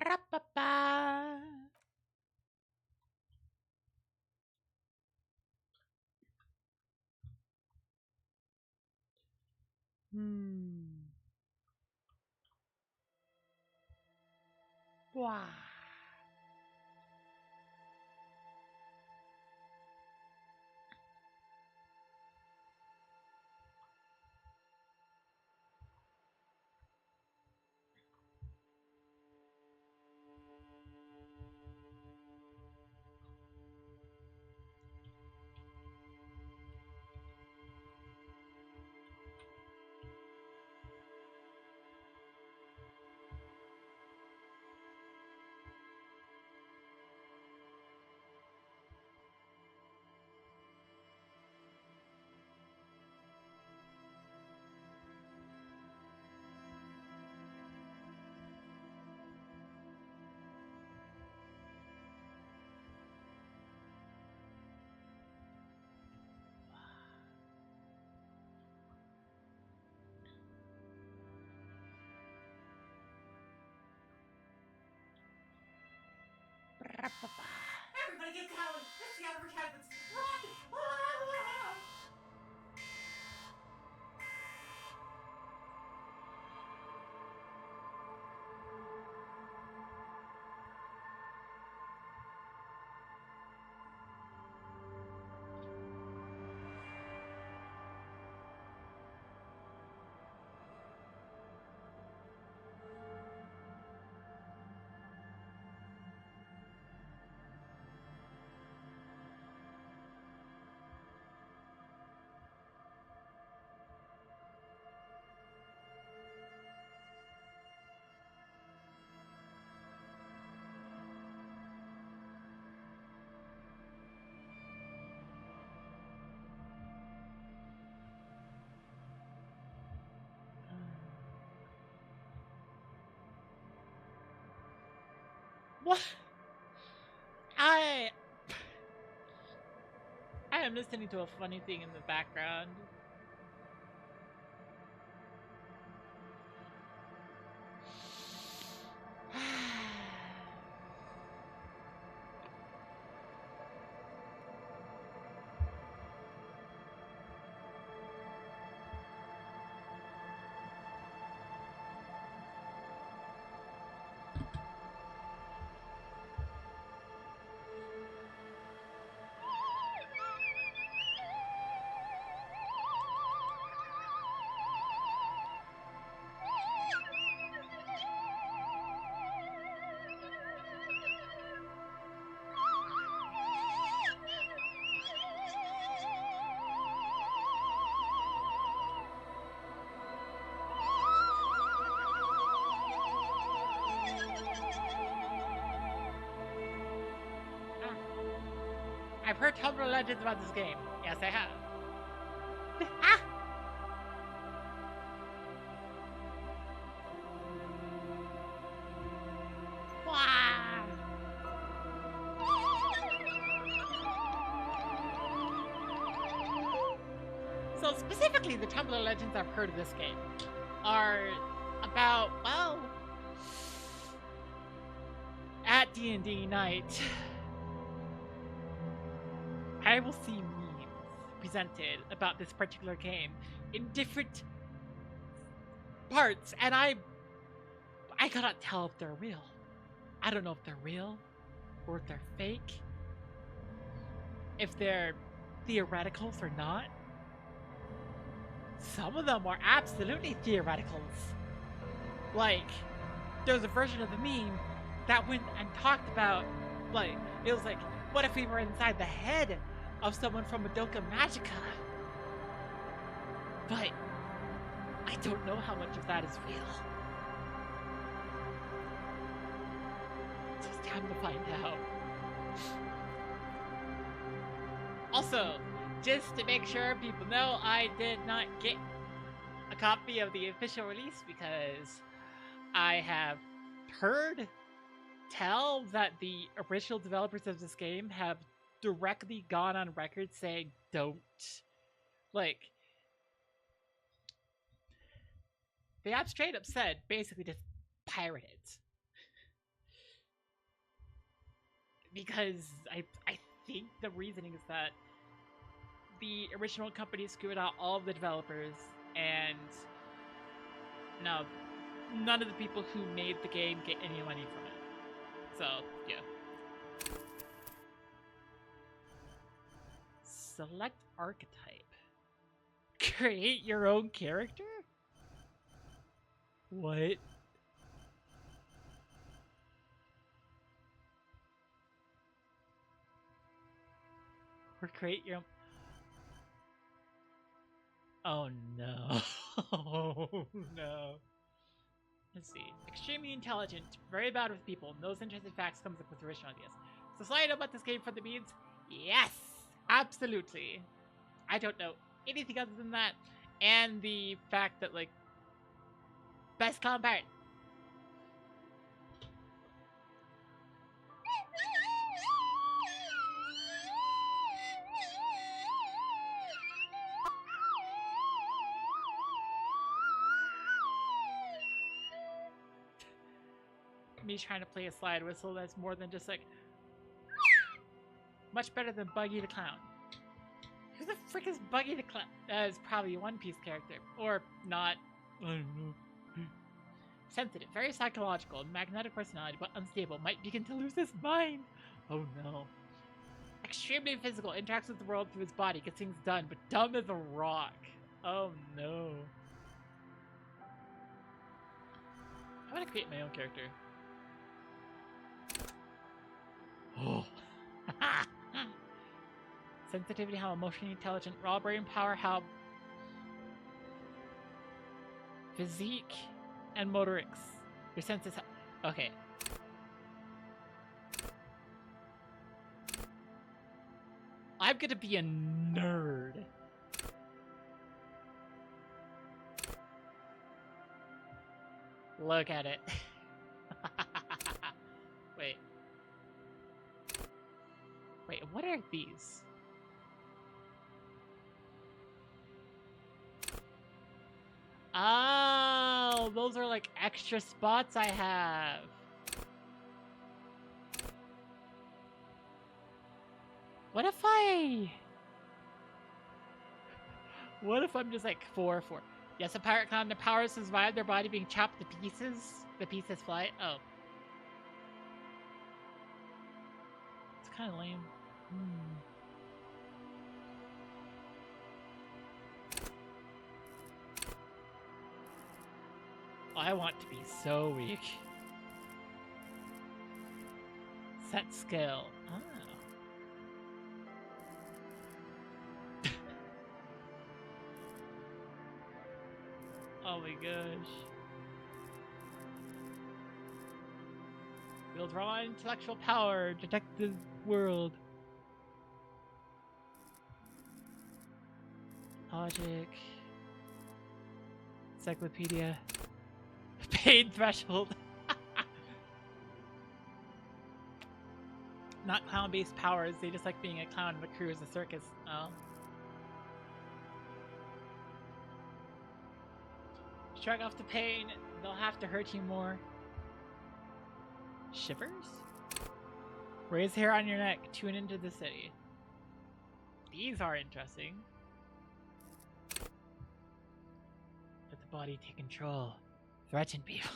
Ba-da-ba-ba. Hmm. Wow. Ba-da-ba-ba. Everybody get going! It's the advertisements! What? I I am listening to a funny thing in the background. I've heard Tumblr legends about this game. Yes, I have. Ah! Wow. So specifically, the Tumblr legends I've heard of this game are about, well, at D&D night, I will see memes presented about this particular game in different parts, and I cannot tell if they're real. I don't know if they're real or if they're fake, if they're theoreticals or not. Some of them are absolutely theoreticals. Like, there's a version of the meme that went and talked about, like, it was like, what if we were inside the head of someone from Madoka Magica? But I don't know how much of that is real. It's just time to find out. Also, just to make sure people know, I did not get a copy of the official release because I have heard tell that the original developers of this game have directly gone on record saying don't. Like, they have straight up said basically just pirate it. because I think the reasoning is that the original company screwed out all of the developers, and no, none of the people who made the game get any money from it. So yeah. Select archetype. Create your own character? What? Or create your own... Oh no. Oh no. Let's see. Extremely intelligent, very bad with people, knows interesting facts, comes up with original ideas. So slide about this game for the beans? Yes! Absolutely. I don't know anything other than that. And the fact that, like, best combat. Me trying to play a slide whistle that's more than just like much better than Buggy the Clown. Who the frick is Buggy the Clown? That is probably a One Piece character. Or not. I don't know. Sensitive, very psychological, magnetic personality, but unstable. Might begin to lose his mind. Oh no. Extremely physical, interacts with the world through his body, gets things done, but dumb as a rock. Oh no. I'm gonna create my own character. Oh. Sensitivity, how emotionally intelligent, raw brain power, how physique and motorics. Your senses. Okay. I'm gonna be a nerd. Look at it. Wait. Wait, what are these? Oh, those are like extra spots I have. What if I'm just like 4-4? Yes, a pirate clown, the powers to survive their body being chopped to pieces. The pieces fly. Oh. It's kind of lame. I want to be so weak. Set skill. Oh. Oh my gosh. Wields raw intellectual power. Detect the world. Logic. Encyclopedia. Pain threshold. Not clown-based powers. They just like being a clown in a cruise, a circus. Oh. Shrug off the pain. They'll have to hurt you more. Shivers? Raise hair on your neck. Tune into the city. These are interesting. Let the body take control. Threaten people.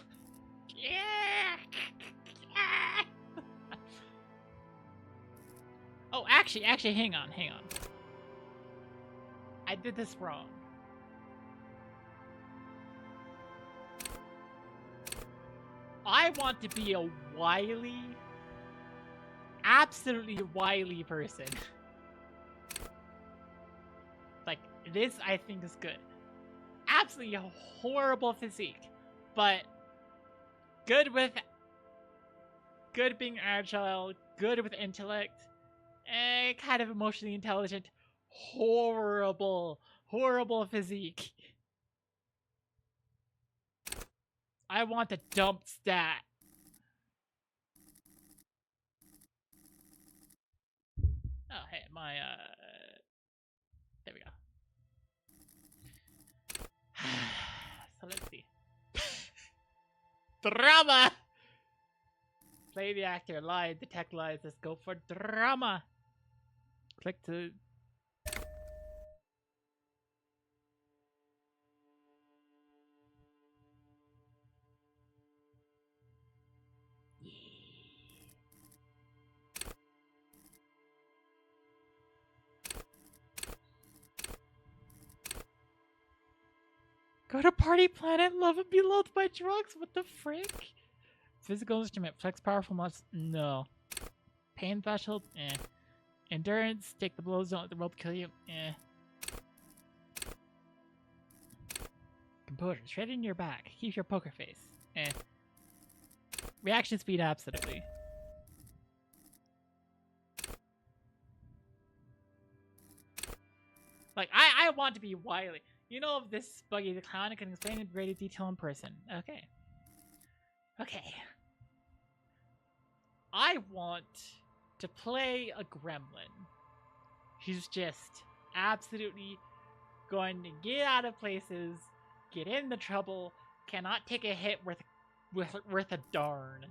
Oh, actually, hang on. I did this wrong. I want to be a wily, absolutely wily person. Like, this I think is good. Absolutely horrible physique, but good being agile, good with intellect, kind of emotionally intelligent, horrible physique. I want the dump stat. Oh, hey, my, there we go. So let's see. Drama! Play the actor, lie, detect lies. Let's go for drama. Click to. Go to Party Planet, love and be loved by drugs. What the frick? Physical instrument, flex powerful muscles. No. Pain threshold. Eh. Endurance, take the blows, don't let the world kill you. Eh. Composure, straight in your back. Keep your poker face. Eh. Reaction speed, absolutely. Like, I want to be wily. You know, if this Buggy the Clown, I can explain in greater detail in person. Okay. Okay. I want to play a gremlin. He's just absolutely going to get out of places, get into trouble, cannot take a hit worth a darn.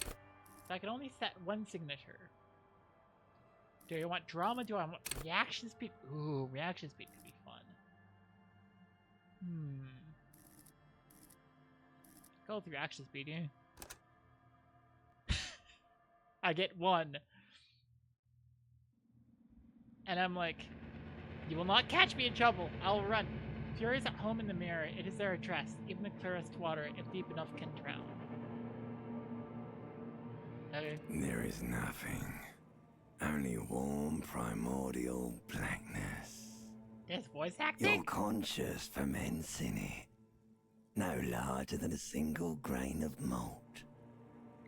So I can only set one signature. Do I want drama? Do I want reaction speed? Ooh, reaction speed could be fun. Go with reaction speed, yeah. I get one. And I'm like, you will not catch me in trouble. I'll run. Fury's at home in the mirror. It is their address. Even the clearest water, if deep enough, can drown. Okay. There is nothing. Only warm primordial blackness. There's voice acting? Your conscious ferments in it. No larger than a single grain of malt.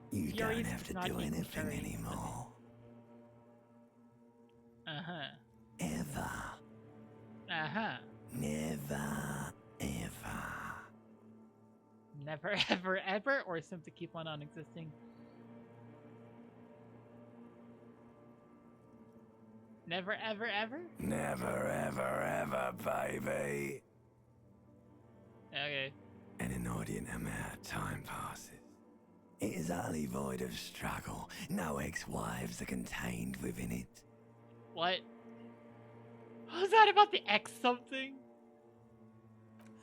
You Fury's don't have to not do equal anything Fury's, anymore. Uh-huh. Ever. Uh-huh. Never, ever. Never, ever, ever? Or simply keep on existing? Never, ever, ever? Never, ever, ever, baby. Okay. An inordinate amount of time passes. It is utterly void of struggle. No ex-wives are contained within it. What? What was that about the X something?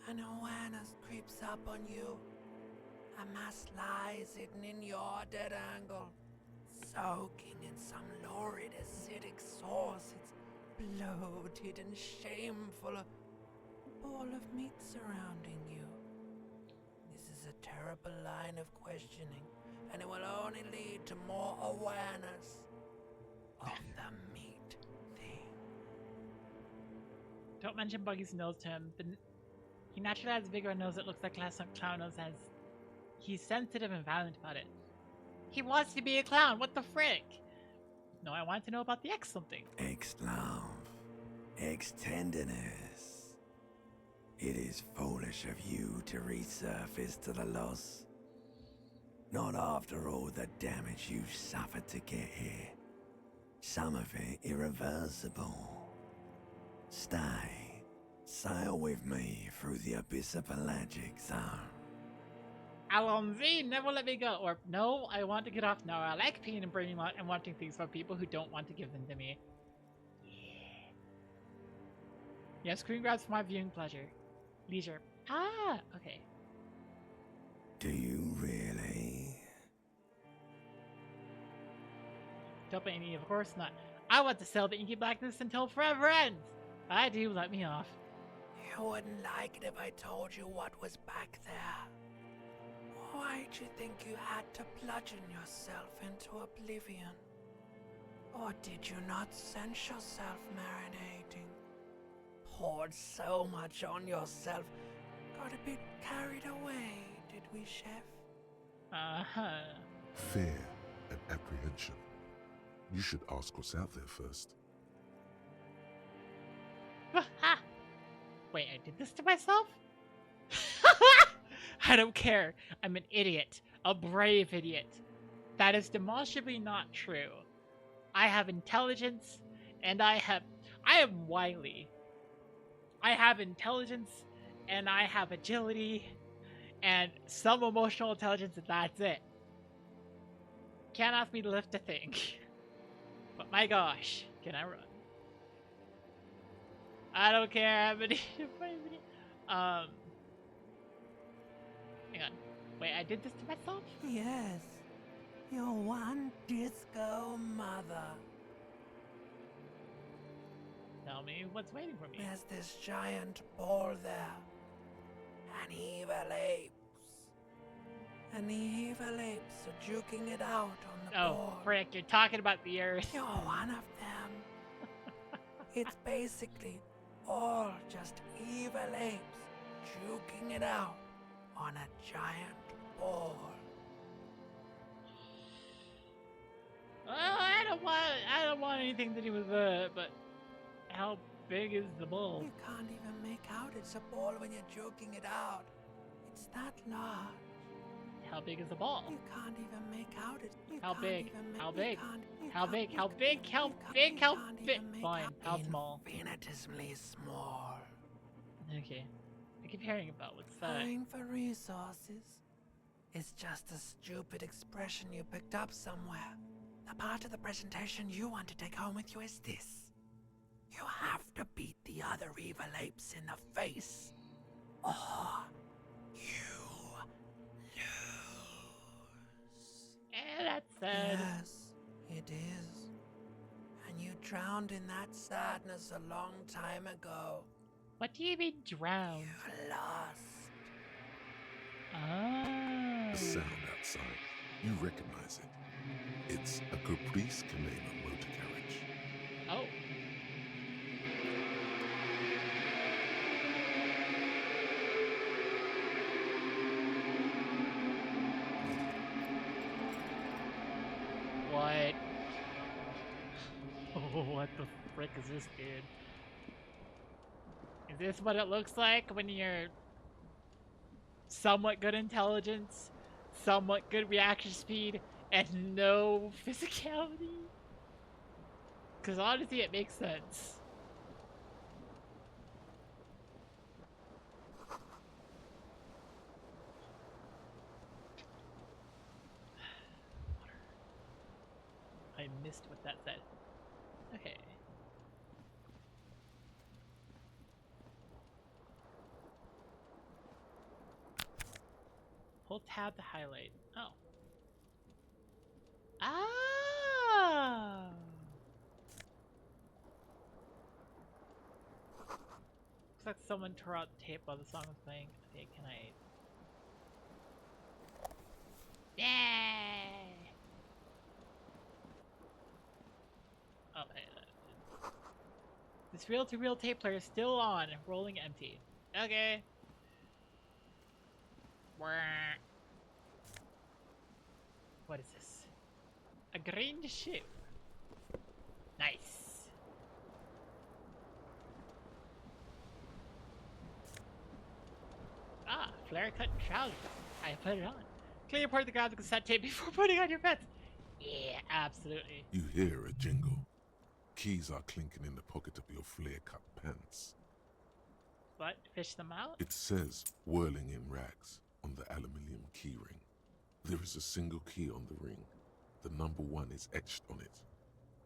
An awareness creeps up on you. A mass lies hidden in your dead angle, soaking in some lurid acidic sauce. It's bloated and shameful. A ball of meat surrounding you. This is a terrible line of questioning, and it will only lead to more awareness of the meat thing. Don't mention Buggy's nose to him. He naturally has a bigger nose that looks like clown nose has. He's sensitive and violent about it. He wants to be a clown. What the frick? No, I want to know about the X something. Ex-love. Ex-tenderness. It is foolish of you to resurface to the loss. Not after all the damage you've suffered to get here. Some of it irreversible. Stay. Sail with me through the abyss of pelagic zone. Alonzi, never let me go. Or, no, I want to get off now. I like pain and burning out and wanting things from people who don't want to give them to me. Yeah, screen grabs for my viewing pleasure. Leisure. Ah, okay. Do you really? Dopamine, of course not. I want to sell the inky blackness until forever ends. I do, let me off. You wouldn't like it if I told you what was back there. Why'd you think you had to bludgeon yourself into oblivion? Or did you not sense yourself marinating? Poured so much on yourself, got a bit carried away, did we, Chef? Uh-huh. Fear and apprehension. You should ask what's out there first. Wait, I did this to myself? I don't care. I'm an idiot. A brave idiot. That is demonstrably not true. I have intelligence, and I am wily. I have intelligence, and I have agility, and some emotional intelligence, and that's it. can't ask me to lift a thing. But my gosh, can I run? I don't care how many. Hang on. Wait, I did this to myself? Yes, your one disco mother. Tell me what's waiting for me. There's this giant ball there. And evil apes. And the evil apes are juking it out on the Oh, ball. frick, you're talking about the earth. You're one of them. It's basically all just evil apes juking it out on a giant ball. Well, I don't want anything to do with that, but how big is the ball? You can't even make out it's a ball when you're joking it out. It's that large. How big is the ball? You can't even make out it. You How can't big? even make- How you big? can't- you How can't- big? you How can't- big? How you can't- big? you How can't big? even make Fine. out How small? Infinitesimally small. Okay. I keep hearing about what's that? Crying for resources. It's just a stupid expression you picked up somewhere. The part of the presentation you want to take home with you is this. You have to beat the other evil apes in the face, or you lose. That's sad. Yes, it is. And you drowned in that sadness a long time ago. What do you mean drown? You lost. Ah. The sound outside. You recognize it. It's a Caprice Canema motor carriage. Oh. What? Oh, what the frick is this, dude? Is this what it looks like when you're somewhat good intelligence, somewhat good reaction speed, and no physicality? Because honestly, it makes sense. I missed what that said. Okay. Hold tab to highlight. Oh. Ah! Looks like someone tore out the tape while the song was playing. Okay, can I... Yay! Oh, this reel-to-reel tape player is still on, rolling empty. Okay. What is this? A green shoe. Nice. Ah, flare cut trousers. I put it on. Clear part of the graphic cassette tape before putting on your pants. Yeah, absolutely. You hear a jingle. Keys are clinking in the pocket of your flare-cut pants. What? Fish them out? It says whirling in rags on the aluminium key ring. There is a single key on the ring. The number 1 is etched on it.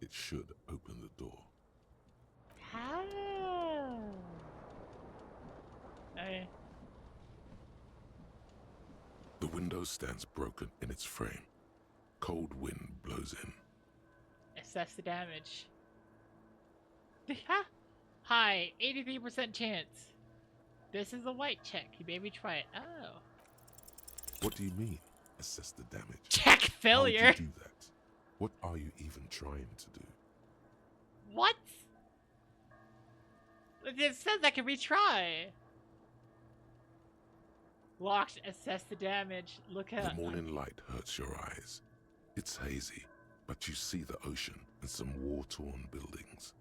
It should open the door. How? Okay. The window stands broken in its frame. Cold wind blows in. Assess the damage. Hi, 83% chance. This is a white check. You made me try it. Oh. What do you mean, assess the damage? Check failure. How would you do that? What are you even trying to do? What? It says I can retry. Locked. Assess the damage. Look at. The morning light hurts your eyes. It's hazy, but you see the ocean and some war-torn buildings.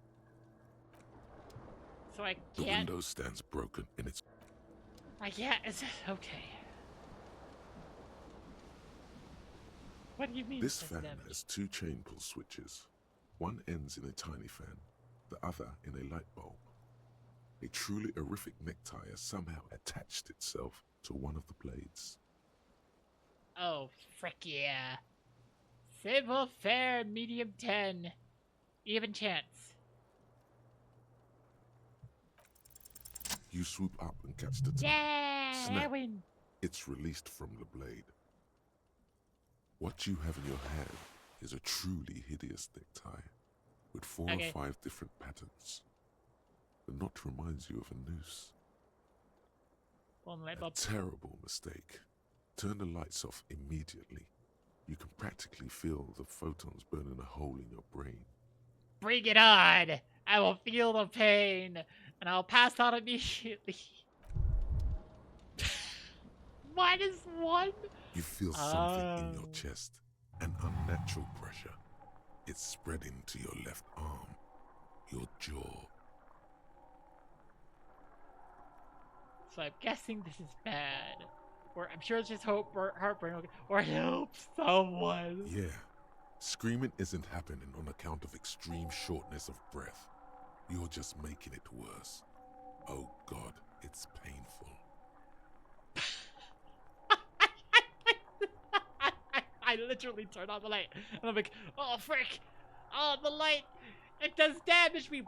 So I The can't. window stands broken in its... I can't. It's okay. What do you mean? This assess fan damage? has 2 chain pull switches. One ends in a tiny fan, the other in a light bulb. A truly horrific necktie has somehow attached itself to one of the blades. Oh, frick yeah. Simple, fair, medium 10. Even chance. You swoop up and catch the tongue. Yeah, I Snap. win. It's released from the blade. What you have in your hand is a truly hideous necktie with 4 Okay. or 5 different patterns. The knot reminds you of a noose. One light A bulb. terrible mistake. Turn the lights off immediately. You can practically feel the photons burning a hole in your brain. Bring it on! I will feel the pain, and I'll pass out immediately. -1? You feel something in your Oh. chest, an unnatural pressure. It's spreading to your left arm, your jaw. So I'm guessing this is bad. Or I'm sure it's just hope or heartburn. Or help someone. Yeah, screaming isn't happening on account of extreme shortness of breath. You're just making it worse. Oh God, it's painful. I literally turned on the light. And I'm like, oh frick! Oh, the light! It does damage me!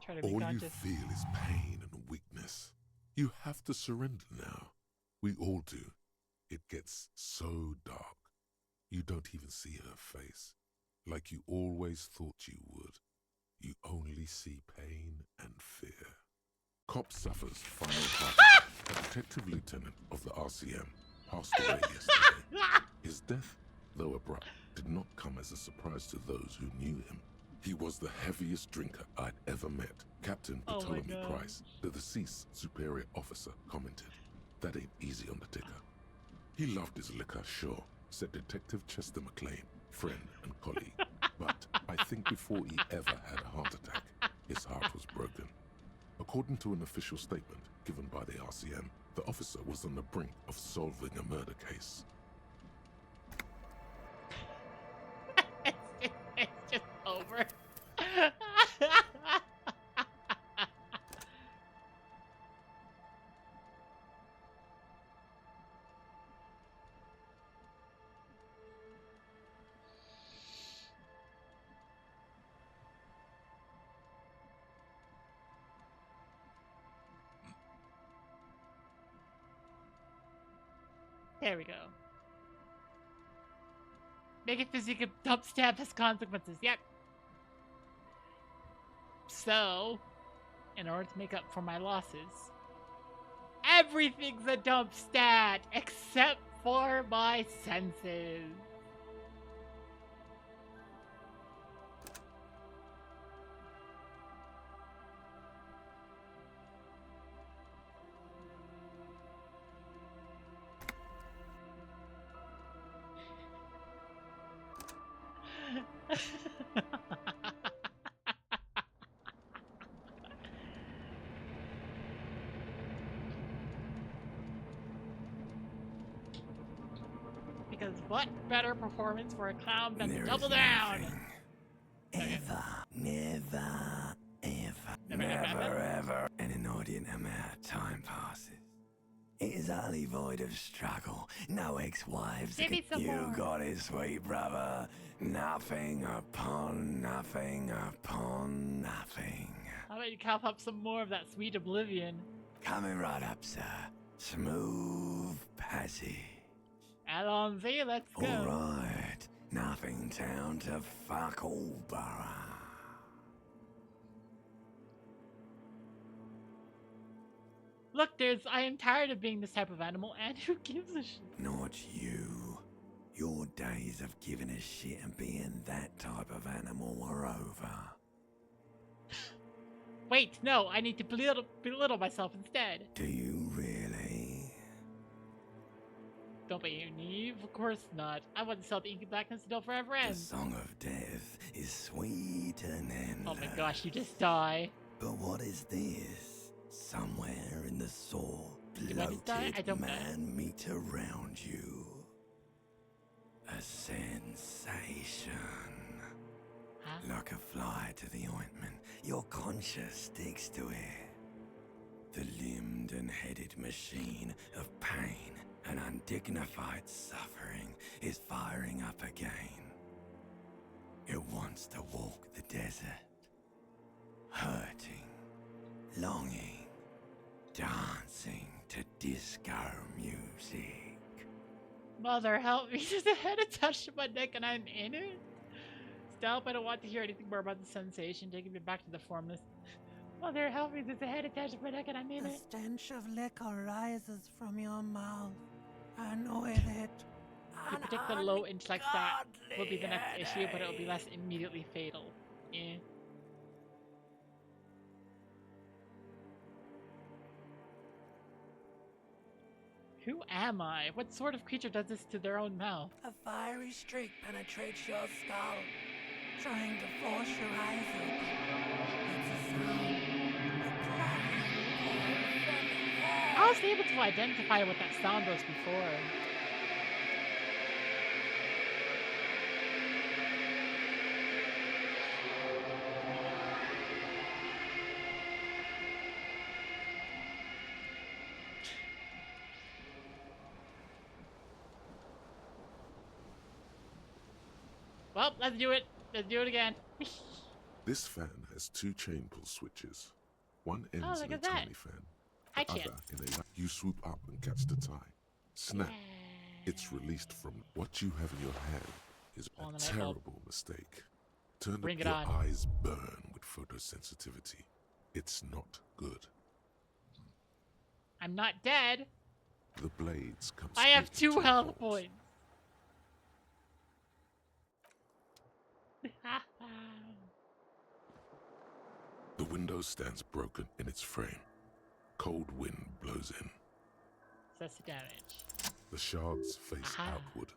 Try to be All you conscious. feel is pain and weakness. You have to surrender now. We all do. It gets so dark. You don't even see her face. Like you always thought you would. You only see pain and fear. Cop suffers final heart attack. A detective lieutenant of the RCM passed away yesterday. His death, though abrupt, did not come as a surprise to those who knew him. He was the heaviest drinker I'd ever met. Captain Oh my Ptolemy God. Price, the deceased superior officer, commented, "That ain't easy on the ticker." He loved his liquor, sure, said Detective Chester McLean, friend and colleague. But I think before he ever had a heart attack, his heart was broken. According to an official statement given by the RCM, the officer was on the brink of solving a murder case. It's just over. There we go. Make it physical dump stab has consequences. Yep. So, in order to make up for my losses, everything's a dump stat except for my senses. Because what better performance for a clown than to There double is down? nothing. Ever, Never, never, ever, an inordinate amount of time passes. It is utterly void of struggle. No ex-wives. Give me some You more. got it, sweet brother. Nothing upon nothing upon nothing. How about you cough up some more of that sweet oblivion? Coming right up, sir. Smooth passage. Alonzi, let's go. Alright. Nothing town to fuck all borough. Look, I am tired of being this type of animal, and who gives a shit? Not you. Your days of giving a shit and being that type of animal are over. Wait, no, I need to belittle myself instead. Do you really? Don't be naive, of course not. I wouldn't sell the inky blackness until forever The ends. song of death is sweet and endless. Oh my gosh, you just die. But what is this? Somewhere in the soul, Did I just die? I bloated don't know. man meet around you. A sensation. Huh? Like a fly to the ointment, your conscience sticks to it. The limbed and headed machine of pain An undignified suffering is firing up again. It wants to walk the desert, hurting, longing, dancing to disco music. Mother, help me. There's a head attached to my neck and I'm in it? Stop, I don't want to hear anything more about the sensation. Taking me back to the formless. Mother, help me. There's a head attached to my neck and I'm in The it. stench of liquor rises from your mouth. I know it. To predict the low intellect that will be the next issue, but it will be less immediately fatal. Eh. Who am I? What sort of creature does this to their own mouth? A fiery streak penetrates your skull, trying to force your eyes open. It's a sound. A clarion I was able to identify what that sound was before. Well, let's do it. Let's do it again. This fan has 2 chain pull switches. One ends look in a at that. tiny fan, Hi, the other Chan. in a... You swoop up and catch the tie. Snap. It's released from what you have in your hand is On a the light bulb. terrible mistake. Turn Bring up it your on. eyes burn with photosensitivity. It's not good. I'm not dead. The blades come I have split 2 into health holes. points. The window stands broken in its frame. Cold wind blows in. That's the damage. The shards face Aha. outward.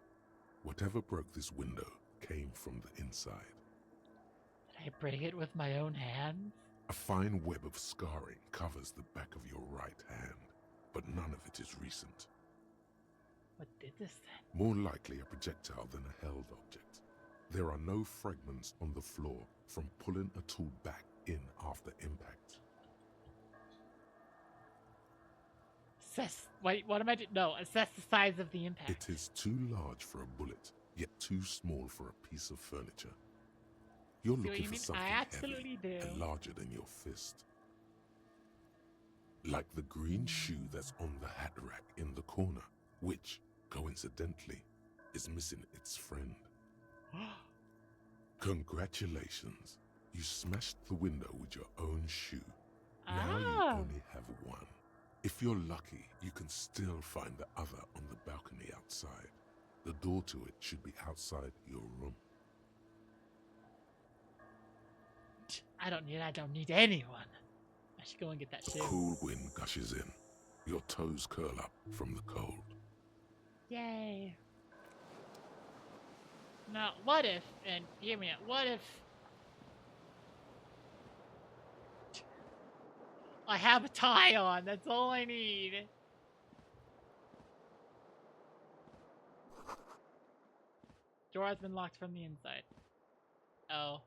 Whatever broke this window came from the inside. Did I break it with my own hands? A fine web of scarring covers the back of your right hand, but none of it is recent. What did this then? More likely a projectile than a held object. There are no fragments on the floor from pulling a tool back in after impact. Assess. Wait, what am I doing? No, assess the size of the impact. It is too large for a bullet, yet too small for a piece of furniture. You're See what looking you for mean? something I absolutely heavy do. and larger than your fist. Like the green shoe that's on the hat rack in the corner, which, coincidentally, is missing its friend. Congratulations. You smashed the window with your own shoe. Now you Ah. only have one. If you're lucky, you can still find the other on the balcony outside. The door to it should be outside your room. I don't need anyone. I should go and get that The shoe. cool wind gushes in. Your toes curl up from the cold. Yay. Now, what if, and hear me out, what if I have a tie on? That's all I need. Door has been locked from the inside. Oh.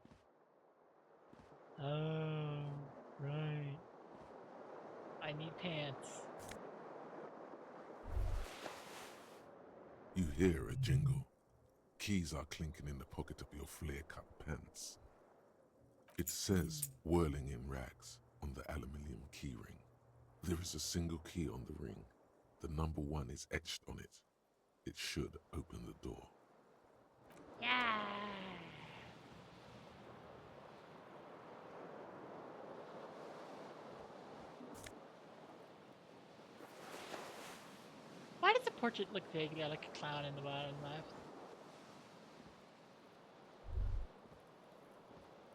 Oh, right. I need pants. You hear a jingle. Keys are clinking in the pocket of your flare-cut pants. It says, whirling in rags, on the aluminium keyring. There is a single key on the ring. The number 1 is etched on it. It should open the door. Yeah. Why does the portrait look vaguely like a clown in the bottom left?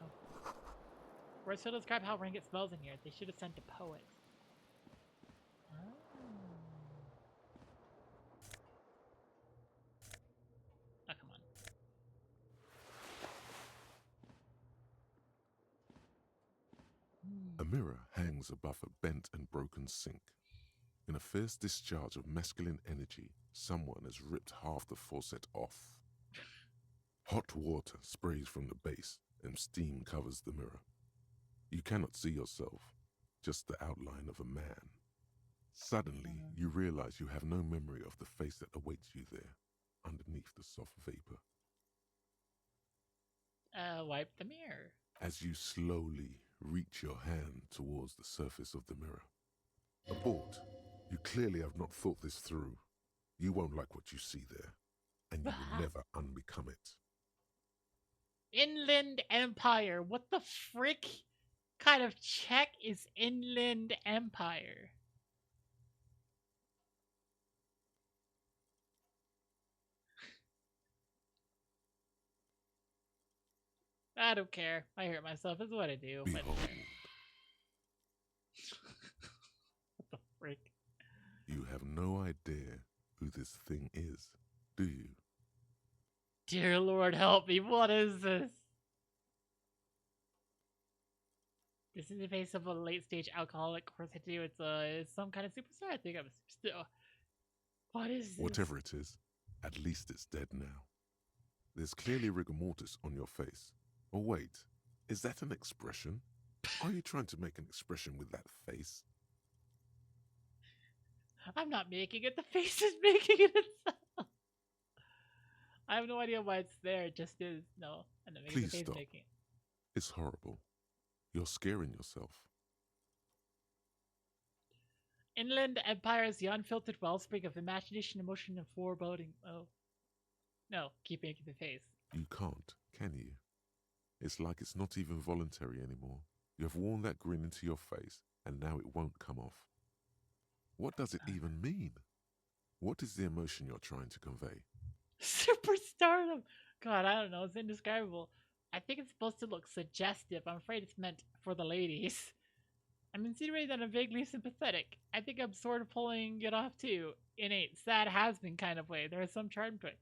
Oh. Where's to describe how rank it smells in here? They should have sent a poet. Oh. Oh, come on. A mirror hangs above a bent and broken sink. In a fierce discharge of masculine energy, someone has ripped half the faucet off. Hot water sprays from the base and steam covers the mirror. You cannot see yourself, just the outline of a man. Suddenly, you realize you have no memory of the face that awaits you there, underneath the soft vapor. Wipe the mirror. As you slowly reach your hand towards the surface of the mirror. Abort. You clearly have not thought this through. You won't like what you see there, and you will never unbecome it. Inland Empire. What the frick kind of check is Inland Empire? I don't care. I hurt myself. Is what I do. But Behold, what the frick? you have no idea who this thing is, do you? Dear Lord, help me. What is this? This is the face of a late-stage alcoholic. Of course I do. It's some kind of superstar. I think I'm a superstar. What is this? Whatever it is, at least it's dead now. There's clearly rigor mortis on your face. Oh wait, is that an expression? Are you trying to make an expression with that face? I'm not making it. The face is making it itself. I have no idea why it's there. It just is. No, I'm not making Please the face stop. making it. It's horrible. You're scaring yourself. Inland Empire is the unfiltered wellspring of imagination, emotion, and foreboding. Oh. No, keep making the face. You can't, can you? It's like it's not even voluntary anymore. You have worn that grin into your face, and now it won't come off. What does it even mean? What is the emotion you're trying to convey? Superstardom! God, I don't know. It's indescribable. I think it's supposed to look suggestive. I'm afraid it's meant for the ladies. I'm insinuating that I'm vaguely sympathetic. I think I'm sort of pulling it off too, in a sad has-been kind of way. There is some charm to it.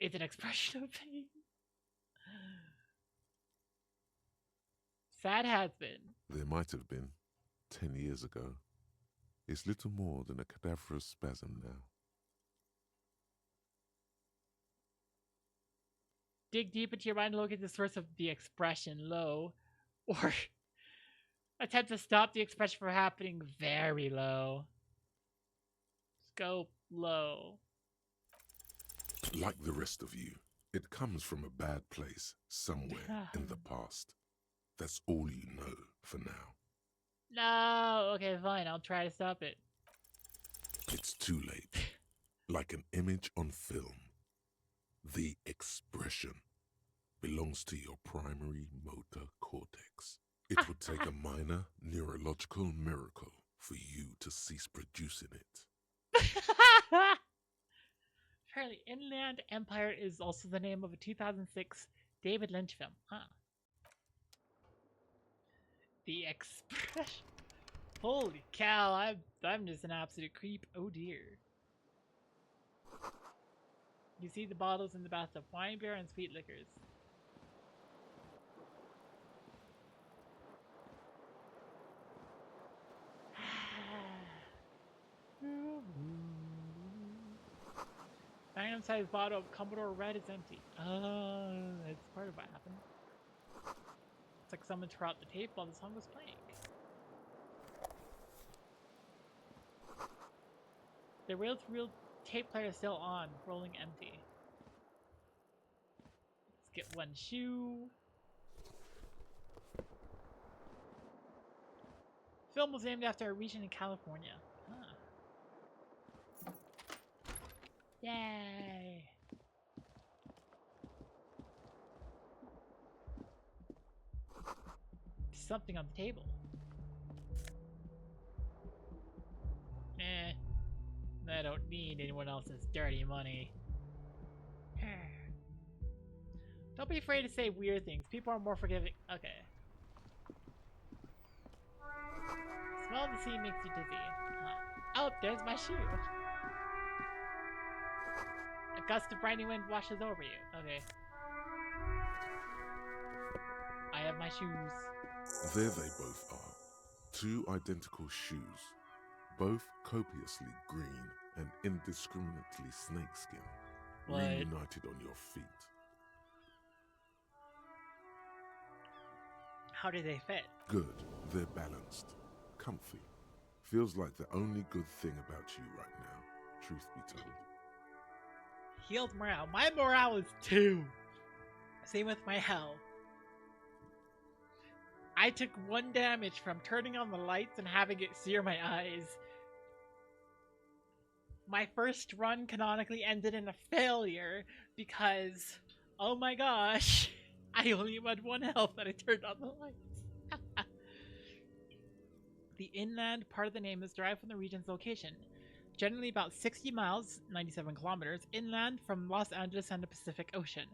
It's an expression of pain. Sad has been. There might have been 10 years ago. It's little more than a cadaverous spasm now. Dig deep into your mind and look at the source of the expression low, or attempt to stop the expression from happening very low. Scope low. Like the rest of you, it comes from a bad place somewhere in the past. That's all you know for now. No, okay, fine. I'll try to stop it. It's too late. Like an image on film. The expression belongs to your primary motor cortex. It would take a minor neurological miracle for you to cease producing it. Apparently, Inland Empire is also the name of a 2006 David Lynch film. Huh. The expression. Holy cow, I'm just an absolute creep. Oh dear. You see the bottles in the bathtub. Wine, beer, and sweet liquors. Magnum-sized bottle of Commodore Red is empty. That's part of what happened. It's like someone tore out the tape while the song was playing. The reel-to-reel tape player is still on, rolling empty. Let's get one shoe. Film was named after a region in California. Huh. Yay! Something on the table. I don't need anyone else's dirty money. Don't be afraid to say weird things. People are more forgiving. Okay. Smell of the sea makes you dizzy. Huh. Oh, there's my shoe. A gust of briny wind washes over you. Okay. I have my shoes. There they both are. Two identical shoes. Both copiously green and indiscriminately snakeskin. What? Reunited on your feet. How do they fit? Good. They're balanced. Comfy. Feels like the only good thing about you right now, truth be told. Healed morale. My morale is 2. Same with my health. I took 1 damage from turning on the lights and having it sear my eyes. My first run canonically ended in a failure because, oh my gosh, I only had 1 health and I turned on the lights. The inland part of the name is derived from the region's location, generally about 60 miles, 97 kilometers, inland from Los Angeles and the Pacific Ocean.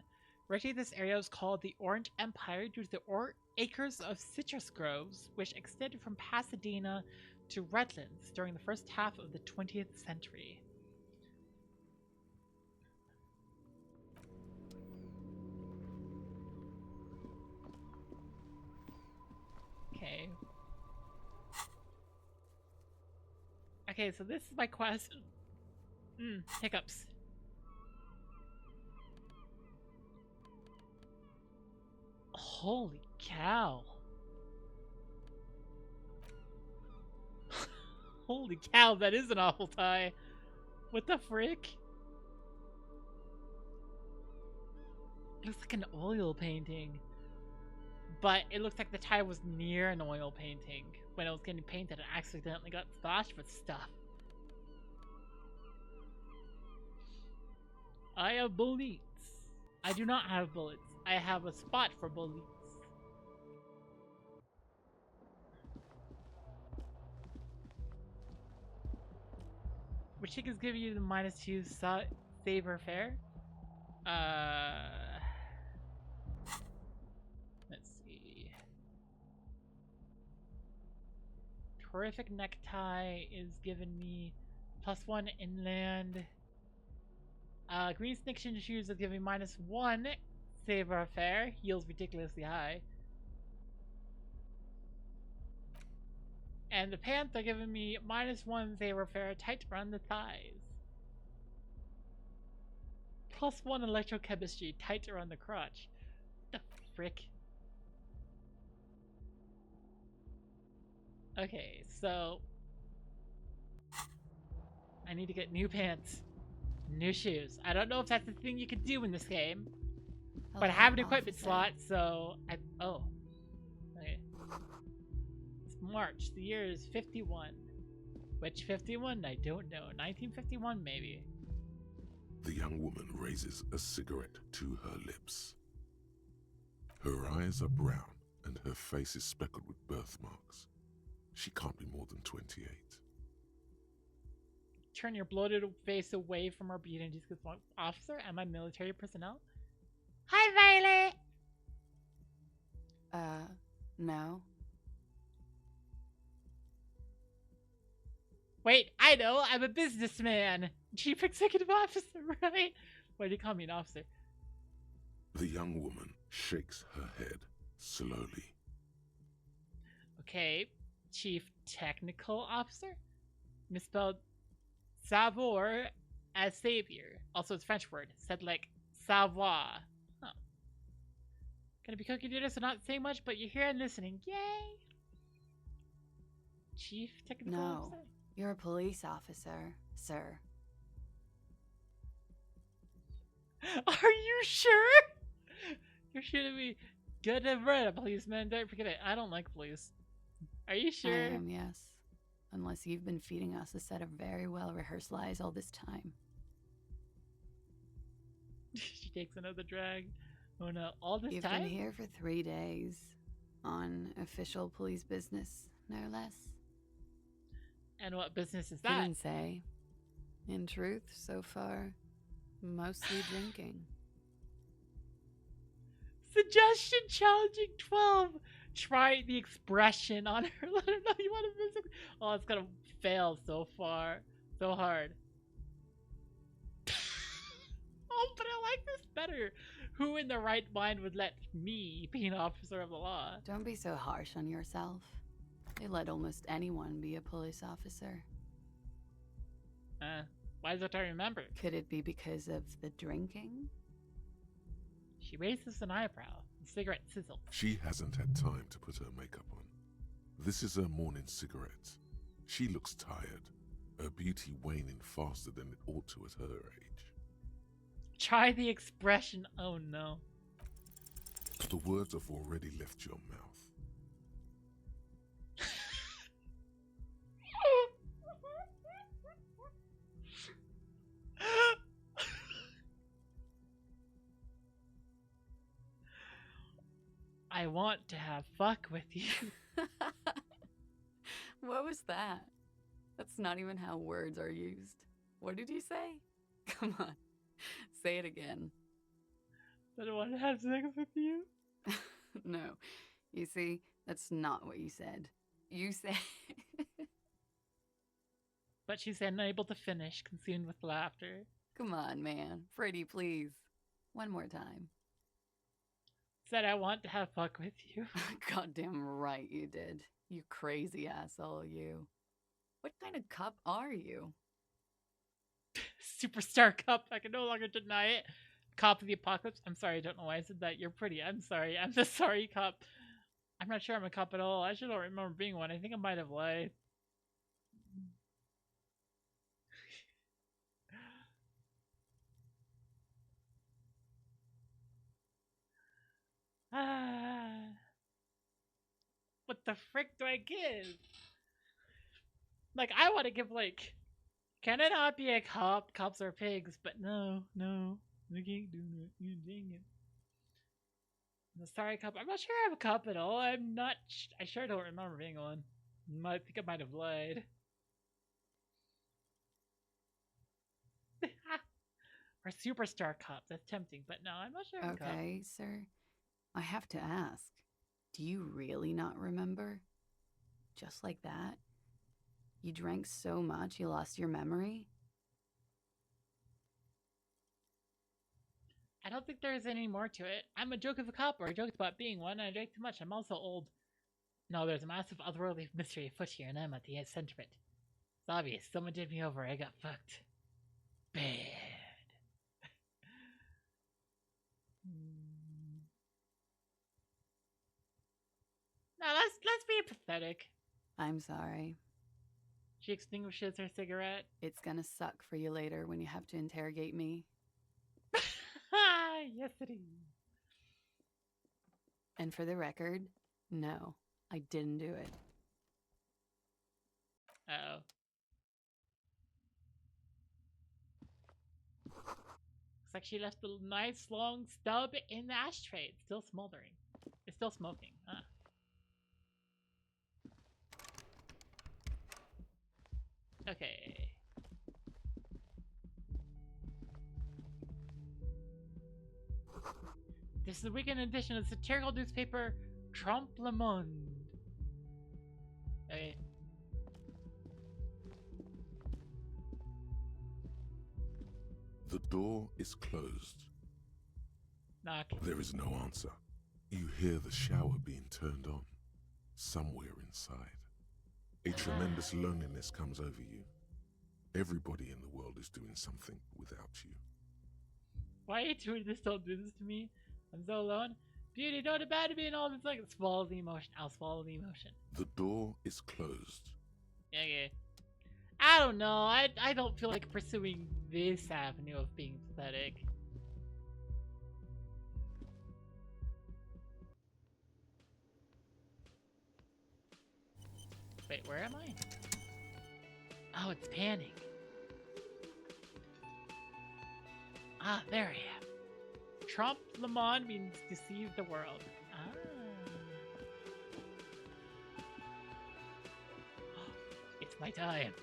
Originally, this area was called the Orange Empire due to the acres of citrus groves, which extended from Pasadena to Redlands during the first half of the 20th century. Okay. Okay, so this is my quest. Hiccups. Holy cow. Holy cow, that is an awful tie. What the frick? It looks like an oil painting. But it looks like the tie was near an oil painting. When it was getting painted, it accidentally got splashed with stuff. I have bullets. I do not have bullets. I have a spot for bullets. Which chick is giving you the -2 saver fare? Let's see. Terrific necktie is giving me +1 inland. Green snake shin shoes is giving me -1 saver fare. Heels ridiculously high. And the pants are giving me -1 saver fare tight around the thighs. +1 electrochemistry tight around the crotch. The frick? Okay, so I need to get new pants, new shoes. I don't know if that's the thing you can do in this game, but I have an equipment slot, so oh, okay. It's March. The year is 51. Which 51? I don't know. 1951 maybe. The young woman raises a cigarette to her lips. Her eyes are brown and her face is speckled with birthmarks. She can't be more than 28. Turn your bloated face away from our beauty and discuss officer and my military personnel. Hi, Violet! No. Wait, I know, I'm a businessman! Chief Executive Officer, right? Why do you call me an officer? The young woman shakes her head slowly. Okay, Chief Technical Officer? Misspelled savoir as savior. Also, it's a French word, said like savoir. Oh. Gonna be cooking dinner, so not saying much, but you're here and listening. Yay! Chief Technical Officer? You're a police officer, sir. Are you sure? You're shooting me good and red, policeman. Don't forget it. I don't like police. Are you sure? I am, yes. Unless you've been feeding us a set of very well-rehearsed lies all this time. She takes another drag. Oh no, all this You've time? been here for 3 days. On official police business, no less. And what business is that? Couldn't say. In truth, so far, mostly drinking. Suggestion challenging 12. Try the expression on her. Let her know you want to visit. Oh, it's gonna fail so far. So hard. Oh, but I like this better. Who in the right mind would let me be an officer of the law? Don't be so harsh on yourself. They let almost anyone be a police officer. Why is it I remember? Could it be because of the drinking? She raises an eyebrow. The cigarette sizzles. She hasn't had time to put her makeup on. This is her morning cigarette. She looks tired, her beauty waning faster than it ought to at her age. Try the expression, oh no. The words have already left your mouth. I want to have fuck with you. What was that? That's not even how words are used. What did you say? Come on, say it again. That I want to have sex with you. No, you see, that's not what you said. You said. But she's unable to finish, consumed with laughter. Come on, man. Freddie, please. One more time. Said I want to have fuck with you. Goddamn right you did. You crazy asshole, you. What kind of cup are you? Superstar cup. I can no longer deny it. Cop of the apocalypse. I'm sorry, I don't know why I said that. You're pretty. I'm sorry. I'm the sorry cop. I'm not sure I'm a cop at all. I actually don't remember being one. I think I might have lied. What the frick do I give? Like, I want to give, like, can it not be a cop? Cops are pigs, but no, we can't do that. Dang it. The sorry cop. I'm not sure I'm a cop at all. I'm not. I sure don't remember being one. I think I might have lied. Or superstar cop. That's tempting, but no, I'm not sure I'm a cop. Okay, sir. I have to ask. Do you really not remember? Just like that? You drank so much you lost your memory? I don't think there's any more to it. I'm a joke of a cop, or I joked about being one, and I drank too much. I'm also old. No, there's a massive otherworldly mystery afoot here, and I'm at the center of it. It's obvious. Someone did me over. I got fucked. Bad. Now let's be pathetic. I'm sorry. She extinguishes her cigarette. It's gonna suck for you later when you have to interrogate me. Yes, it is. And for the record, no, I didn't do it. Uh-oh. Looks like she left a nice long stub in the ashtray. It's still smoldering. It's still smoking. Huh. Okay. This is the weekend edition of the satirical newspaper Trompe le Monde. Okay. The door is closed. Knock. There is no answer. You hear the shower being turned on. Somewhere inside. A tremendous loneliness comes over you. Everybody in the world is doing something without you. Why are you doing this? Don't do this to me. I'm so alone. Beauty, don't abandon me and all this. Like, swallow the emotion. I'll swallow the emotion. The door is closed. Okay. I don't know. I don't feel like pursuing this avenue of being pathetic. Wait, where am I? Oh, it's panning. Ah, there I am. Trompe le Monde means deceive the world. Ah. It's my time.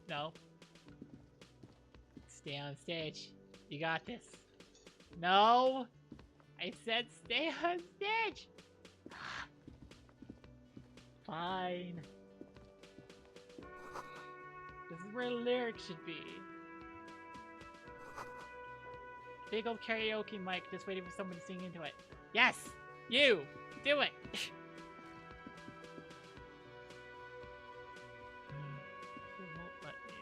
No. Stay on stage. You got this. No! I said stay on stage! Fine. This is where lyrics should be. Big old karaoke mic, just waiting for someone to sing into it. Yes! You! Do it! It won't let me.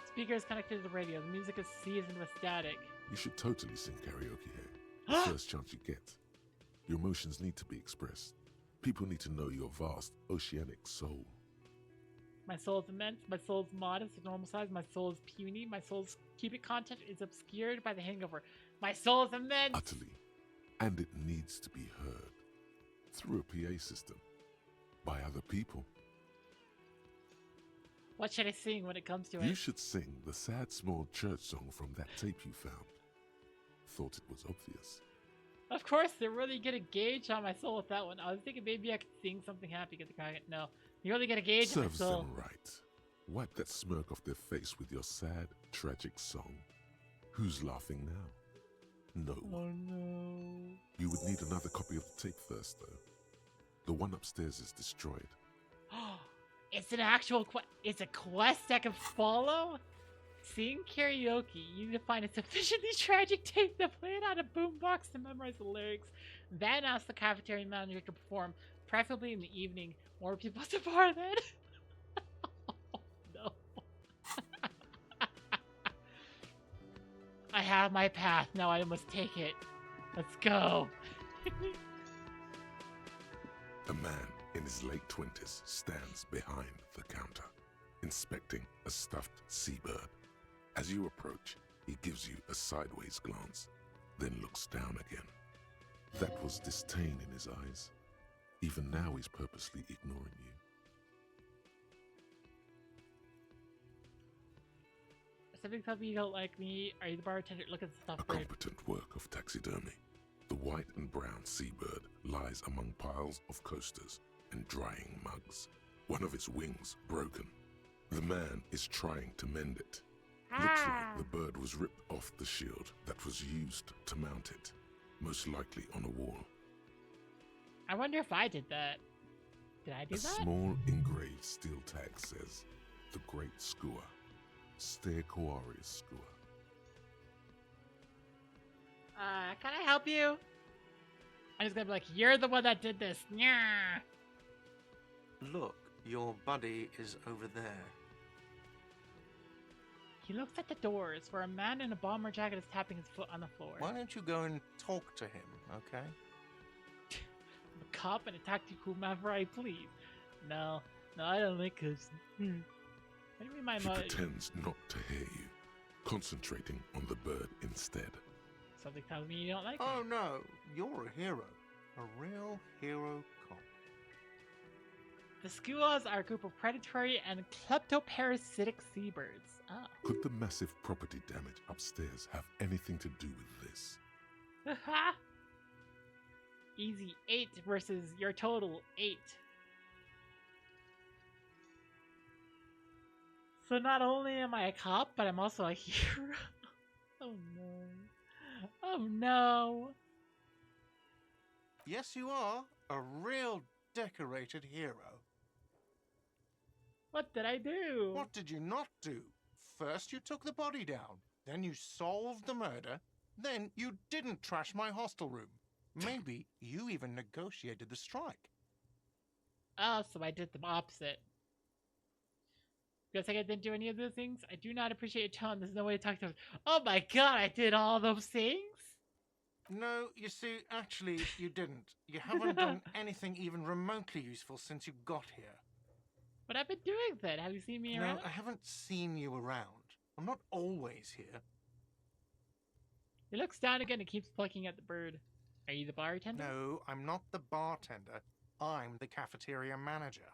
Speaker is connected to the radio. The music is seasoned with static. You should totally sing karaoke here. First chance you get. Your emotions need to be expressed. People need to know your vast, oceanic soul. My soul is immense, my soul is modest, normal size, my soul is puny, my soul's cubic content is obscured by the hangover. My soul is immense! Utterly. And it needs to be heard. Through a PA system. By other people. What should I sing when it comes to You it? should sing the sad small church song from that tape you found. Thought it was obvious. Of course, they're really gonna gauge on my soul with that one. I was thinking maybe I could sing something happy, get the crack. No, you're really gonna gauge on my Serves soul. them right. Wipe that smirk off their face with your sad, tragic song. Who's laughing now? No one. No. You would need another copy of the tape first, though. The one upstairs is destroyed. It's an actual it's a quest I can follow? Sing karaoke. You need to find a sufficiently tragic tape to play it on a boombox to memorize the lyrics. Then ask the cafeteria manager to perform, preferably in the evening. More people at the bar then. No. I have my path. Now I must take it. Let's go. A man in his late 20s stands behind the counter, inspecting a stuffed seabird. As you approach, he gives you a sideways glance, then looks down again. That was disdain in his eyes. Even now he's purposely ignoring you. Something tells me you don't like me. Are you the bartender? Look at the stuff. A competent work of taxidermy. The white and brown seabird lies among piles of coasters and drying mugs. One of its wings broken. The man is trying to mend it. Looks like the bird was ripped off the shield that was used to mount it, most likely on a wall. I wonder if I did that. Did I do A that? small engraved steel tag says, "The Great Skua, Stair Koari's Skua." Can I help you? I'm just gonna be like, you're the one that did this. Yeah. Look, your buddy is over there. He looks at the doors where a man in a bomber jacket is tapping his foot on the floor. Why don't you go and talk to him, okay? I'm a cop and a tactical whomever I please. No, I don't like this. What do you mean my He mother? pretends not to hear you, concentrating on the bird instead. Something tells me you don't like Oh me. no, you're a hero. A real hero cop. The skuas are a group of predatory and kleptoparasitic seabirds. Oh. Could the massive property damage upstairs have anything to do with this? Haha. Easy 8 versus your total 8. So not only am I a cop, but I'm also a hero. Oh no. Oh no. Yes, you are. A real decorated hero. What did I do? What did you not do? First you took the body down, then you solved the murder, then you didn't trash my hostel room. Maybe you even negotiated the strike. Oh, so I did the opposite. Because I didn't do any of those things? I do not appreciate your tone. There's no way to talk to him. Oh my god, I did all those things? No, you see, actually, you didn't. You haven't done anything even remotely useful since you got here. What have I been doing then? Have you seen me around? No, I haven't seen you around. I'm not always here. He looks down again and keeps plucking at the bird. Are you the bartender? No, I'm not the bartender. I'm the cafeteria manager.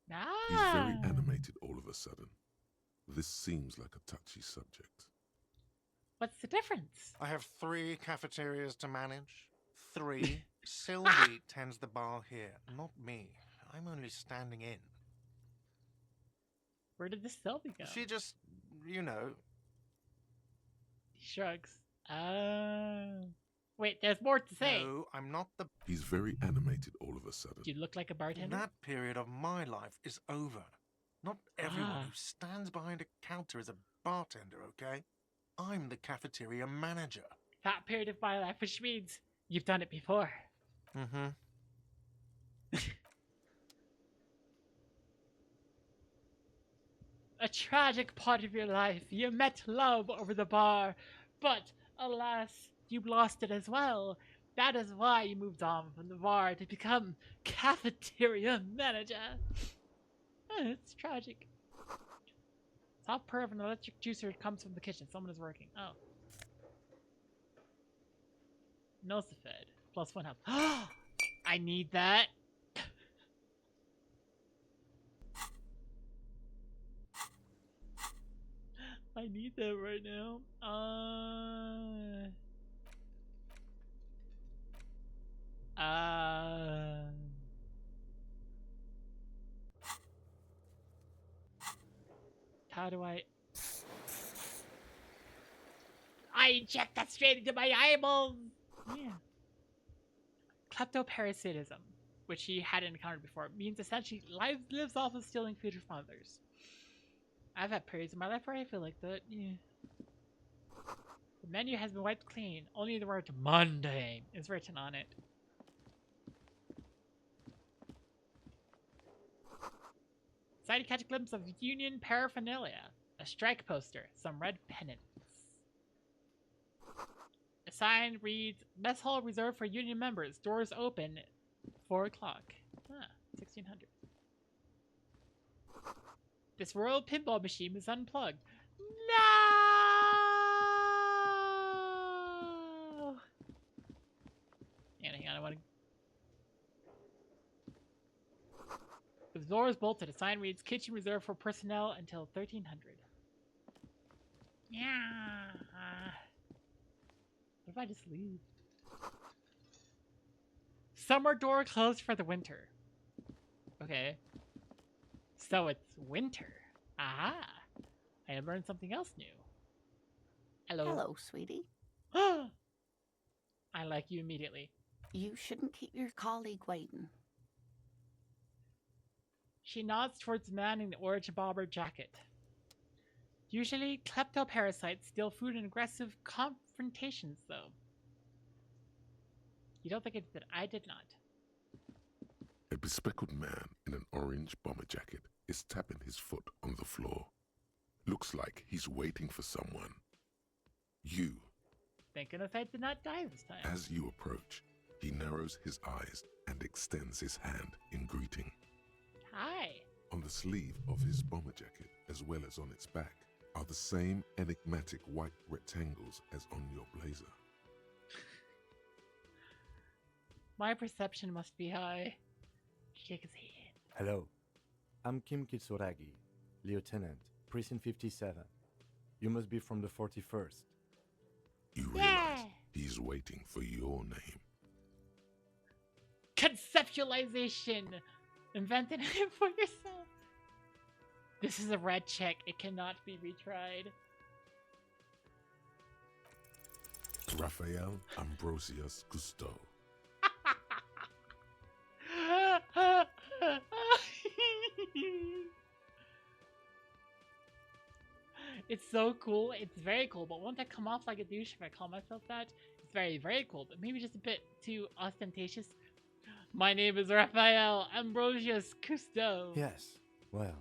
He's Ah. very animated all of a sudden. This seems like a touchy subject. What's the difference? I have 3 cafeterias to manage. 3. Sylvie tends the bar here, not me. I'm only standing in. Where did this Sylvie go? She just, you know. He shrugs. Wait, there's more to say. No, I'm not the. He's very animated all of a sudden. Do you look like a bartender? That period of my life is over. Not everyone Ah. who stands behind a counter is a bartender, okay? I'm the cafeteria manager. That period of my life, which means you've done it before. Mm-hmm. A tragic part of your life. You met love over the bar, but alas, you lost it as well. That is why you moved on from the bar to become cafeteria manager. It's tragic. Top perv and electric juicer comes from the kitchen. Someone is working. Oh. Nosifed. Plus 1 health. I need that. I need that right now. How do I inject that straight into my eyeballs? Yeah. Kleptoparasitism, which he hadn't encountered before, means essentially lives off of stealing food from others. I've had periods in my life where I feel like that. Yeah. The menu has been wiped clean. Only the word mundane is written on it. Decided to catch a glimpse of union paraphernalia. A strike poster, some red pennants. A sign reads, Mess Hall reserved for union members. Doors open 4 o'clock. 1600. This royal pinball machine is unplugged. No! Hang on, I want to... The door is bolted. A sign reads, Kitchen reserved for personnel until 1300. Yeah. What if I just leave? Summer door closed for the winter. Okay. So it's winter. Aha. I have learned something else new. Hello. Hello, sweetie. I like you immediately. You shouldn't keep your colleague waiting. She nods towards the man in the orange bomber jacket. Usually, kleptoparasites steal food in aggressive confrontations, though. You don't think I did not. A bespectacled man in an orange bomber jacket is tapping his foot on the floor. Looks like he's waiting for someone. You. Thank goodness I did not die this time. As you approach, he narrows his eyes and extends his hand in greeting. Hi. On the sleeve of his bomber jacket, as well as on its back, are the same enigmatic white rectangles as on your blazer. My perception must be high. Shake his hand. Hello, I'm Kim Kitsuragi, Lieutenant, Precinct 57. You must be from the 41st. You realize he's waiting for your name. Conceptualization! Invent a name for yourself. This is a red check. It cannot be retried. Raphael Ambrosius Cousteau. It's so cool. It's very cool, but won't that come off like a douche if I call myself that? It's very, very cool, but maybe just a bit too ostentatious. My name is Raphael Ambrosius Cousteau. Yes, well,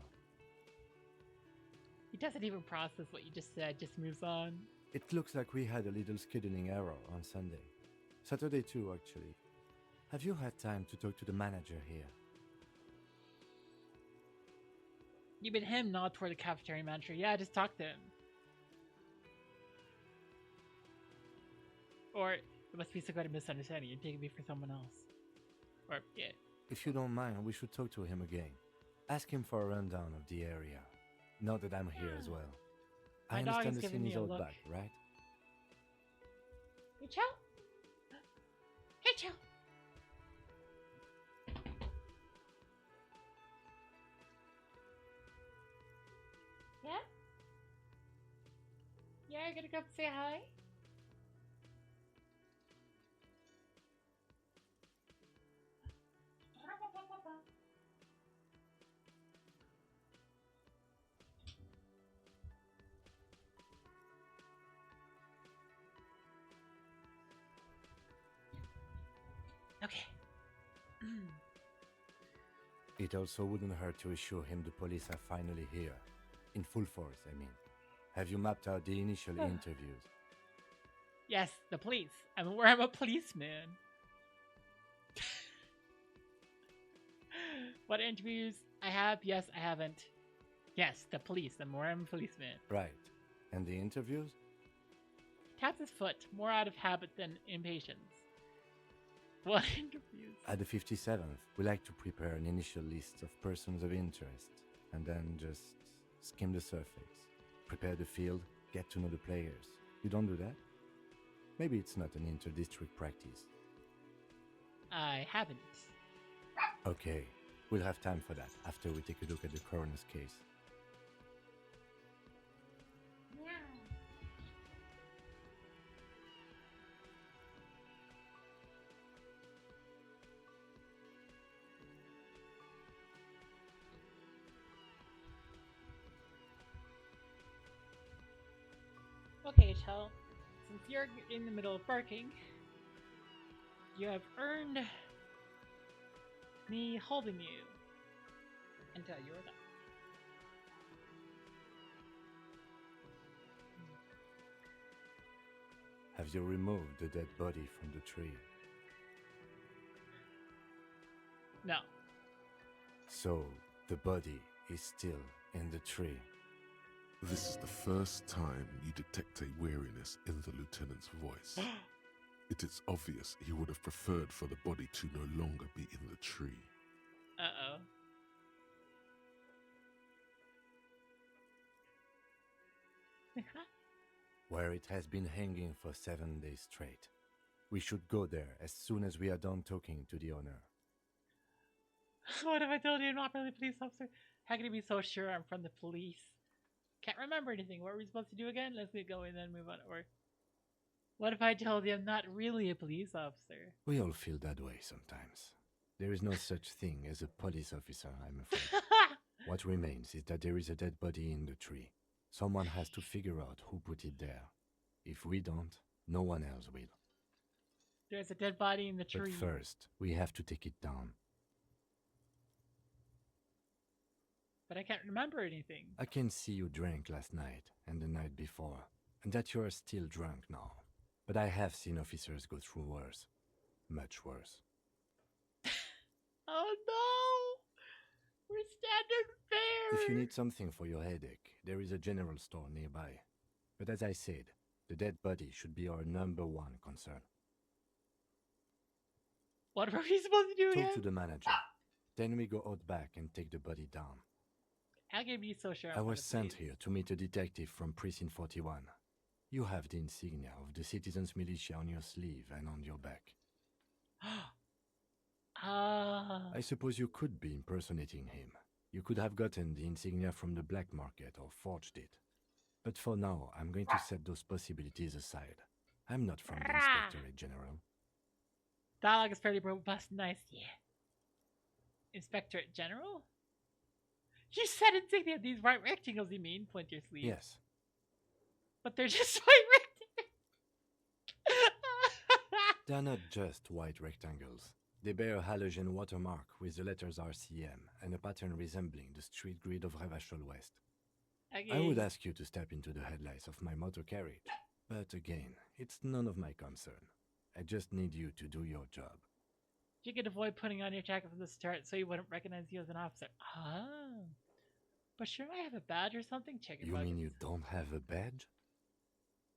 He doesn't even process what you just said, just moves on. it looks like we had a little scheduling error on Sunday. Saturday too, actually. Have you had time to talk to the manager here? You mean him, not toward the cafeteria manager. Yeah, just talk to him. Or it must be some kind of misunderstanding. You're taking me for someone else. Or, yeah. If you don't mind, we should talk to him again. Ask him for a rundown of the area. Now that I'm here as well. My I dog understand is the giving scene me is a out look. back, right? Hey, Chow. Hey, Chow. Yeah? Yeah, you're gonna come say hi? Okay. It also wouldn't hurt to assure him the police are finally here. In full force, I mean. Have you mapped out the initial interviews? Yes, the police. I'm a policeman. What interviews I have? Yes, I haven't. Yes, the police, the Moran policeman. Right. And the interviews? Taps his foot, more out of habit than impatience. What interviews? At the 57th, we like to prepare an initial list of persons of interest and then just skim the surface. Prepare the field, get to know the players. You don't do that? Maybe it's not an inter-district practice. I haven't. Okay, we'll have time for that after we take a look at the coroner's case. Okay, Chell. Since you're in the middle of barking, you have earned me holding you until you're done. Have you removed the dead body from the tree? No. So, the body is still in the tree. This is the first time you detect a weariness in the lieutenant's voice. It is obvious he would have preferred for the body to no longer be in the tree. Uh-oh. Where it has been hanging for 7 days straight. We should go there as soon as we are done talking to the owner. What if I told you I'm not really a police officer? How can you be so sure I'm from the police? Can't remember anything. What were we supposed to do again? Let's get going and then move on. Or what if I told you I'm not really a police officer? We all feel that way sometimes. There is no such thing as a police officer, I'm afraid. What remains is that there is a dead body in the tree. Someone has to figure out who put it there. If we don't, no one else will. There's a dead body in the tree. But first, we have to take it down. But I can't remember anything. I can see you drank last night and the night before, and that you are still drunk now. But I have seen officers go through worse. Much worse. Oh no! We're standard fair! If you need something for your headache, there is a general store nearby. But as I said, the dead body should be our #1 concern. What were we supposed to do again? Talk to the manager. Then we go out back and take the body down. How can you be so sure? I was sent here to meet a detective from Precinct 41. You have the insignia of the Citizens Militia on your sleeve and on your back. I suppose you could be impersonating him. You could have gotten the insignia from the black market or forged it. But for now, I'm going to set those possibilities aside. I'm not from the Inspectorate General. Dialogue is fairly robust. Nice, yeah. Inspectorate General? You said insignia. These white rectangles, you mean? Point to your sleeve. Yes. But they're just white rectangles. They're not just white rectangles. They bear a halogen watermark with the letters RCM and a pattern resembling the street grid of Revachol West. Okay. I would ask you to step into the headlights of my motor carriage. But again, it's none of my concern. I just need you to do your job. You could avoid putting on your jacket from the start so you wouldn't recognize you as an officer. Oh. But shouldn't I have a badge or something? Check your You buttons. mean you don't have a badge?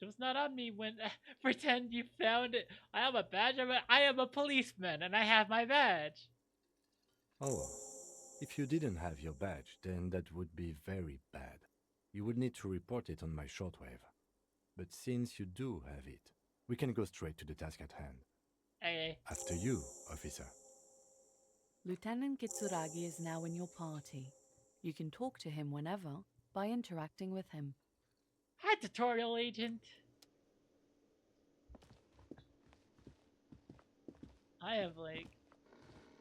It was not on me when pretend you found it. I have a badge. I am a policeman and I have my badge. Oh, if you didn't have your badge, then that would be very bad. You would need to report it on my shortwave. But since you do have it, we can go straight to the task at hand. Okay. After you, officer. Lieutenant Kitsuragi is now in your party. You can talk to him whenever by interacting with him. Hi, tutorial agent. I have like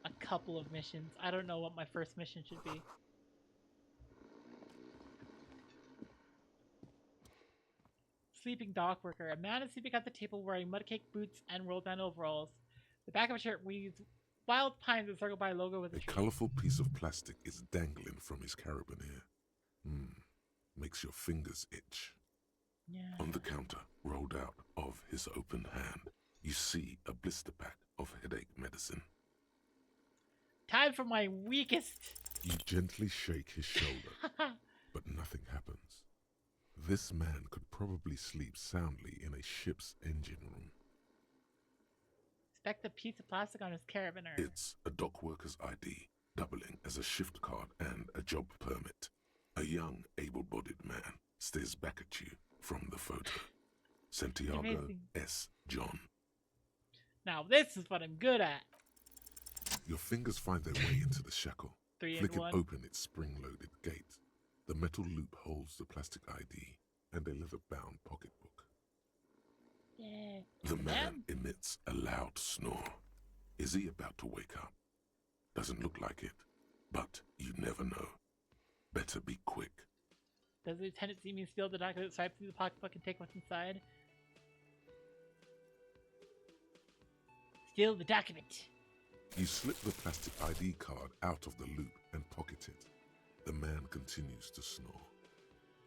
a couple of missions. I don't know what my first mission should be. Sleeping dock worker. A man is sleeping at the table wearing mudcake boots and rolled down overalls. The back of a shirt reads Wild Pines encircled by a logo with a A tree. colourful piece of plastic is dangling from his carabiner. Makes your fingers itch. Yeah. On the counter, rolled out of his open hand, you see a blister pack of headache medicine. Time for my weakest. You gently shake his shoulder, but nothing happens. This man could probably sleep soundly in a ship's engine room. Inspect the piece of plastic on his carabiner. It's a dock worker's ID, doubling as a shift card and a job permit. A young, able-bodied man stares back at you from the photo. Santiago Amazing. S. John. Now this is what I'm good at. Your fingers find their way into the shackle. 3 and Flick it 1. open its spring-loaded gate. The metal loop holds the plastic ID and a leather-bound pocketbook. Yeah. The man emits a loud snore. Is he about to wake up? Doesn't look like it, but you never know. Better be quick. Does the lieutenant see me steal the document, swipe through the pocketbook, and take what's inside? Steal the document. You slip the plastic ID card out of the loop and pocket it. The man continues to snore.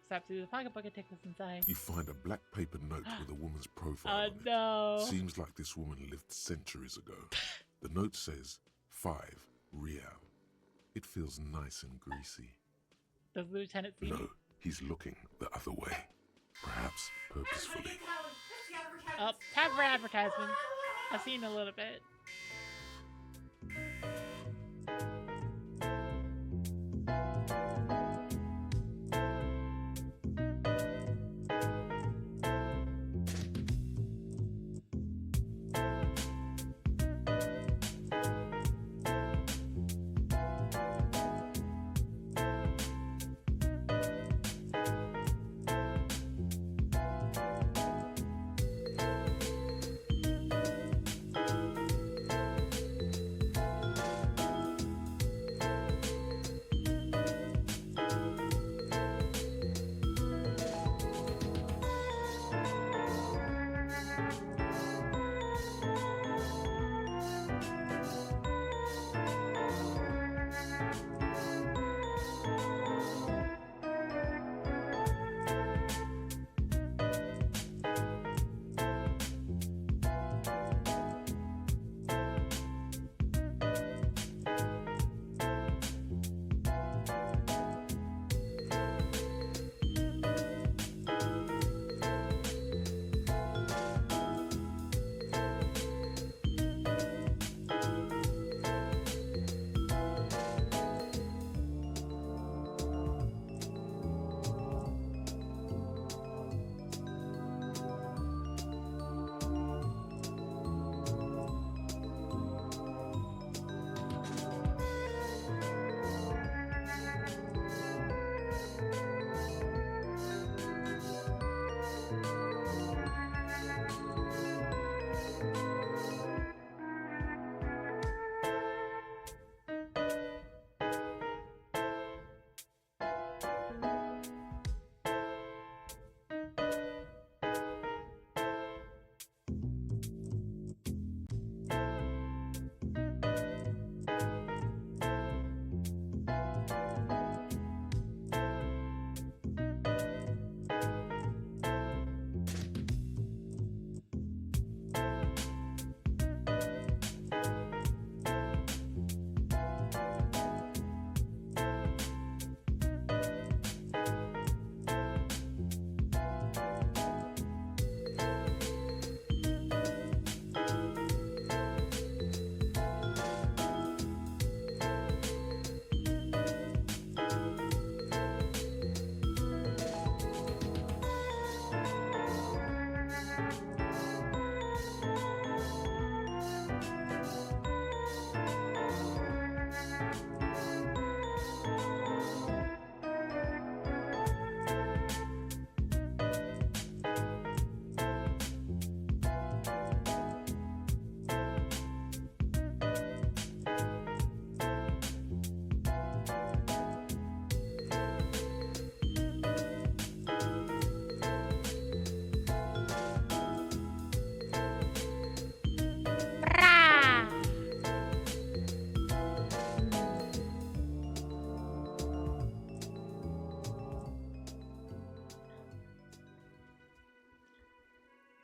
Swipe through the pocketbook and take what's inside. You find a black paper note with a woman's profile Oh on it. no. Seems like this woman lived centuries ago. The note says 5 real. It feels nice and greasy. Does the lieutenant see me? No, he's looking the other way. Perhaps purposefully. Oh, time for advertisement. I've seen a little bit.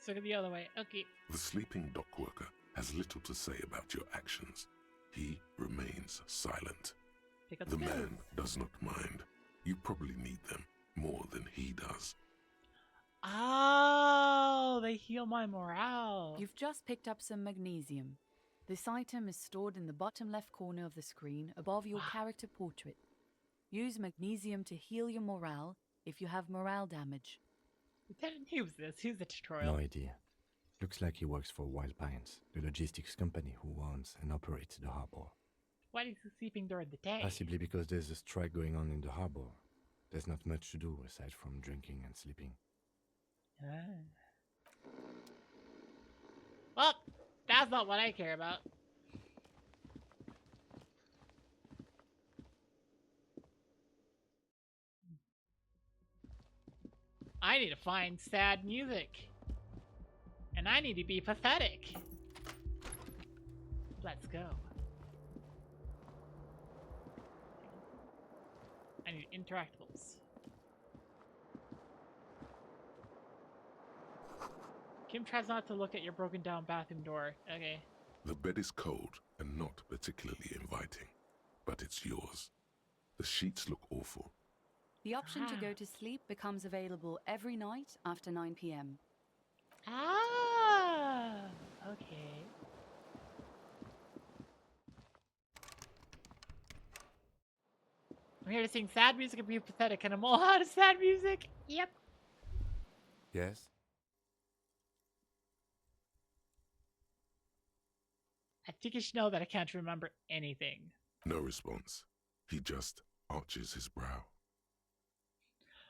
So go the other way. Okay. The sleeping dock worker has little to say about your actions. He remains silent. Pick up The pills. man does not mind. You probably need them more than he does. Oh, they heal my morale. You've just picked up some magnesium. This item is stored in the bottom left corner of the screen above your character portrait. Use magnesium to heal your morale if you have morale damage. Lieutenant, who's this? Who's the tutorial? No idea. Looks like he works for Wild Pines, the logistics company who owns and operates the harbor. Why is he sleeping during the day? Possibly because there's a strike going on in the harbor. There's not much to do aside from drinking and sleeping. Well, that's not what I care about. I need to find sad music. And I need to be pathetic. Let's go. I need interactables. Kim tries not to look at your broken down bathroom door. Okay. The bed is cold and not particularly inviting, but it's yours. The sheets look awful. The option to go to sleep becomes available every night after 9 p.m. Ah, okay. I'm here to sing sad music and be pathetic, and I'm all out of sad music. Yep. Yes? I think you should know that I can't remember anything. No response. He just arches his brow.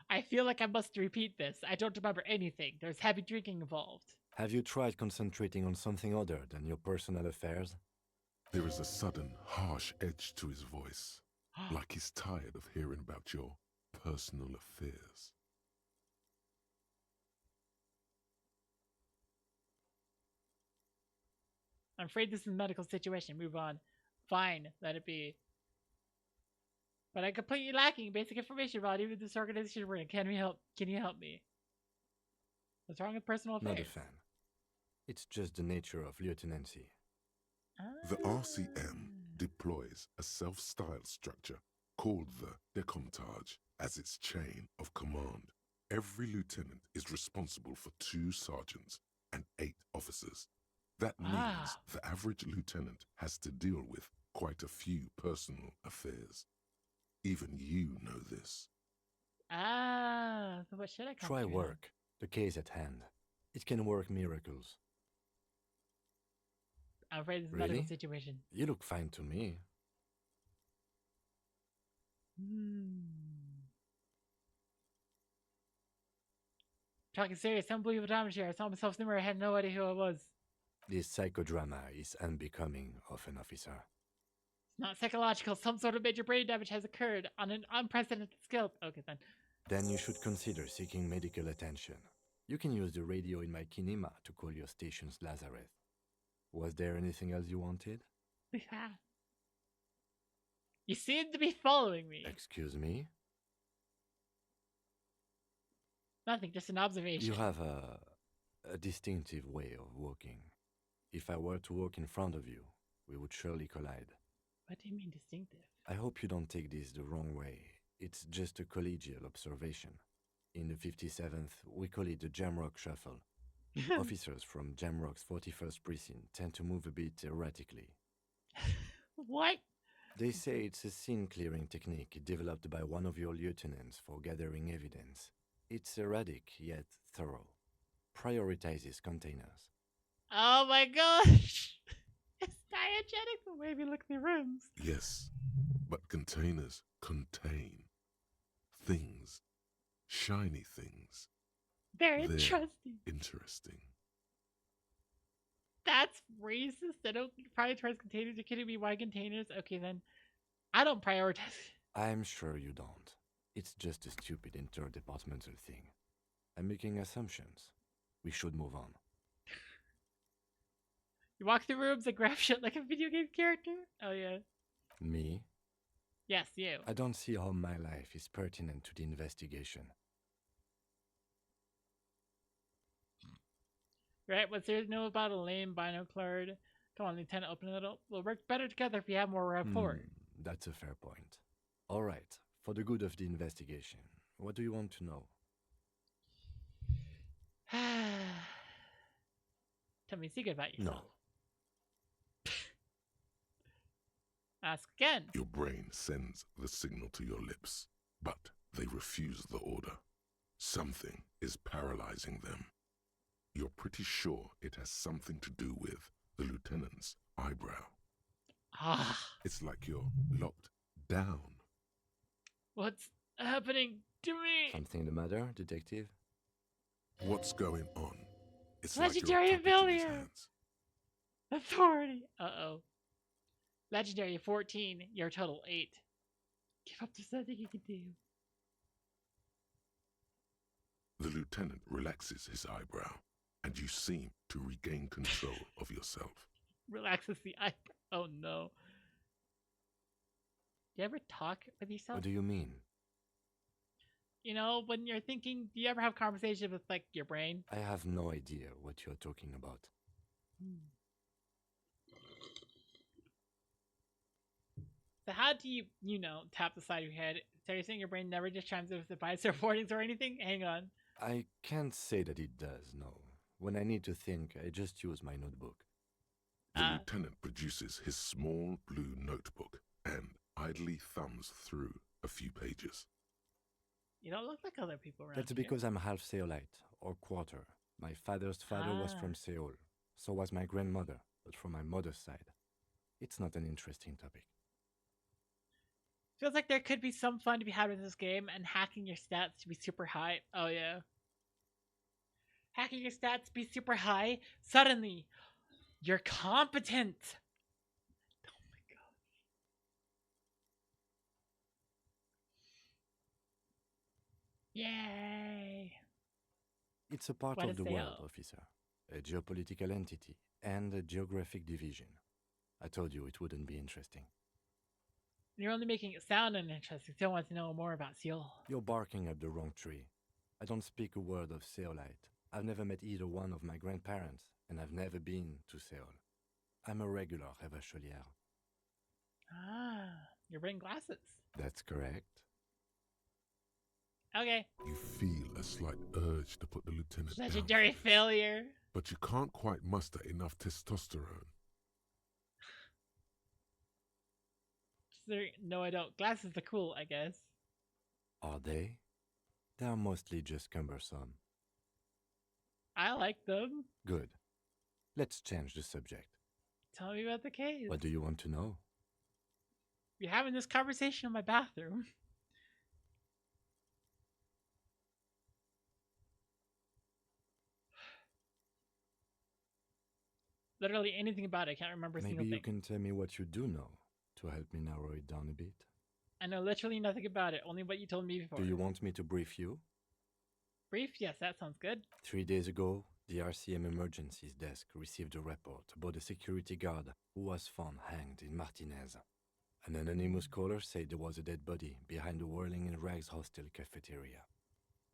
I feel like I must repeat this. I don't remember anything. There's heavy drinking involved. Have you tried concentrating on something other than your personal affairs? There is a sudden, harsh edge to his voice, like he's tired of hearing about your personal affairs. I'm afraid this is a medical situation. Move on. Fine, let it be. But I'm completely lacking basic information about even this organization we're in. Can you help me? What's wrong with personal affairs? Not a fan. It's just the nature of lieutenancy. The RCM deploys a self-styled structure called the Decomptage as its chain of command. Every lieutenant is responsible for 2 sergeants and 8 officers. That means the average lieutenant has to deal with quite a few personal affairs. Even you know this. So what should I come Try to? work. The case at hand. It can work miracles. I'm afraid this is a Really? medical situation. You look fine to me. Talking serious, unbelievable damage here. I saw myself in the mirror. I had no idea who I was. This psychodrama is unbecoming of an officer. It's not psychological. Some sort of major brain damage has occurred on an unprecedented scale. Okay, then. Then you should consider seeking medical attention. You can use the radio in my kinema to call your station's Lazareth. Was there anything else you wanted? You seem to be following me. Excuse me? Nothing, just an observation. You have a distinctive way of walking. If I were to walk in front of you, we would surely collide. What do you mean distinctive? I hope you don't take this the wrong way. It's just a collegial observation. In the 57th, we call it the Jamrock Shuffle. Officers from Jamrock's 41st Precinct tend to move a bit erratically. What? They say it's a scene-clearing technique developed by one of your lieutenants for gathering evidence. It's erratic, yet thorough. Prioritizes containers. Oh my gosh! It's diegetic the way we look in the rooms. Yes, but containers contain things. Shiny things. They're interesting. Interesting. That's racist. I don't prioritize containers. You're kidding me? Why containers? Okay, then. I don't prioritize. I'm sure you don't. It's just a stupid interdepartmental thing. I'm making assumptions. We should move on. You walk through rooms and grab shit like a video game character? Oh, yeah. Me? Yes, you. I don't see how my life is pertinent to the investigation. Right? What's there to know about a lame binoculared Come on, Lieutenant, open it up. We'll work better together if we have more rapport. That's a fair point. All right, for the good of the investigation, what do you want to know? Tell me a secret about yourself. No. Ask again. Your brain sends the signal to your lips, but they refuse the order. Something is paralyzing them. You're pretty sure it has something to do with the lieutenant's eyebrow. Ah, It's like you're locked down. what's happening to me? Something the matter, detective? What's going on? It's Legendary like you're a puppet in his failure. hands. Authority. Uh-oh. Legendary 14, your total 8. Give up to something you can do. The lieutenant relaxes his eyebrow, and you seem to regain control of yourself. Relaxes the eyebrow. Oh no. Do you ever talk with yourself? What do you mean? You know, when you're thinking, do you ever have conversations with, like, your brain? I have no idea what you're talking about. So how do you, tap the side of your head? So you're saying your brain never just chimes in with advice or warnings or anything? Hang on. I can't say that it does, no. When I need to think, I just use my notebook. The lieutenant produces his small blue notebook and idly thumbs through a few pages. You don't look like other people around That's here. because I'm half Seolite, or quarter. My father's father was from Seoul. So was my grandmother, but from my mother's side. It's not an interesting topic. Feels like there could be some fun to be had with this game, and hacking your stats to be super high. Oh yeah. Hacking your stats be super high. Suddenly, you're competent. Oh my god. Yay. It's a part What of a the world, sale. officer. A geopolitical entity and a geographic division. I told you it wouldn't be interesting. You're only making it sound uninteresting. Still want to know more about Seoul. You're barking up the wrong tree. I don't speak a word of Seolite. I've never met either one of my grandparents, and I've never been to Seoul. I'm a regular Revacholier. Ah, you're wearing glasses. That's correct. Okay. You feel a slight urge to put the lieutenant down Legendary for this, failure. but you can't quite muster enough testosterone. No, I don't. Glasses are cool, I guess. Are they? They're mostly just cumbersome. I like them. Good. Let's change the subject. Tell me about the case. What do you want to know? We're having this conversation in my bathroom. Literally anything about it. I can't remember a Maybe single you thing. can tell me what you do know to help me narrow it down a bit. I know literally nothing about it. Only what you told me before. Do you want me to brief you? Brief? Yes, that sounds good. 3 days ago, the RCM Emergencies Desk received a report about a security guard who was found hanged in Martinez. An anonymous caller said there was a dead body behind the Whirling in Rags hostel cafeteria.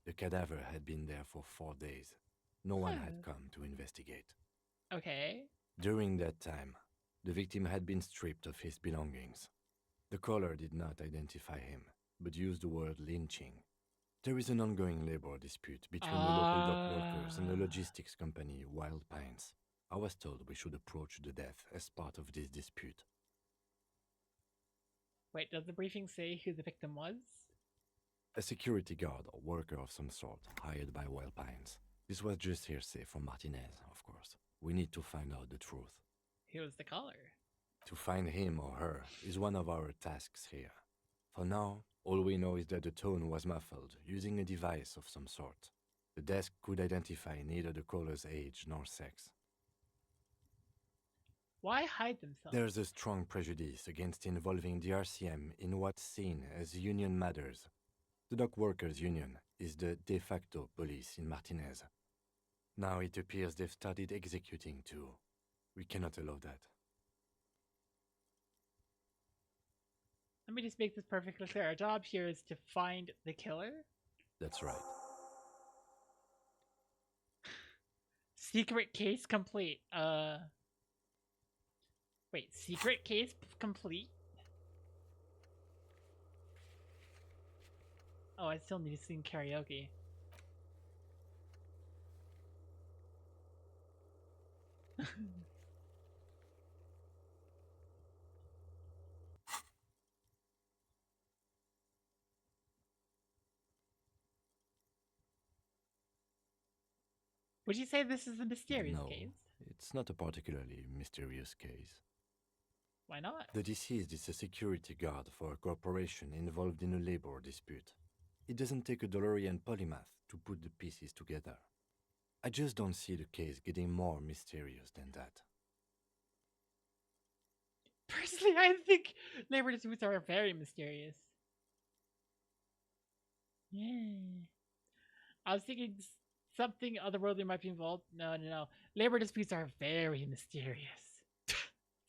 The cadaver had been there for 4 days. No one had come to investigate. Okay. During that time, the victim had been stripped of his belongings. The caller did not identify him, but used the word lynching. There is an ongoing labor dispute between the local dock workers and the logistics company Wild Pines. I was told we should approach the death as part of this dispute. Wait, does the briefing say who the victim was? A security guard or worker of some sort hired by Wild Pines. This was just hearsay from Martinez, of course. We need to find out the truth. Who was the caller? To find him or her is one of our tasks here. For now, all we know is that the tone was muffled using a device of some sort. The desk could identify neither the caller's age nor sex. Why hide themselves? There's a strong prejudice against involving the RCM in what's seen as union matters. The dock workers' union is the de facto police in Martinez. Now it appears they've started executing too. We cannot allow that. Let me just make this perfectly clear. Our job here is to find the killer. That's right. Secret case complete. Wait, secret case complete? Oh, I still need to sing karaoke. Would you say this is a mysterious No, case? it's not a particularly mysterious case. Why not? The deceased is a security guard for a corporation involved in a labor dispute. It doesn't take a DeLorean polymath to put the pieces together. I just don't see the case getting more mysterious than that. Personally, I think labor disputes are very mysterious. Yeah. I was thinking something otherworldly might be involved. No. Labor disputes are very mysterious.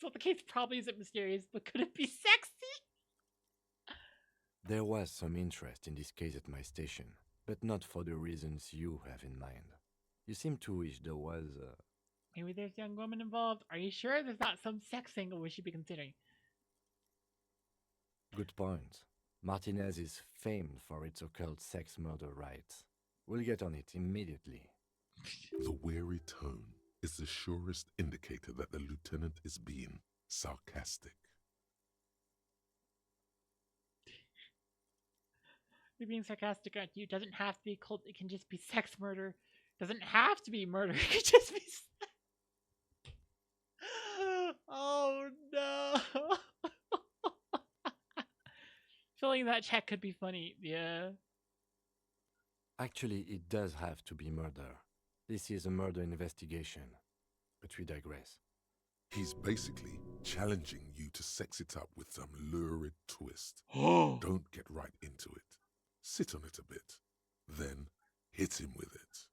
So the case probably isn't mysterious, but could it be sexy? There was some interest in this case at my station, but not for the reasons you have in mind. You seem to wish there was a... Maybe there's a young woman involved. Are you sure there's not some sex angle we should be considering? Good point. Martinez is famed for its occult sex murder rites. We'll get on it immediately. The weary tone is the surest indicator that the lieutenant is being sarcastic. You're being sarcastic, aren't you? It doesn't have to be cult. It can just be sex murder. It doesn't have to be murder. It could just be. Oh no! Filling that check could be funny. Yeah. Actually, it does have to be murder. This is a murder investigation. But we digress. He's basically challenging you to sex it up with some lurid twist. Don't get right into it. Sit on it a bit. Then hit him with it.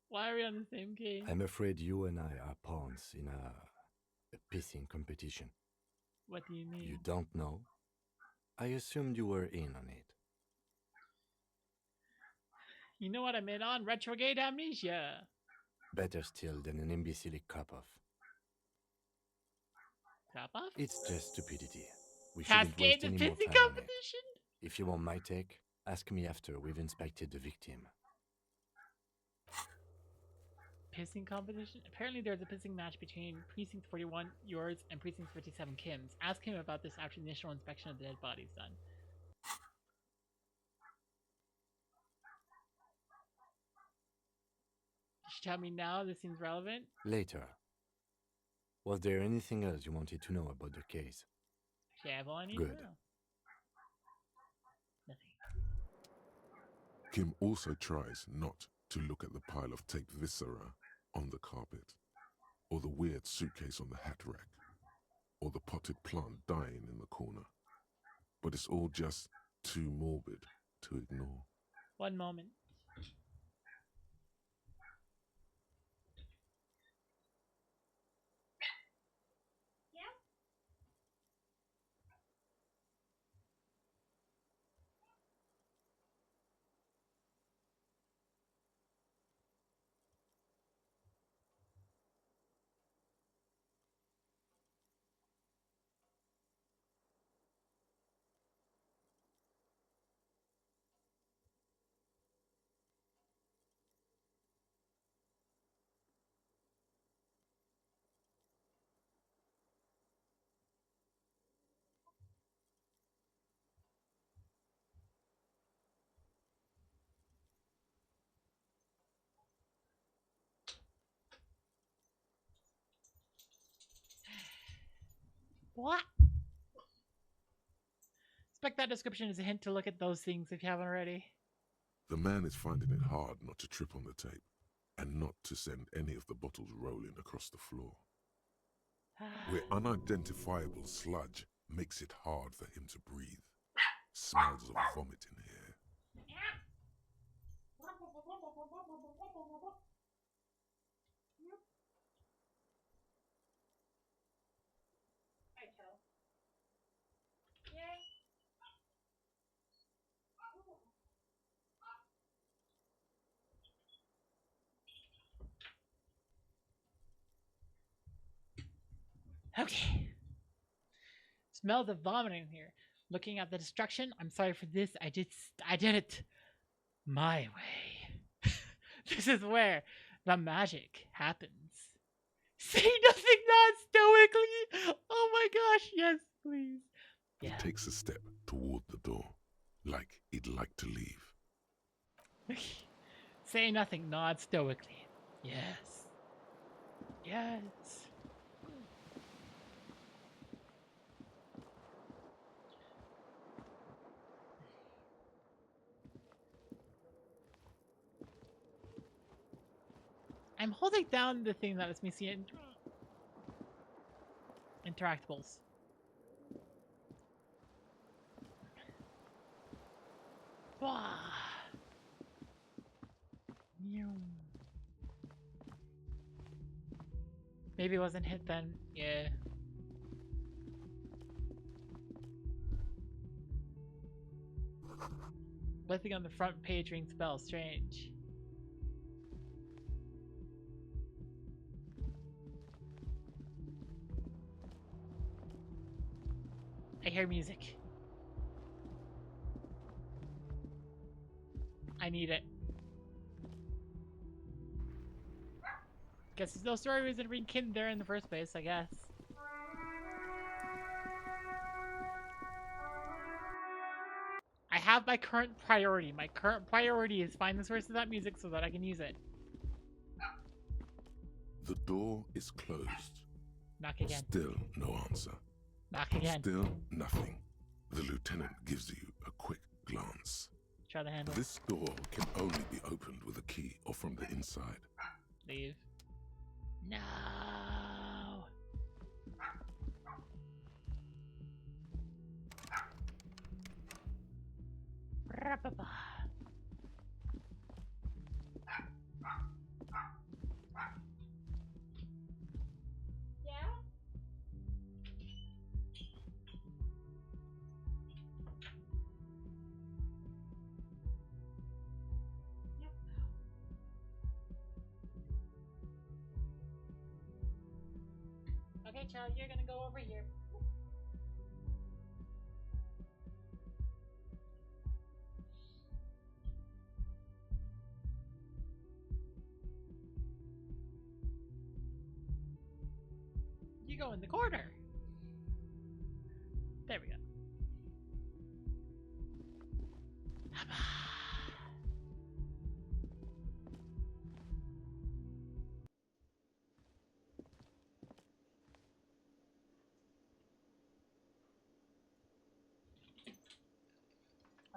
Why are we on the same case? I'm afraid you and I are pawns in a pissing competition. What do you mean? You don't know? I assumed you were in on it. You know what I'm in on? Retrograde amnesia. Better still than an imbecilic cop-off. Cop-off? It's just stupidity. We shouldn't Cascade waste the any more pissing time on it. competition? If you want my take, ask me after we've inspected the victim. Pissing competition? Apparently there's a pissing match between Precinct 41, yours, and Precinct 57, Kim's. Ask him about this after the initial inspection of the dead body's done. You should tell me now. This seems relevant. Later. Was there anything else you wanted to know about the case? Actually, I have all I need Good. to know. Nothing. Kim also tries not to look at the pile of taped viscera on the carpet, or the weird suitcase on the hat rack, or the potted plant dying in the corner. But it's all just too morbid to ignore. One moment. What? Expect that description as a hint to look at those things if you haven't already. The man is finding it hard not to trip on the tape, and not to send any of the bottles rolling across the floor. Where unidentifiable sludge makes it hard for him to breathe. Smells of vomit in here. Okay. Smell the vomit in here. Looking at the destruction, I'm sorry for this. I did it my way. This is where the magic happens. Say nothing non-stoically. Oh my gosh, yes, please. He Yeah. takes a step toward the door, like he'd like to leave. Say nothing non-stoically. Yes. Yes. I'm holding down the thing that lets me see interactables. Wah. Maybe it wasn't hit then. Yeah. Nothing on the front page rings bell. Strange. I hear music. I need it. Guess there's no story reason to bring Kid there in the first place, I guess. I have my current priority. My current priority is find the source of that music so that I can use it. The door is closed. Knock again. Still no answer. Knock again. Still nothing. The lieutenant gives you a quick glance. Try the handle. This door can only be opened with a key or from the inside. Leave. No. Ra-ba-ba. Yeah? Yep. Okay, Charlie, you're gonna go over here. You go in the corner. There we go.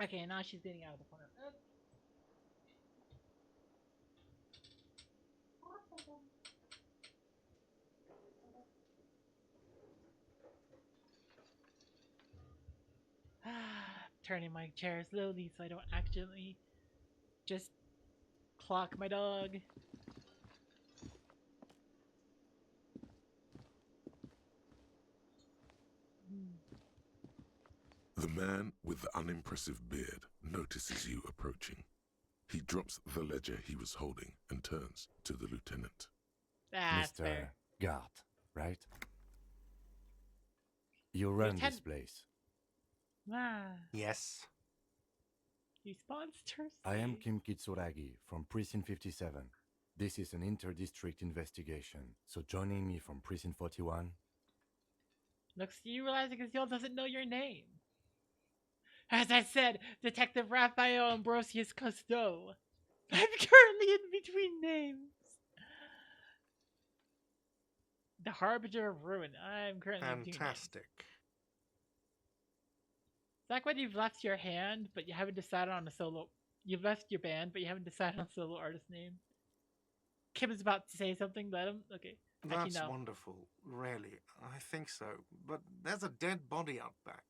Okay, now she's getting out of the corner. Turning my chair slowly so I don't accidentally just clock my dog. The man with the unimpressive beard notices you approaching. He drops the ledger he was holding and turns to the lieutenant. That's Mr. fair. Gart, right? You run this Lieutenant- place. Ah, Yes. response to I am Kim Kitsuragi from Precinct 57. This is an inter-district investigation, so joining me from Precinct 41. Looks you realizing Azil doesn't know your name. As I said, Detective Raphael Ambrosius Cousteau. I'm currently in between names. The Harbinger of Ruin. I'm currently in between names. Fantastic. It's like when you've left your hand, but you haven't decided on a solo. You've left your band, but you haven't decided on a solo artist name. Kim is about to say something. Let him. Okay. Actually, That's no. wonderful, really. I think so. But there's a dead body out back.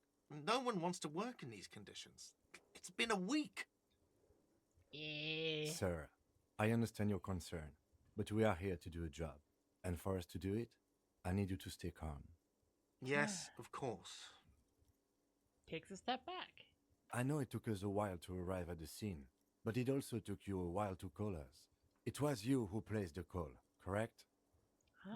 No one wants to work in these conditions. It's been a week. Sir, I understand your concern, but we are here to do a job. And for us to do it, I need you to stay calm. Yes, of course. Takes a step back. I know it took us a while to arrive at the scene, but it also took you a while to call us. It was you who placed the call, correct?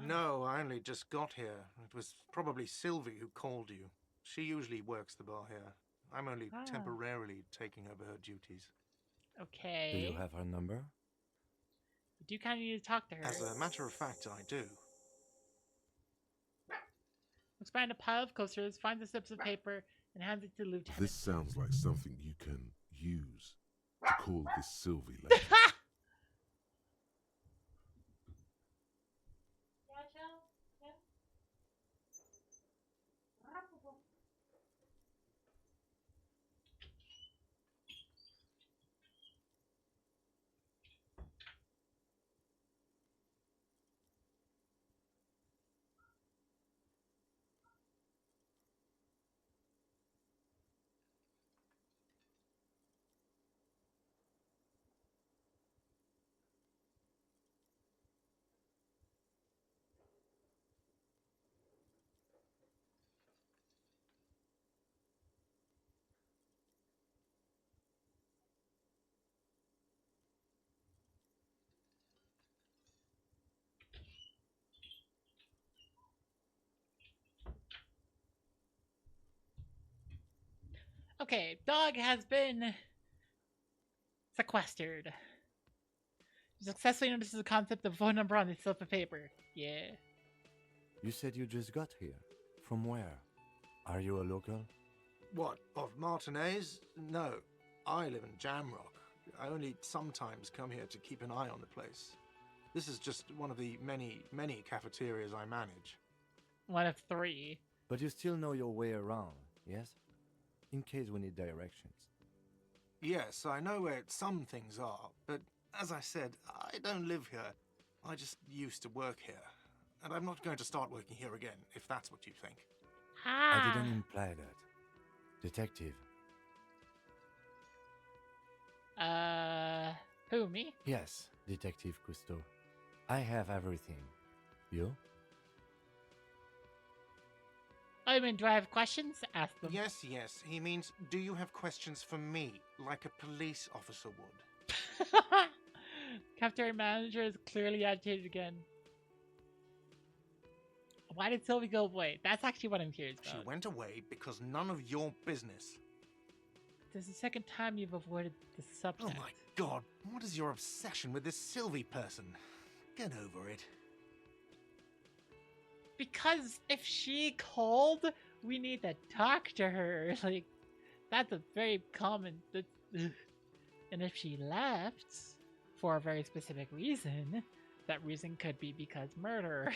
No, I only just got here. It was probably Sylvie who called you. She usually works the bar here. I'm only Ah. temporarily taking over her duties. Okay. Do you have her number? I do kind of need to talk to her. As a matter of fact, I do. Looks behind a pile of coasters, finds the slips of paper, and hands it to the lieutenant. This sounds like something you can use to call this Sylvie later. Okay, dog has been sequestered. You successfully notices the concept of phone number on the slip of paper. Yeah. You said you just got here. From where? Are you a local? What, of Martinez? No, I live in Jamrock. I only sometimes come here to keep an eye on the place. This is just one of the many, many cafeterias I manage. One of 3. But you still know your way around, yes? In case we need directions. Yes, I know where some things are, but as I said, I don't live here. I just used to work here. And I'm not going to start working here again, if that's what you think. I didn't imply that. Detective. Who, me? Yes, Detective Cousteau. I have everything. You? I mean, do I have questions? Ask them. Yes, he means, do you have questions for me, like a police officer would? Cafeteria manager is clearly agitated again. Why did Sylvie go away? That's actually what I'm curious about. She went away because none of your business. This is the second time you've avoided the subject. Oh my god, what is your obsession with this Sylvie person? Get over it. Because if she called, we need to talk to her. Like, that's a very common... And if she left for a very specific reason, that reason could be because murder.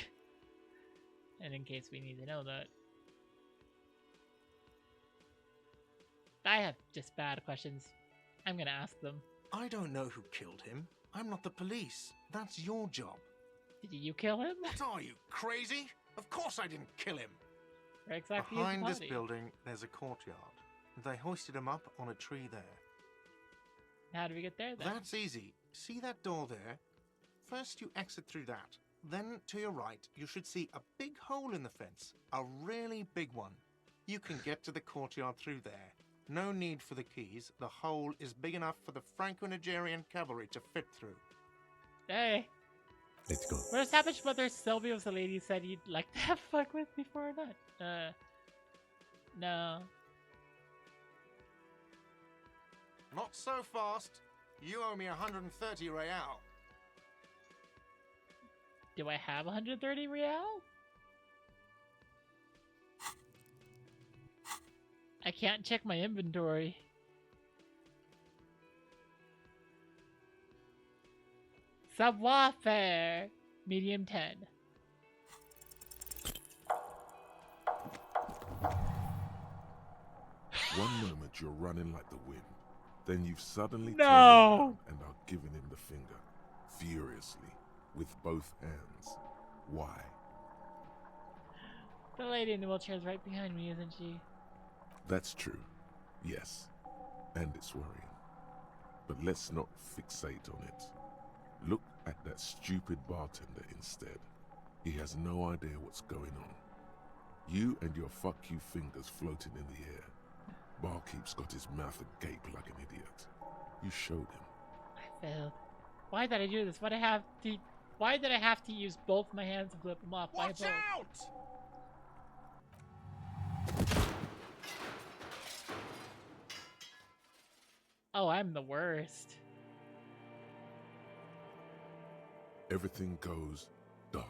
And in case we need to know that. I have just bad questions. I'm gonna ask them. I don't know who killed him. I'm not the police. That's your job. Did you kill him? What are you, crazy? Of course I didn't kill him. Where exactly is the Behind this body? building, there's a courtyard. They hoisted him up on a tree there. How do we get there then? That's easy. See that door there? First you exit through that. Then to your right, you should see a big hole in the fence. A really big one. You can get to the courtyard through there. No need for the keys. The hole is big enough for the Franco-Nigerian cavalry to fit through. Hey. Let's go. We're established whether Sylvia was the lady you said you'd like to have fuck with before or not. No. Not so fast. You owe me 130 real. Do I have 130 real? I can't check my inventory. Savoir faire. Medium 10. One moment you're running like the wind, then you've suddenly No! turned around and are giving him the finger, furiously, with both hands. Why? The lady in the wheelchair is right behind me, isn't she? That's true, yes, and it's worrying. But let's not fixate on it. Look at that stupid bartender instead. He has no idea what's going on. You and your fuck you fingers floating in the air. Barkeep's got his mouth agape like an idiot. You showed him. I failed. Why did I do this? What Why did I have to use both my hands to flip them off? Why Watch both? out! Oh, I'm the worst. Everything goes dark.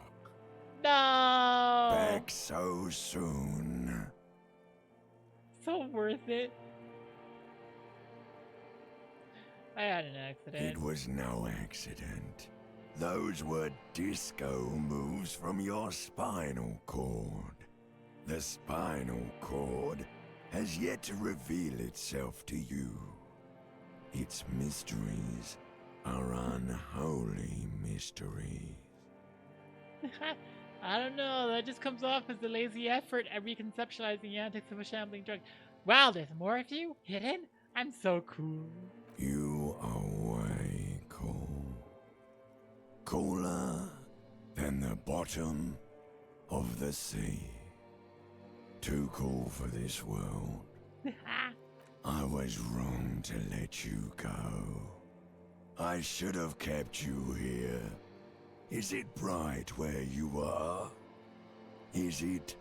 No! Back so soon. So worth it. I had an accident. It was no accident. Those were disco moves from your spinal cord. The spinal cord has yet to reveal itself to you. Its mysteries are unholy mysteries. I don't know. That just comes off as a lazy effort at reconceptualizing the antics of a shambling drug. Wow, there's more of you hidden? I'm so cool. You are way cool. Cooler than the bottom of the sea. Too cool for this world. I was wrong to let you go. I should have kept you here. Is it bright where you are? Is it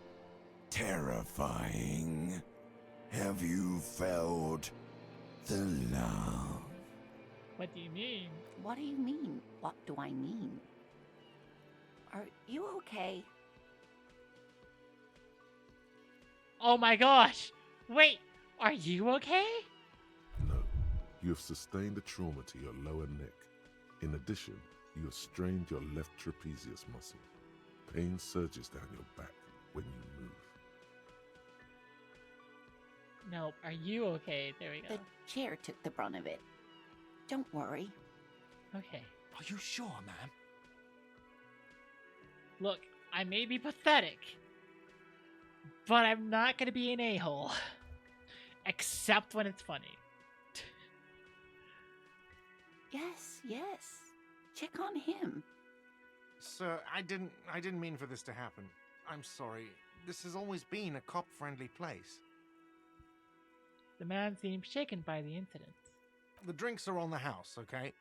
terrifying? Have you felt the love? What do you mean? What do you mean? What do I mean? Are you okay? Oh my gosh! Wait, are you okay? No, you have sustained a trauma to your lower neck. In addition, you have strained your left trapezius muscle. Pain surges down your back when you move. Nope, are you okay? There we go. The chair took the brunt of it. Don't worry. Okay. Are you sure, ma'am? Look, I may be pathetic, but I'm not gonna be an a-hole. Except when it's funny. Yes, yes. Check on him. Sir, I didn't mean for this to happen. I'm sorry. This has always been a cop-friendly place. The man seemed shaken by the incident. The drinks are on the house, okay?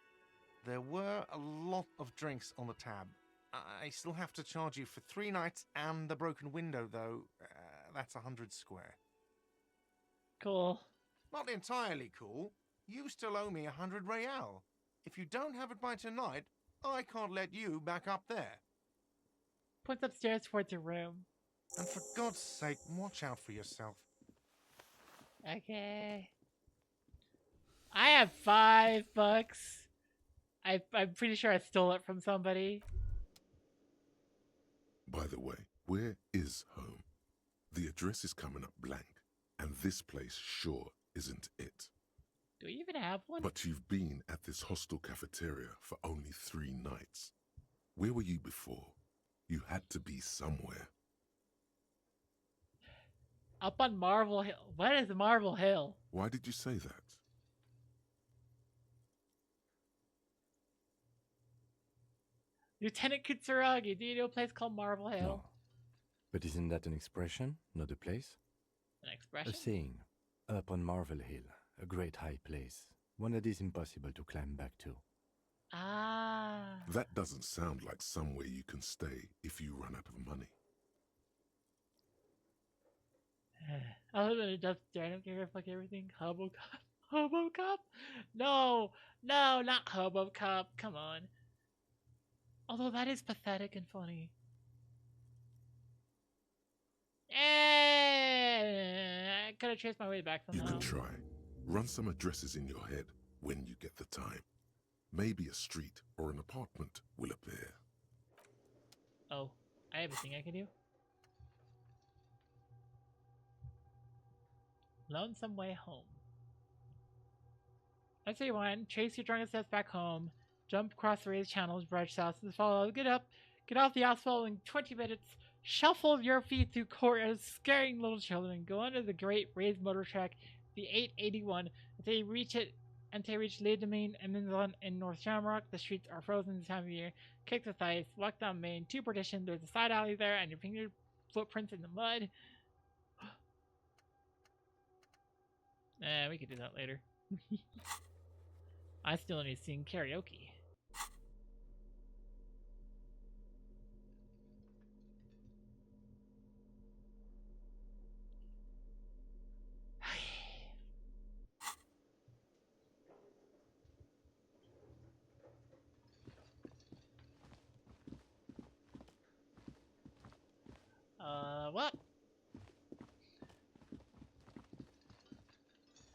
There were a lot of drinks on the tab. I still have to charge you for 3 nights and the broken window, though. That's 100 square. Cool. Not entirely cool. You still owe me 100 real. If you don't have it by tonight, I can't let you back up there. Points upstairs towards your room. And for God's sake, watch out for yourself. Okay. I have $5. I'm pretty sure I stole it from somebody. By the way, where is home? The address is coming up blank, and this place sure isn't it. Do we even have one? But you've been at this hostel cafeteria for only 3 nights. Where were you before? You had to be somewhere. Up on Marble Hill. What is Marble Hill? Why did you say that? Lieutenant Kitsuragi, do you know a place called Marble Hill? No. But isn't that an expression, not a place? An A expression? saying. Up on Marvel Hill, a great high place. One that is impossible to climb back to. Ah. That doesn't sound like somewhere you can stay if you run out of money. Other than just I don't care if like everything. Hobo Cop. Hobo Cop? No, no, not Hobo Cop. Come on. Although that is pathetic and funny. I could have traced my way back You somehow. can try. Run some addresses in your head when you get the time. Maybe a street or an apartment will appear. Oh, I have a thing I can do. Lonesome Way Home. Let's say one. Chase your drunken steps back home. Jump across the raised channels, brush south to the follow. Get up. Get off the asphalt in 20 minutes. Shuffle your feet through corridors, scaring little children. Go under the great raised motor track, the 881, until you reach it. Until you reach Le Domaine and Minzon in North Shamrock. The streets are frozen this time of year. Kick the ice. Walk down Main. 2 partition. There's a side alley there, and your finger footprints in the mud. We could do that later. I still need to sing karaoke. What?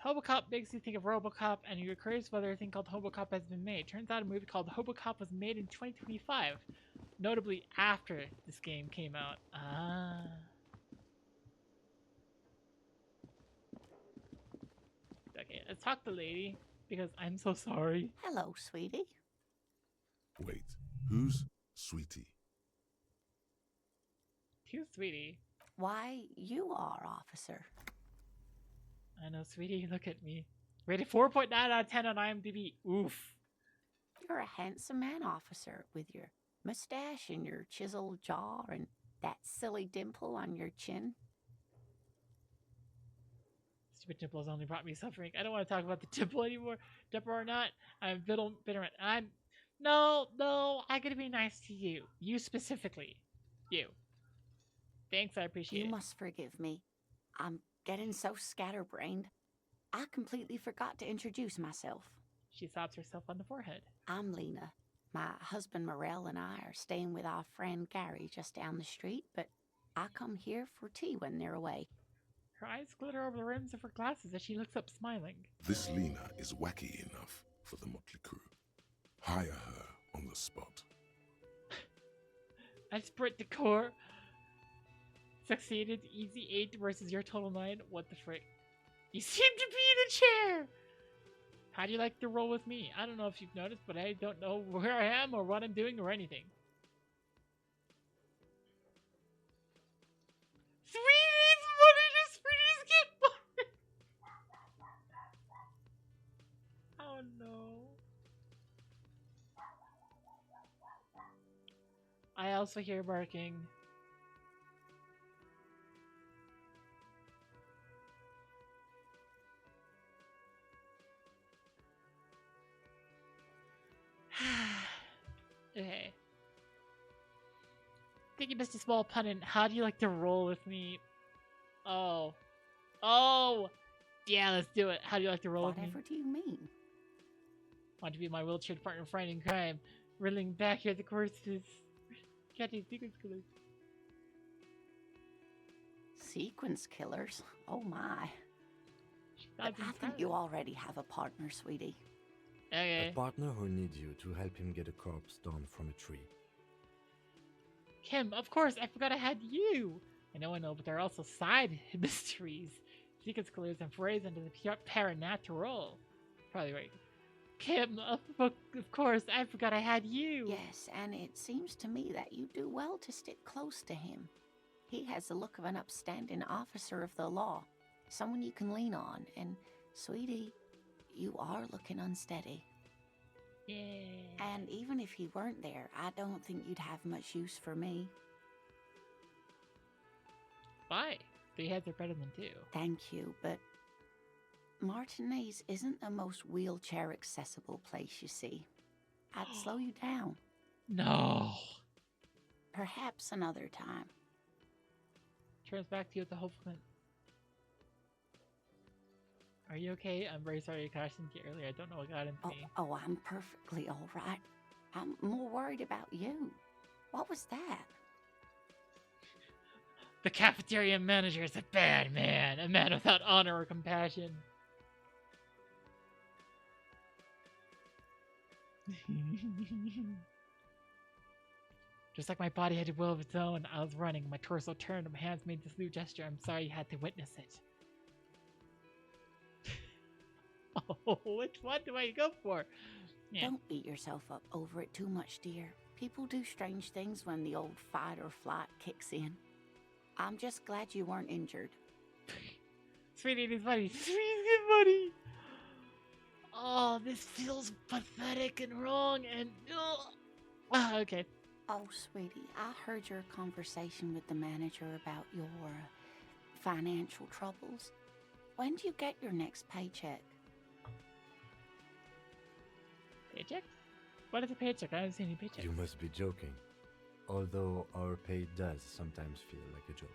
Hobocop makes you think of Robocop, and you're curious whether a thing called Hobocop has been made. Turns out a movie called Hobocop was made in 2025, notably after this game came out. Ah. Okay, let's talk to the lady, because I'm so sorry. Hello, sweetie. Wait, who's Sweetie? Too sweetie. Why, you are, officer. I know, sweetie, look at me. Rated 4.9 out of 10 on IMDb. Oof. You're a handsome man, officer, with your mustache and your chiseled jaw and that silly dimple on your chin. Stupid dimples only brought me suffering. I don't want to talk about the dimple anymore. Dimple or not, I'm bitter. No, I gotta be nice to you. You specifically. You. Thanks, I appreciate You it. must forgive me. I'm getting so scatterbrained. I completely forgot to introduce myself. She slaps herself on the forehead. I'm Lena. My husband Morel and I are staying with our friend Gary just down the street, but I come here for tea when they're away. Her eyes glitter over the rims of her glasses as she looks up, smiling. This Lena is wacky enough for the motley crew. Hire her on the spot. I sprint to core. Succeeded. Easy 8 versus your total 9. What the frick? You seem to be in a chair! How do you like to roll with me? I don't know if you've noticed, but I don't know where I am or what I'm doing or anything. Sweeties, sweeties get money! Oh no. I also hear barking. Okay. Thank you, Mr. Small Pundit. How do you like to roll with me? Oh. Yeah, let's do it. How do you like to roll with me? Whatever do you mean? Want to be my wheelchair partner friend in crime? Riddling back here the courses. Catching sequence killers. Sequence killers? Oh my. But Nods in I think silence. you already have a partner, sweetie. Okay. A partner who needs you to help him get a corpse down from a tree. Kim, of course, I forgot I had you. I know, but there are also side mysteries, sequence killers, and forays into the paranatural. Probably right. Kim, of course, I forgot I had you. Yes, and it seems to me that you do well to stick close to him. He has the look of an upstanding officer of the law, someone you can lean on, and, sweetie, you are looking unsteady. Yeah. And even if he weren't there, I don't think you'd have much use for me. Why? 3 heads are better than 2. Thank you, but Martinez isn't the most wheelchair accessible place, you see. I'd slow you down. No. Perhaps another time. Turns back to you with the hopeful glint. Are you okay? I'm very sorry I crashed into you earlier. I don't know what got into me. Oh, I'm perfectly all right. I'm more worried about you. What was that? The cafeteria manager is a bad man. A man without honor or compassion. Just like my body had a will of its own, I was running. My torso turned, my hands made the salute gesture. I'm sorry you had to witness it. Oh, which one do I go for? Yeah. Don't beat yourself up over it too much, dear. People do strange things when the old fight or flight kicks in. I'm just glad you weren't injured. Sweetie, it is funny. Sweetie, get funny. Oh, this feels pathetic and wrong and... okay. Oh, sweetie, I heard your conversation with the manager about your financial troubles. When do you get your next paycheck? Paycheck? What is a paycheck? I haven't seen any paychecks. You must be joking. Although our pay does sometimes feel like a joke.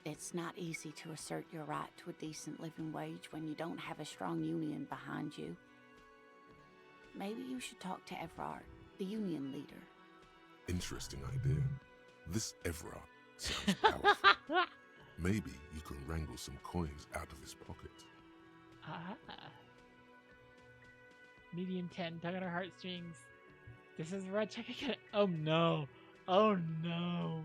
It's not easy to assert your right to a decent living wage when you don't have a strong union behind you. Maybe you should talk to Everard, the union leader. Interesting idea. This Everard Sounds powerful. Maybe you can wrangle some coins out of his pocket. Ah. Medium 10, tug on our heartstrings. This is red check again. Oh no. Oh no.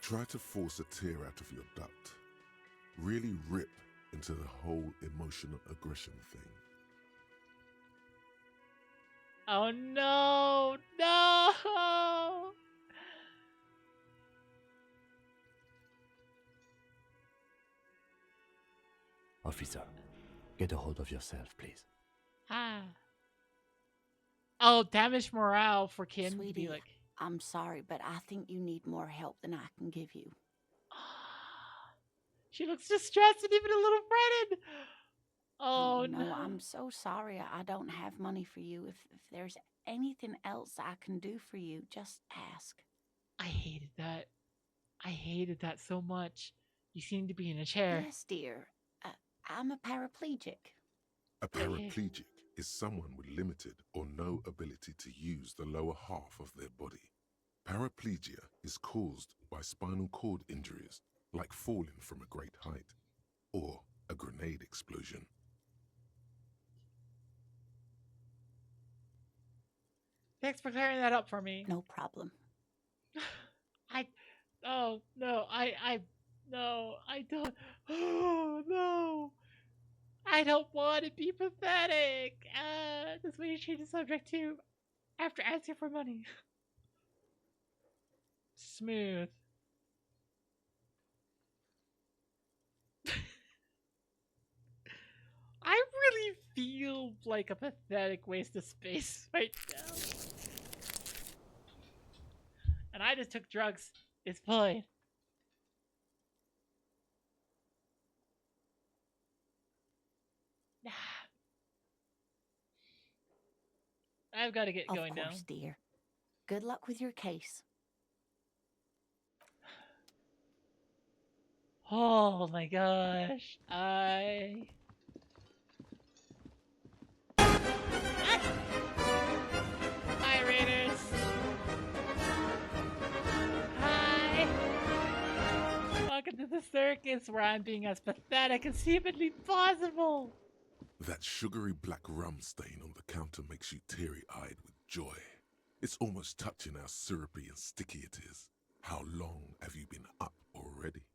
Try to force a tear out of your duct. Really rip into the whole emotional aggression thing. Oh no. No. Officer, get a hold of yourself, please. Ah. Oh, damage morale for Kim to be Sweetie, like. I'm sorry, but I think you need more help than I can give you. She looks distressed and even a little frightened. Oh no, I'm so sorry. I don't have money for you. If there's anything else I can do for you, just ask. I hated that. I hated that so much. You seem to be in a chair. Yes, dear. I'm a paraplegic. A paraplegic is someone with limited or no ability to use the lower half of their body. Paraplegia is caused by spinal cord injuries, like falling from a great height, or a grenade explosion. Thanks for clearing that up for me. No problem. Oh no, no, I don't. Oh no, I don't want to be pathetic. That's what you treat the subject to after asking for money. Smooth. I really feel like a pathetic waste of space right now. And I just took drugs. It's fine. I've got to get going now. Of course, dear. Good luck with your case. Oh my gosh. Hi, Raiders. Hi. Welcome to the circus where I'm being as pathetic as humanly possible. That sugary black rum stain on the counter makes you teary-eyed with joy. It's almost touching how syrupy and sticky it is. How long have you been up already?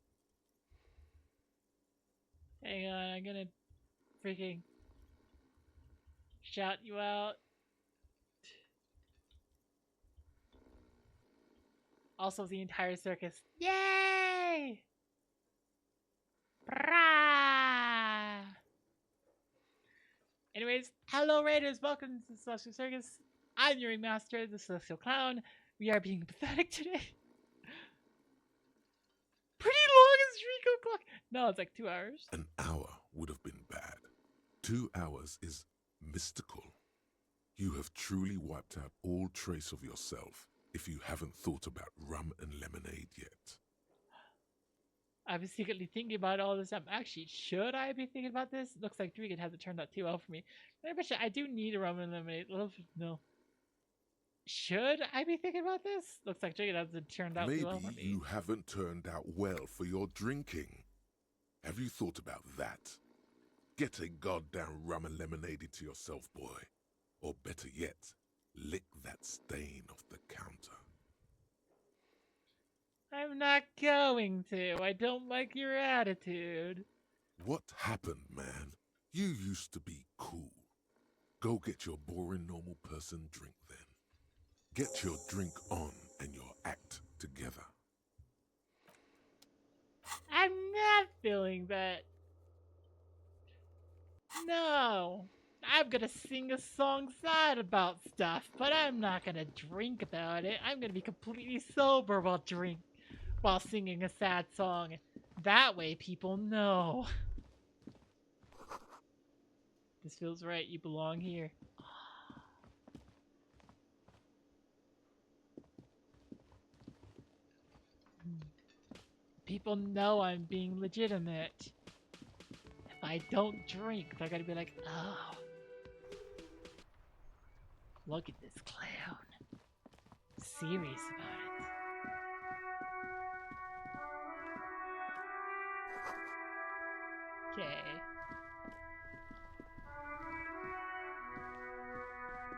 Hang on, I'm gonna freaking shout you out. Also, the entire circus. Yay! Brah! Anyways, hello Raiders, welcome to the Celestial Circus. I'm your ringmaster, the Celestial Clown. We are being pathetic today. Pretty long as Rico clock. No, it's like 2 hours. An hour would have been bad. 2 hours is mystical. You have truly wiped out all trace of yourself if you haven't thought about rum and lemonade yet. I was secretly thinking about all this. Actually, should I be thinking about this? Looks like Dregan hasn't turned out too well for me. I do need a rum and lemonade. No. Should I be thinking about this? Looks like Dregan hasn't turned out too well for me. Maybe you haven't turned out well for your drinking. Have you thought about that? Get a goddamn rum and lemonade into yourself, boy. Or better yet, lick that stain off the counter. I'm not going to. I don't like your attitude. What happened, man? You used to be cool. Go get your boring normal person drink then. Get your drink on and your act together. I'm not feeling that. No. I'm gonna sing a song sad about stuff, but I'm not gonna drink about it. I'm gonna be completely sober while singing a sad song. That way people know. This feels right. You belong here. People know I'm being legitimate. If I don't drink, they're gonna be like, oh, look at this clown. serious about it. Okay.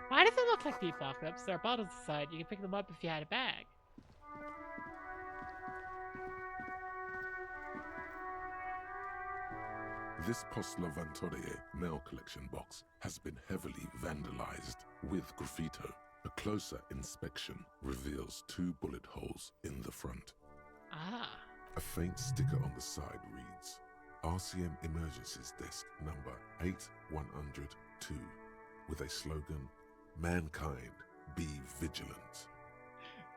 Why does it look like the apocalypse? There are bottles inside. You can pick them up if you had a bag. This Post Lavantorie mail collection box has been heavily vandalized with graffito. A closer inspection reveals 2 bullet holes in the front. Ah. A faint sticker on the side reads, RCM Emergencies Desk number 8102, with a slogan, Mankind, be vigilant.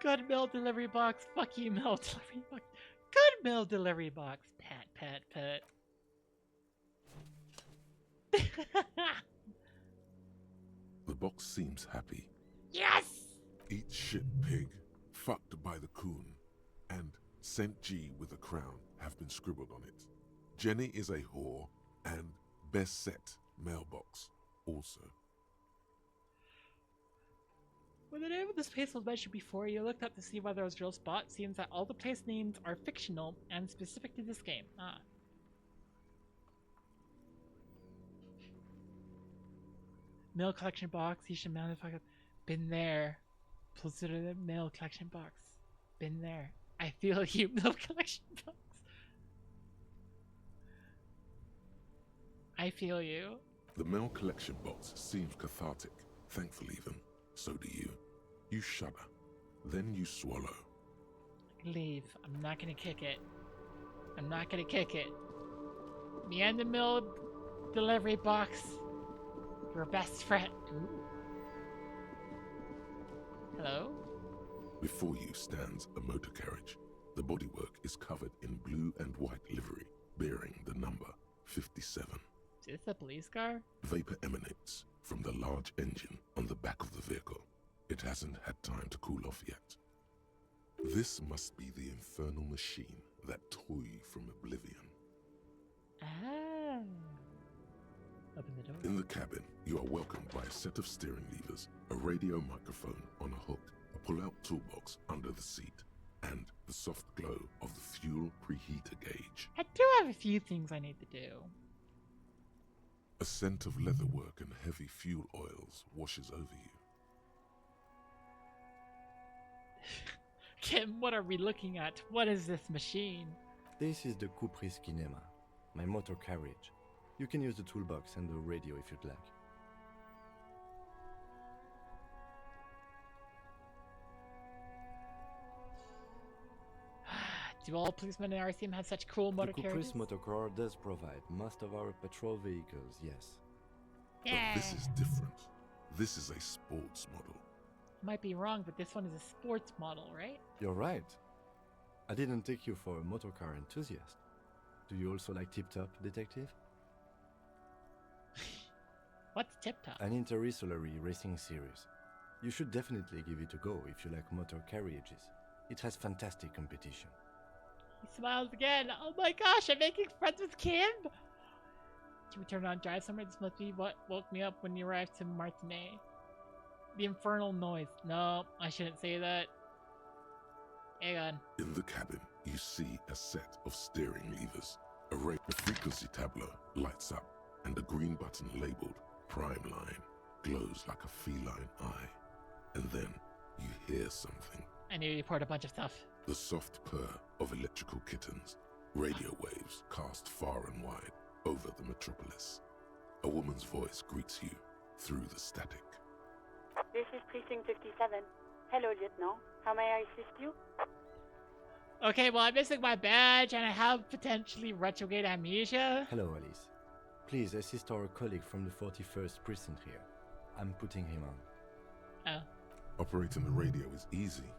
Good mail delivery box. Fuck you, mail delivery box. Good mail delivery box. Pat, pat, pat. The box seems happy. Yes! Eat shit pig, fucked by the coon, and Saint G with a crown have been scribbled on it. Jenny is a whore, and best set mailbox also. When the name of this place was mentioned before, you looked up to see whether it was a real spot. Seems that all the place names are fictional and specific to this game. Ah. Mail collection box. You should motherfucker. Been there. Closer to the mail collection box. Been there. I feel you, mail collection box. I feel you. The mail collection box seems cathartic, thankfully even. So do you. You shudder. Then you swallow. Leave. I'm not gonna kick it. I'm not gonna kick it. Me and the mail delivery box. We're best friend. Ooh. Hello? Before you stands a motor carriage. The bodywork is covered in blue and white livery, bearing the number 57. Is this a police car? Vapor emanates from the large engine on the back of the vehicle. It hasn't had time to cool off yet. This must be the infernal machine, that toy from Oblivion. Ah. Open the door. In the cabin, you are welcomed by a set of steering levers, a radio microphone on a hook, a pull-out toolbox under the seat, and the soft glow of the fuel preheater gauge. I do have a few things I need to do. A scent of leatherwork and heavy fuel oils washes over you. Kim, what are we looking at? What is this machine? This is the Kupris Kinema, my motor carriage. You can use the toolbox and the radio if you'd like. Do all policemen in RCM have such cool motor The carriages? Kupris Motorcar does provide most of our patrol vehicles, yes. Yeah. But this is different. This is a sports model. Might be wrong, but this one is a sports model, right? You're right. I didn't take you for a motorcar enthusiast. Do you also like Tip Top, Detective? What's Tip Top? An interstellary racing series. You should definitely give it a go if you like motor carriages. It has fantastic competition. He smiles again. Oh my gosh, I'm making friends with Kim! Should we turn on drive somewhere? This must be what woke me up when you arrived to Martinet. The infernal noise. No, I shouldn't say that. Hang on. In the cabin, you see a set of steering levers. The frequency tableau lights up, and a green button labeled Prime Line glows like a feline eye. And then you hear something. I knew you poured a bunch of stuff. The soft purr of electrical kittens. Radio waves cast far and wide over the metropolis. A woman's voice greets you through the static. This is Precinct 57. Hello, Lieutenant. How may I assist you? Okay, well, I'm missing my badge and I have potentially retrograde amnesia. Hello, Alice. Please assist our colleague from the 41st precinct here. I'm putting him on. Oh. Operating the radio is easy.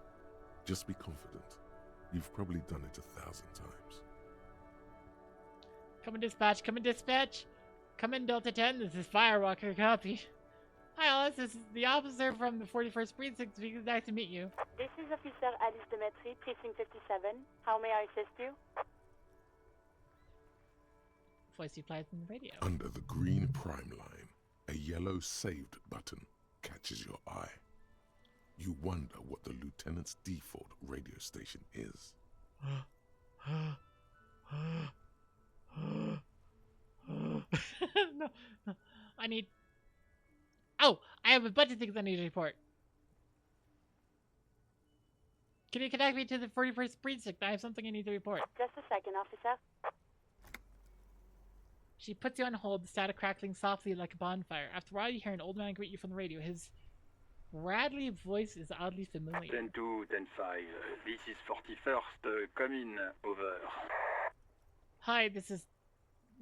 Just be confident. You've probably done it 1,000 times. Come in, dispatch. Come in, dispatch. Come in, Delta 10. This is Firewalker. Copy. Hi, Alice. This is the officer from the 41st Precinct. It's nice to meet you. This is Officer Alice Demetri, Precinct 57. How may I assist you? Voice replies in the radio. Under the green prime line, a yellow saved button catches your eye. You wonder what the lieutenant's default radio station is. No, no. I need. Oh, I have a bunch of things I need to report. Can you connect me to the 41st precinct? I have something I need to report. Just a second, officer. She puts you on hold, the static crackling softly like a bonfire. After a while, you hear an old man greet you from the radio. His rattly voice is oddly familiar. 10-2, 10-5. This is 41st. Come in. Over. Hi, this is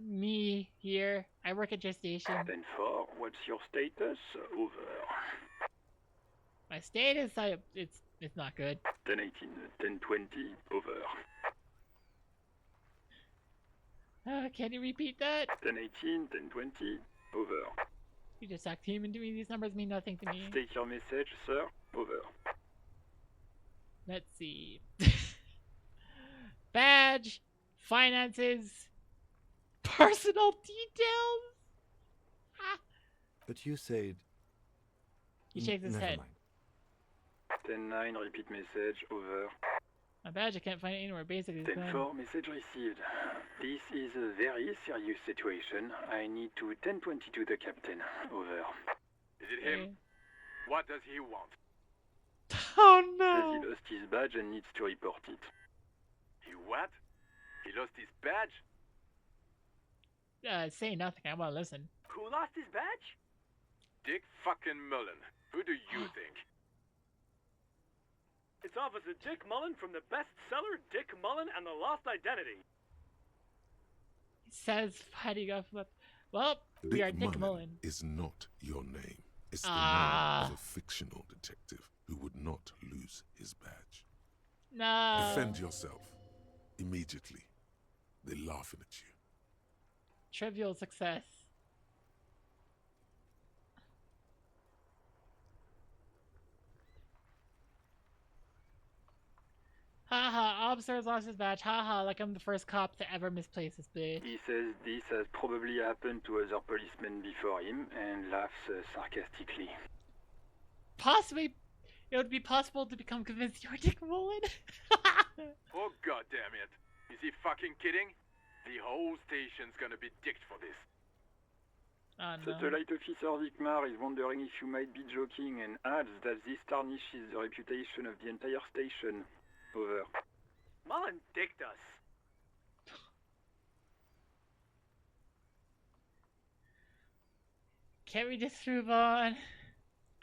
me here. I work at your station. 10-4. What's your status? Over. My status, it's not good. 10-18. 10-20. Over. Can you repeat that? 10-18. 10-20. Over. You just talked him into me. These numbers mean nothing to me. State your message, sir. Over. Let's see. Badge, finances, personal details. Ah. But you said... He shakes his Never head. mind. 10-9. Repeat message. Over. My badge, I can't find it anywhere. Basically, it's gone. 10-4. Message received. This is a very serious situation. I need to 10-22 the captain. Over. Is it him? What does he want? Oh Says no! he lost his badge and needs to report it. He what? He lost his badge? Say nothing. I want to listen. Who lost his badge? Dick fucking Mullen. Who do you think? It's Officer Dick Mullen from the bestseller Dick Mullen and the Lost Identity. He says, fighting off. Well, we are Dick Mullen. Is not your name. It's the Ah. name of a fictional detective who would not lose his badge. No. Defend yourself. Immediately. They're laughing at you. Trivial success. Haha, officer's lost his badge. Haha, like I'm the first cop to ever misplace his badge. He says this has probably happened to other policemen before him and laughs sarcastically. Possibly, it would be possible to become convinced you're Dick Mullen. Oh goddamn it. Is he fucking kidding? The whole station's gonna be dicked for this. Oh no. Satellite Officer Vikmar is wondering if you might be joking and adds that this tarnishes the reputation of the entire station. Over. Mullen dicked us. Can't we just move on?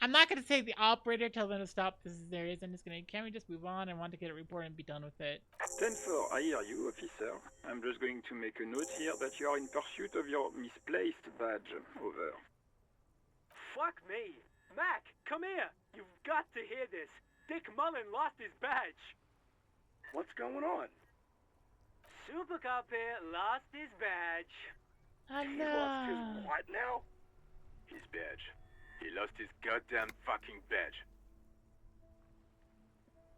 I'm not gonna say the operator, tell them to stop. This is there is. I'm just gonna. Can't we just move on? I want to get a report and be done with it. 10-4, I hear you, officer. I'm just going to make a note here that you are in pursuit of your misplaced badge. Over. Fuck me. Mac, come here. You've got to hear this. Dick Mullen lost his badge. What's going on? Super Cop here lost his badge. Oh He lost his no. what now? His badge. He lost his goddamn fucking badge.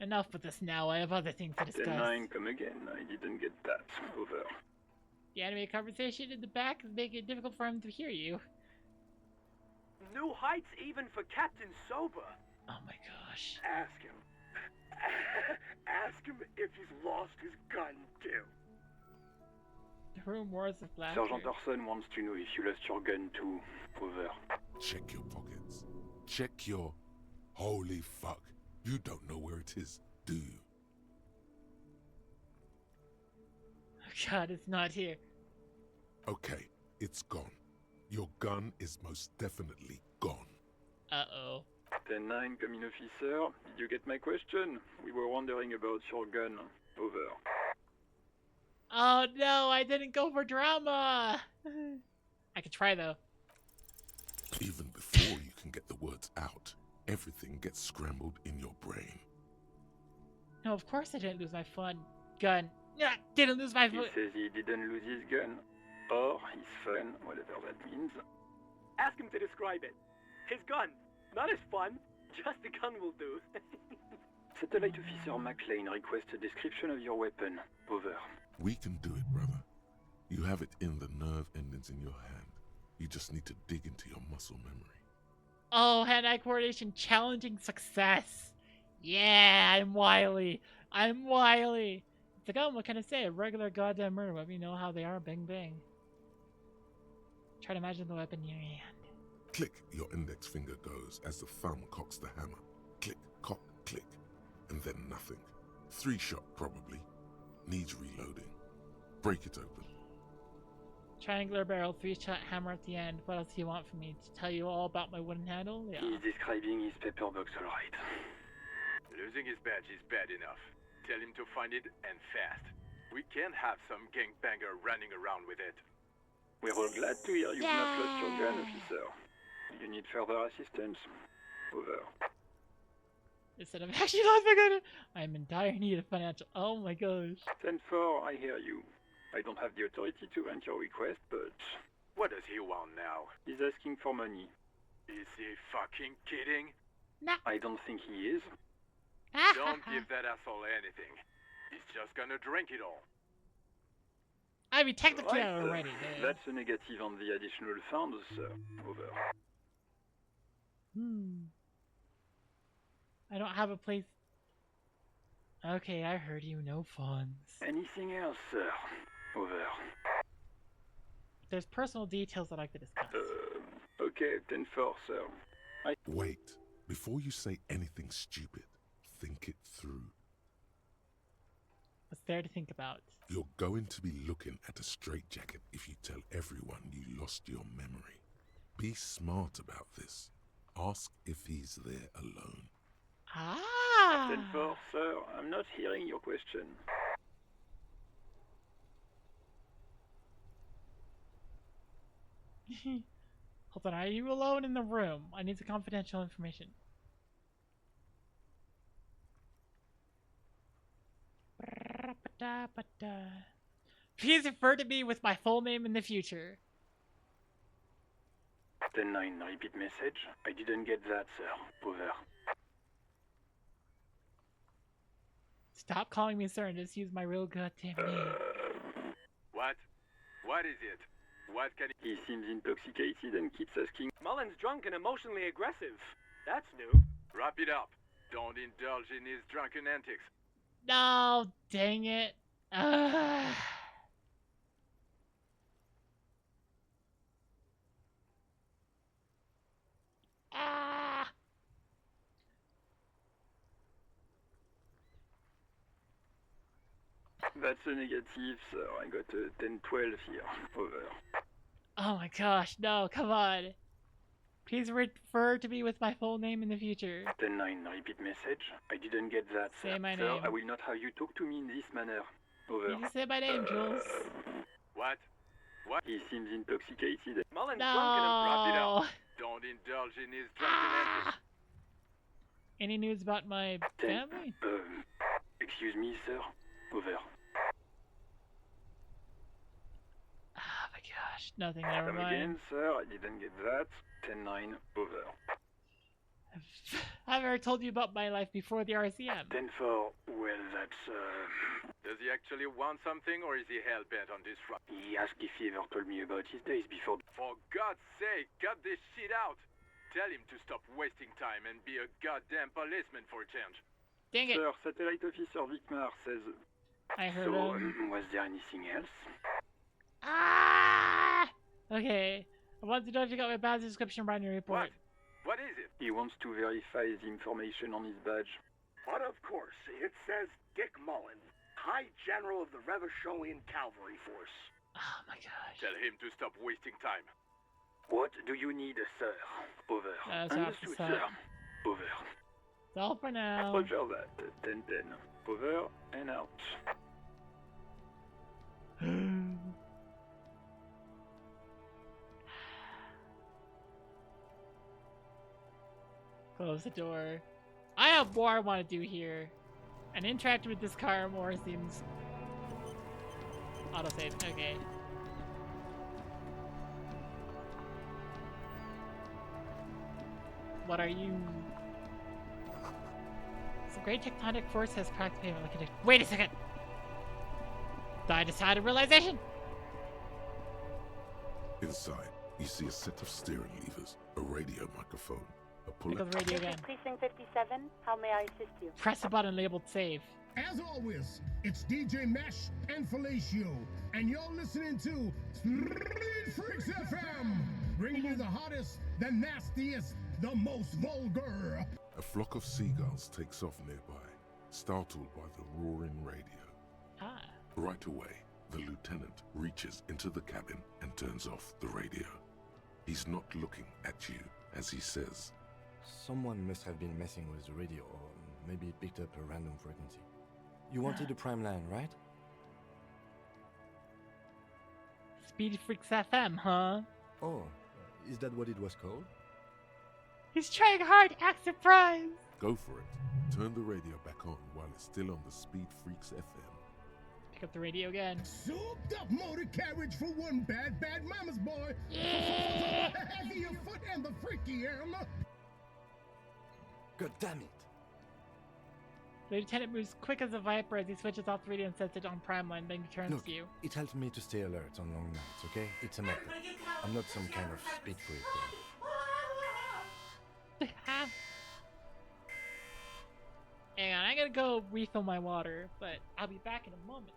Enough with this now. I have other things to discuss. 10-9, come again. I didn't get that. Over. The animated conversation in the back is making it difficult for him to hear you. New heights even for Captain Sober. Oh my gosh. Ask him. Ask him if he's lost his gun, too. The room roars with laughter. Sergeant Orson wants to know if you lost your gun, too. Over. Check your pockets. Check your... Holy fuck. You don't know where it is, do you? Oh god, it's not here. Okay, it's gone. Your gun is most definitely gone. Uh-oh. 10-9, come in, officer. Did you get my question? We were wondering about your gun. Over. Oh no, I didn't go for drama! I could try though. Even before you can get the words out, everything gets scrambled in your brain. No, of course I didn't lose my gun. Yeah, didn't lose my He foot. says he didn't lose his gun. Or his fun, whatever that means. Ask him to describe it. His gun. Not his fun. Just the gun will do. Satellite Officer McLean requests a description of your weapon. Over. We can do it, brother. You have it in the nerve endings in your hand. You just need to dig into your muscle memory. Oh, hand-eye coordination, challenging success. Yeah, I'm wily. I'm wily. It's like, oh, what can I say? A regular goddamn murder weapon. You know how they are. Bang, bang. Try to imagine the weapon in your hand. Click, your index finger goes as the thumb cocks the hammer. Click, cock, click, and then nothing. 3-shot probably. Needs reloading. Break it open. Triangular barrel, 3-shot hammer at the end. What else do you want from me? To tell you all about my wooden handle? Yeah. He's describing his paper box all right. Losing his badge is bad enough. Tell him to find it, and fast. We can't have some gangbanger running around with it. We're all glad to hear you've not lost your gun, officer. You need further assistance? Over. Instead of actually lost my gun, I'm in dire need of financial. Oh my gosh. 10-4, I hear you. I don't have the authority to grant your request, but... What does he want now? He's asking for money. Is he fucking kidding? No. I don't think he is. Don't give that asshole anything. He's just gonna drink it all. I mean, technically Right, already. That's a negative on the additional funds, sir. Over. I don't have a place. Okay, I heard you. No funds. Anything else, sir? Over. There's personal details I'd like to discuss. Okay, 10-4, sir. Wait. Before you say anything stupid, think it through. What's there to think about? You're going to be looking at a straitjacket if you tell everyone you lost your memory. Be smart about this. Ask if he's there alone. Ah! 10-4, sir. I'm not hearing your question. Hold on, are you alone in the room? I need some confidential information. Please refer to me with my full name in the future. 10-9, repeat message. I didn't get that, sir. Over. Stop calling me sir and just use my real goddamn name. What? What is it? What can he... He seems intoxicated and keeps asking... Mullen's drunk and emotionally aggressive. That's new. Wrap it up. Don't indulge in his drunken antics. No, dang it. That's a negative, sir. I got a 10-12 here. Over. Oh my gosh, no, come on. Please refer to me with my full name in the future. 10-9, repeat message. I didn't get that, sir. Say my sir, name. I will not have you talk to me in this manner. Over. You say my name, Jules. What? What? He seems intoxicated. Mullen's No. drunk and Wrap it up. Don't indulge in his drunken antics. Any news about my family? Excuse me, sir. Over. Oh my gosh, nothing, never Come mind. again, sir. I didn't get that. 10-9, over. I've ever told you about my life before the RCM. 10-4, well, that's, Does he actually want something, or is he hell-bent on this front? He asked if he ever told me about his days before. For God's sake, cut this shit out! Tell him to stop wasting time and be a goddamn policeman for a change. Dang it. Sir, Satellite Officer Vicmar says... I heard So, him. was there anything else? Ah! Okay. I want to know if you got my badge description right in your report. What is it? He wants to verify the information on his badge. But of course, it says Dick Mullen, High General of the Revacholian Cavalry Force. Oh my gosh. Tell him to stop wasting time. What do you need, sir? Over. That's Understood, officer. sir. Over. That's all for now. Roger that. 10-10. Over and out. Close the door. I have more I want to do here. And interacting with this car more seems... Autosave, okay. What are you... Some great tectonic force has cracked the pavement. Look at it. Wait a second! I decided realization! Inside, you see a set of steering levers, a radio microphone, A Pick pull up the radio This is again. Precinct 57. How may I assist you? Press the button labeled save. As always, it's DJ Mesh and Felicio, and you're listening to Street Freaks FM, bringing you the hottest, the nastiest, the most vulgar. A flock of seagulls takes off nearby, startled by the roaring radio. Ah. Right away, the lieutenant reaches into the cabin and turns off the radio. He's not looking at you as he says, Someone must have been messing with the radio, or maybe picked up a random frequency. You wanted a prime line, right? Speed Freaks FM, huh? Oh, is that what it was called? He's trying hard to act surprised. Go for it. Turn the radio back on while it's still on the Speed Freaks FM. Pick up the radio again. Souped up motor carriage for one bad mama's boy. Yeah. The heavier foot and the freakier. God damn it. The lieutenant moves quick as a viper as he switches off the radio and sets it on prime line, then returns Look, to you. it helps me to stay alert on long nights, okay? It's a method. I'm not some kind of speed freak. Hang on, I gotta go refill my water, but I'll be back in a moment.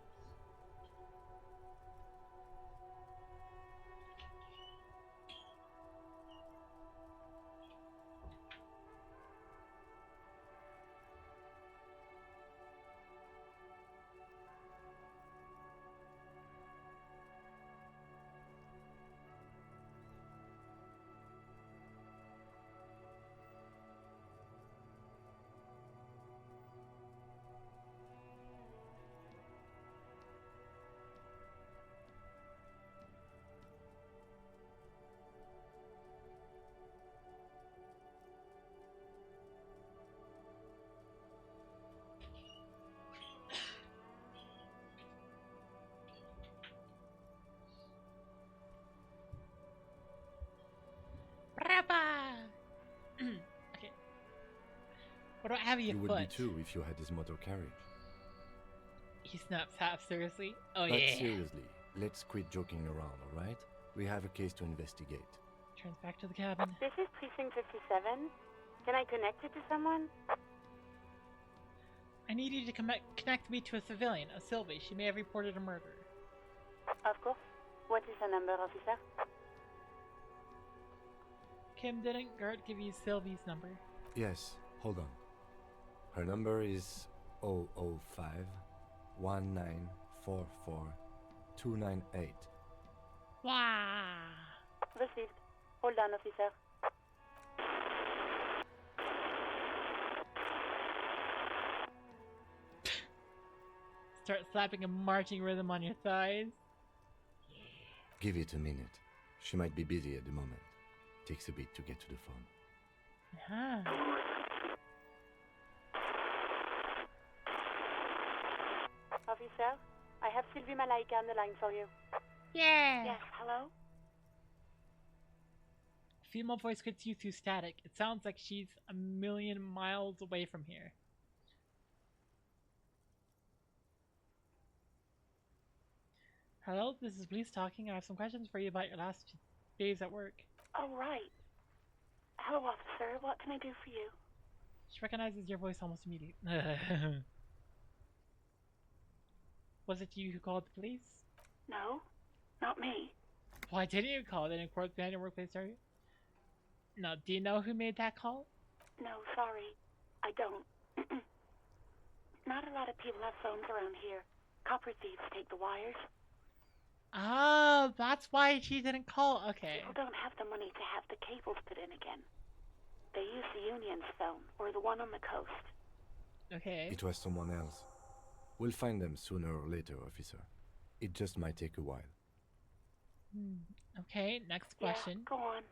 Okay. What do I have your You would foot? be too if you had this motor carriage. He snaps half seriously. Oh But yeah. seriously, let's quit joking around, alright? We have a case to investigate. Turns back to the cabin. This is Precinct 57. Can I connect it to someone? I need you to connect me to a civilian, a Sylvie. She may have reported a murder. Of course. What is the number, officer? Kim, didn't Gert give you Sylvie's number? Yes, hold on. Her number is 005 1944 298. Wow. Received. Hold on, officer. Start slapping a marching rhythm on your thighs. Give it a minute. She might be busy at the moment. Takes a bit to get to the phone. Uh-huh. Officer, I have Sylvie Malaika on the line for you. Yeah. Yes, hello? Female voice gets you through static. It sounds like she's a million miles away from here. Hello, this is police talking. I have some questions for you about your last days at work. Oh, right. Hello, officer. What can I do for you? She recognizes your voice almost immediately. Was it you who called the police? No, not me. Why didn't you call? They didn't report behind your workplace, are you? No, do you know who made that call? No, sorry. I don't. Not a lot of people have phones around here. Copper thieves take the wires. Oh, that's why she didn't call. Okay. People don't have the money to have the cables put in again. They use the union's phone, or the one on the coast. Okay. It was someone else. We'll find them sooner or later, officer. It just might take a while. Okay, next question. Yeah, go on.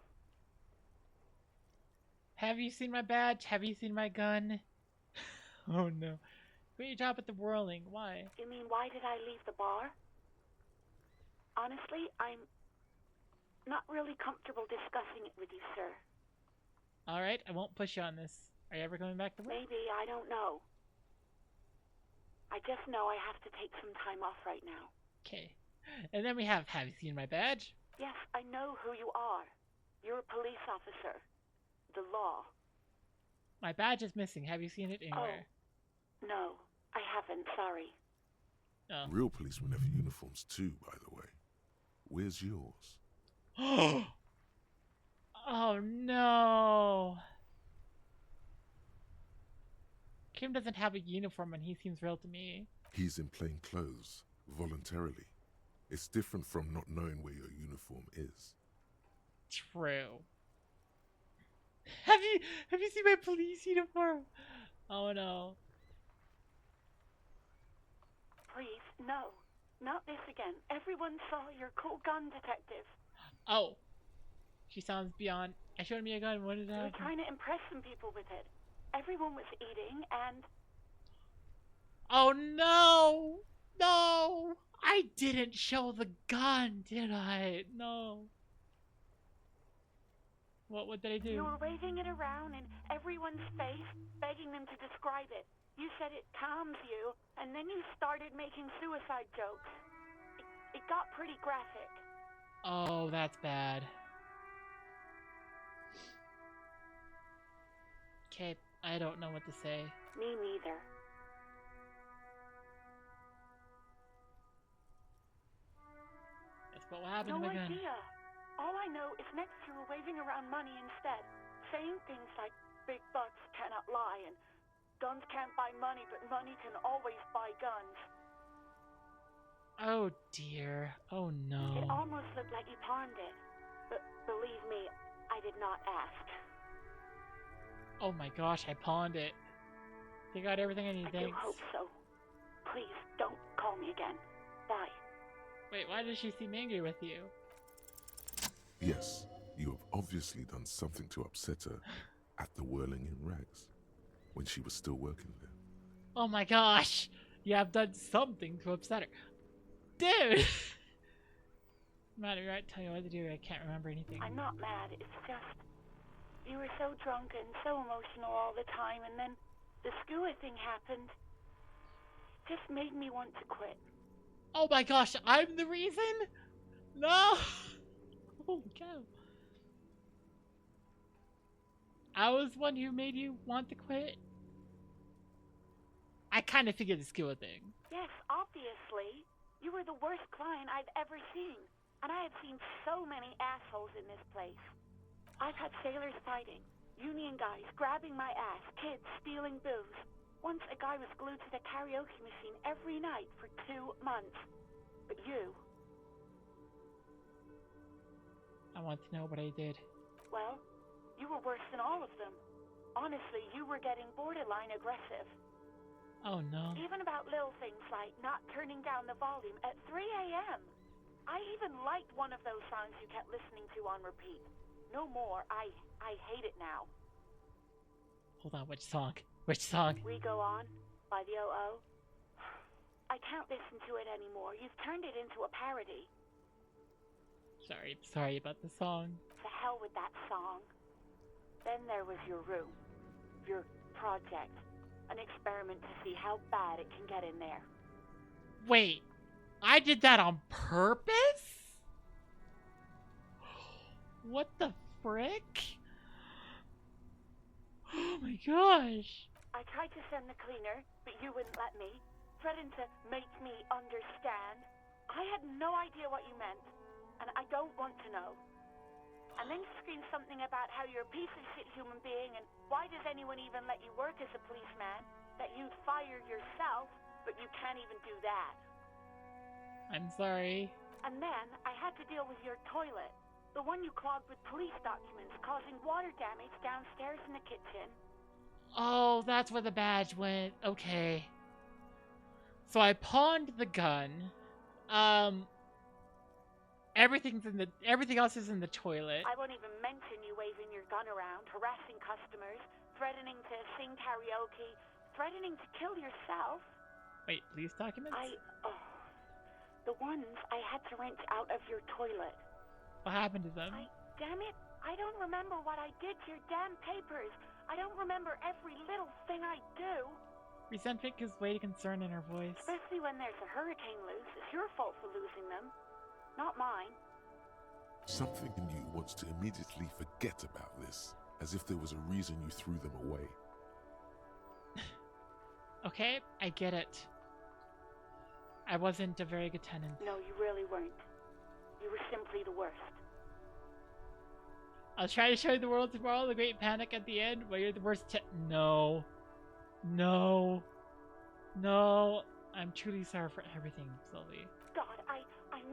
Have you seen my badge? Have you seen my gun? Oh no. Quit your job at the Whirling. Why? You mean, why did I leave the bar? Honestly, I'm not really comfortable discussing it with you, sir. Alright, I won't push you on this. Are you ever coming back to work? Maybe, I don't know. I just know I have to take some time off right now. Okay. And then we have you seen my badge? Yes, I know who you are. You're a police officer. The law. My badge is missing. Have you seen it anywhere? No, I haven't, sorry. Oh. Real policemen have uniforms too, by the way. Where's yours? Oh no! Kim doesn't have a uniform and he seems real to me. He's in plain clothes, voluntarily. It's different from not knowing where your uniform is. True. Have you seen my police uniform? Oh no. Please, no. Not this again. Everyone saw your cool gun, detective. Oh. She sounds beyond. I showed me a gun. What did You that? were trying to impress some people with it. Everyone was eating and... Oh no! No! I didn't show the gun, did I? No. What did I do? You were waving it around in everyone's face, begging them to describe it. You said it calms you, and then you started making suicide jokes. It got pretty graphic. Oh, that's bad. Okay, I don't know what to say. Me neither. That's what happened No to my gun. idea. All I know is next you were waving around money instead, saying things like big bucks cannot lie and guns can't buy money, but money can always buy guns. Oh dear. Oh no. It almost looked like you pawned it, but believe me, I did not ask. Oh my gosh, I pawned it. They got everything I need, I do thanks. hope so. Please don't call me again. Bye. Wait, why does she seem angry with you? Yes, you have obviously done something to upset her at the Whirling in Rags, when she was still working there. Oh my gosh! You have done something to upset her. Dude! I'm not even right to tell you what to do, I can't remember anything. I'm not mad, it's just... You were so drunk and so emotional all the time, and then the skewer thing happened. It just made me want to quit. Oh my gosh, I'm the reason? No! Holy cow. I was one who made you want to quit? I kind of figured the skill thing. Yes, obviously. You were the worst client I've ever seen. And I have seen so many assholes in this place. I've had sailors fighting, union guys grabbing my ass, kids stealing booze. Once a guy was glued to the karaoke machine every night for 2 months. But you... I want to know what I did. Well, you were worse than all of them. Honestly, you were getting borderline aggressive. Oh no. Even about little things like not turning down the volume at 3 a.m. I even liked one of those songs you kept listening to on repeat. No more. I hate it now. Hold on, which song? Which song? We Go On by the O.O. I can't listen to it anymore. You've turned it into a parody. Sorry about the song. To hell with that song. Then there was your room. Your project. An experiment to see how bad it can get in there. Wait, I did that on purpose? What the frick? Oh my gosh. I tried to send the cleaner, but you wouldn't let me. Threatened to make me understand. I had no idea what you meant, and I don't want to know. And then you screamed something about how you're a piece of shit human being, and why does anyone even let you work as a policeman? That you'd fire yourself, but you can't even do that. I'm sorry. And then I had to deal with your toilet. The one you clogged with police documents, causing water damage downstairs in the kitchen. Oh, that's where the badge went. Okay. So I pawned the gun. Everything else is in the toilet. I won't even mention you waving your gun around, harassing customers, threatening to sing karaoke, threatening to kill yourself. Wait, police documents? The ones I had to wrench out of your toilet. What happened to them? Damn it, I don't remember what I did to your damn papers. I don't remember every little thing I do. Resentment gives way to concern in her voice. Especially when there's a hurricane loose. It's your fault for losing them. Not mine. Something in you wants to immediately forget about this, as if there was a reason you threw them away. Okay, I get it. I wasn't a very good tenant. No, you really weren't. You were simply the worst. I'll try to show you the world tomorrow, the great panic at the end, but you're the worst No. No. No. I'm truly sorry for everything, Slowly. God, I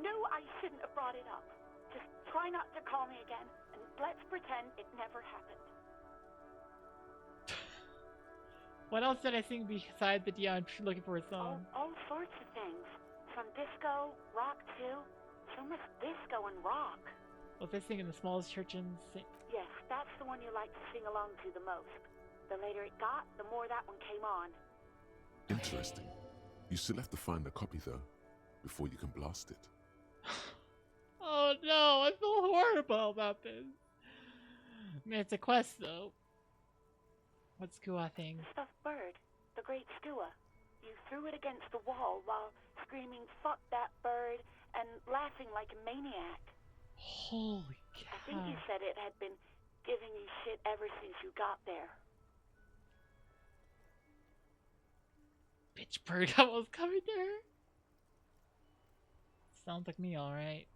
knew I shouldn't have brought it up. Just try not to call me again, and let's pretend it never happened. What else did I sing beside the Dion looking for a song? All sorts of things. From disco, rock too. So much disco and rock. Was I singing the smallest church in Yes, that's the one you like to sing along to the most. The later it got, the more that one came on. Interesting. You still have to find a copy, though, before you can blast it. Oh no, I feel horrible about this. I mean, it's a quest, though. What skua thing? The stuffed bird. The great skua. You threw it against the wall while screaming, "Fuck that bird," and laughing like a maniac. Holy cow. I think you said it had been giving you shit ever since you got there. Bitch bird almost coming there. Sounds like me, alright.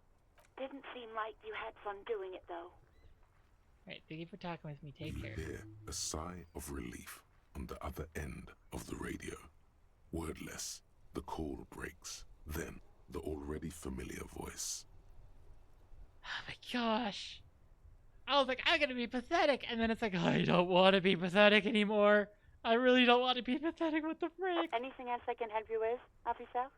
Didn't seem like you had fun doing it, though. Alright, thank you for talking with me. Take care. You hear a sigh of relief on the other end of the radio. Wordless, the call breaks. Then, the already familiar voice. Oh my gosh. I was like, I'm gonna be pathetic. And then it's like, I don't want to be pathetic anymore. I really don't want to be pathetic. What the frick? Anything else I can help you with, officer?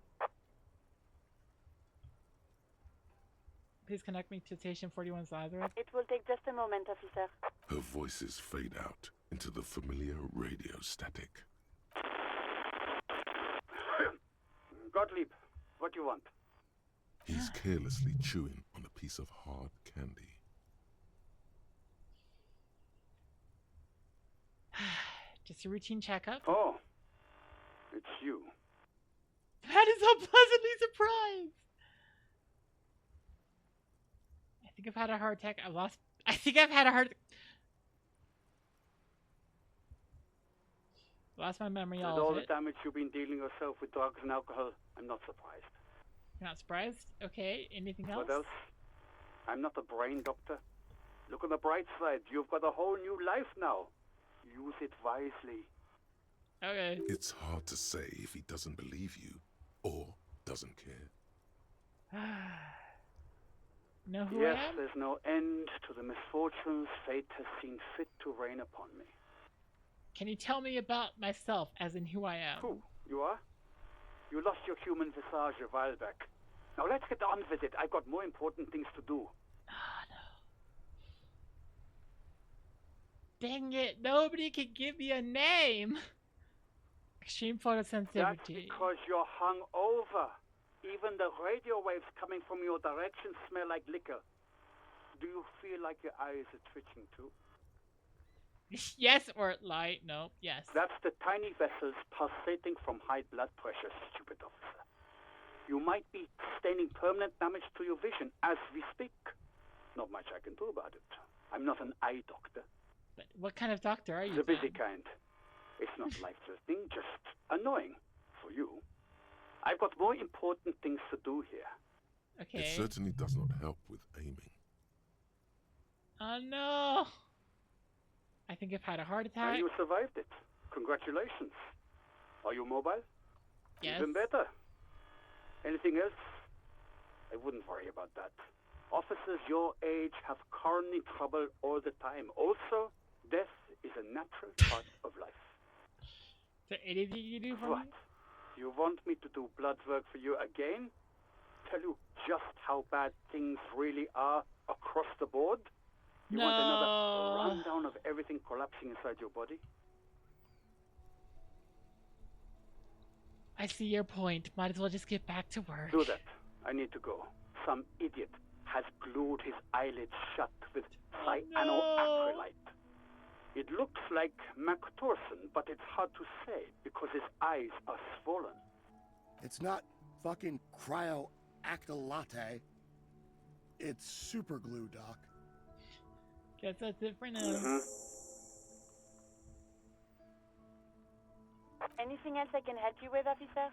Please connect me to station 41's library. It will take just a moment, officer. Her voices fade out into the familiar radio static. Gottlieb, what do you want? He's carelessly chewing on a piece of hard candy. Just a routine checkup. Oh, it's you. That is so pleasantly surprised. I think I've had a heart attack. I think I've had a heart. Lost my memory. With all the damage you've been dealing yourself with drugs and alcohol, I'm not surprised. You're not surprised? Okay. Anything else? What else? I'm not a brain doctor. Look on the bright side. You've got a whole new life now. Use it wisely. Okay. It's hard to say if he doesn't believe you or doesn't care. Know who Yes, I am? there's no end to the misfortunes fate has seen fit to rain upon me. Can you tell me about myself, as in who I am? Who? You are? You lost your human visage a while back. Now let's get on with it. I've got more important things to do. Oh, no. Dang it, nobody can give me a name! Extreme photosensitivity. That's because you're hung over. Even the radio waves coming from your direction smell like liquor. Do you feel like your eyes are twitching too? Yes or light? No. Yes. That's the tiny vessels pulsating from high blood pressure, stupid officer. You might be sustaining permanent damage to your vision as we speak. Not much I can do about it. I'm not an eye doctor. But what kind of doctor are you? The busy then? kind. It's not life-threatening, just annoying for you. I've got more important things to do here. Okay. It certainly does not help with aiming. Oh no! I think I've had a heart attack. And you survived it. Congratulations. Are you mobile? Yes. Even better. Anything else? I wouldn't worry about that. Officers your age have coronary trouble all the time. Also, death is a natural part of life. Is there anything you do for What? me? You want me to do blood work for you again? Tell you just how bad things really are across the board? You want another rundown of everything collapsing inside your body? I see your point. Might as well just get back to work. Do that. I need to go. Some idiot has glued his eyelids shut with cyanoacrylate. It looks like Mactorson, but it's hard to say because his eyes are swollen. It's not fucking cryoacrylate. It's super glue, Doc. Guess that's it for now. Anything else I can help you with, officer?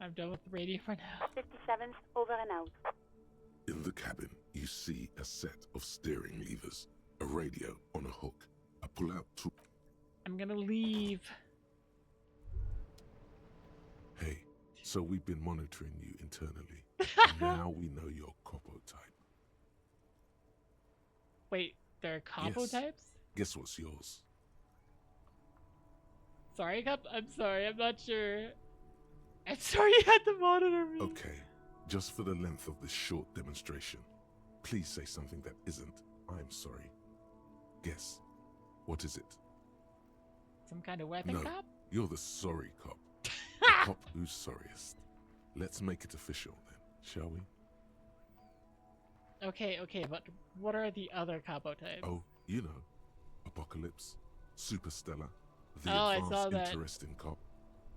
I'm done with the radio for now. 57's over and out. In the cabin, you see a set of steering levers, a radio on a hook. I pull out two. I'm gonna leave. Hey, so we've been monitoring you internally. And now we know your Copo type. Wait, there are combo Yes. types? Guess what's yours? Sorry, I'm sorry, I'm not sure. I'm sorry you had to monitor me. Okay, just for the length of this short demonstration, please say something that isn't, I'm sorry. Guess. What is it? Some kind of weapon No, cop? you're the sorry cop. The cop who's sorriest. Let's make it official then, shall we? Okay, but what are the other combo types? Oh, you know, Apocalypse, Superstellar, the Oh, I saw Advanced that. Interesting Cop,